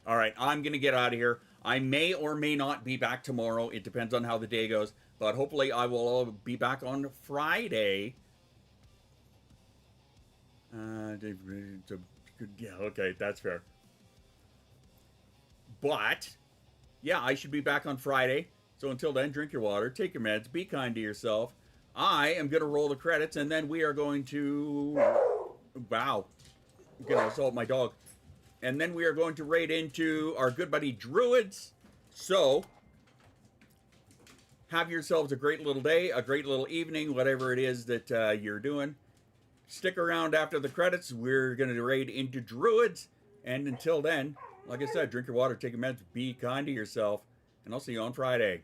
All right, I'm going to get out of here. I may or may not be back tomorrow. It depends on how the day goes. But hopefully I will be back on Friday. Yeah, okay, that's fair. But, yeah, I should be back on Friday. So until then, drink your water, take your meds, be kind to yourself. I am going to roll the credits, and then we are going to... Wow. I'm going to assault my dog. And then we are going to raid into our good buddy Druids. So, have yourselves a great little day, a great little evening, whatever it is that you're doing. Stick around after the credits. We're going to raid into Druids. And until then, like I said, drink your water, take your meds, be kind to yourself. And I'll see you on Friday.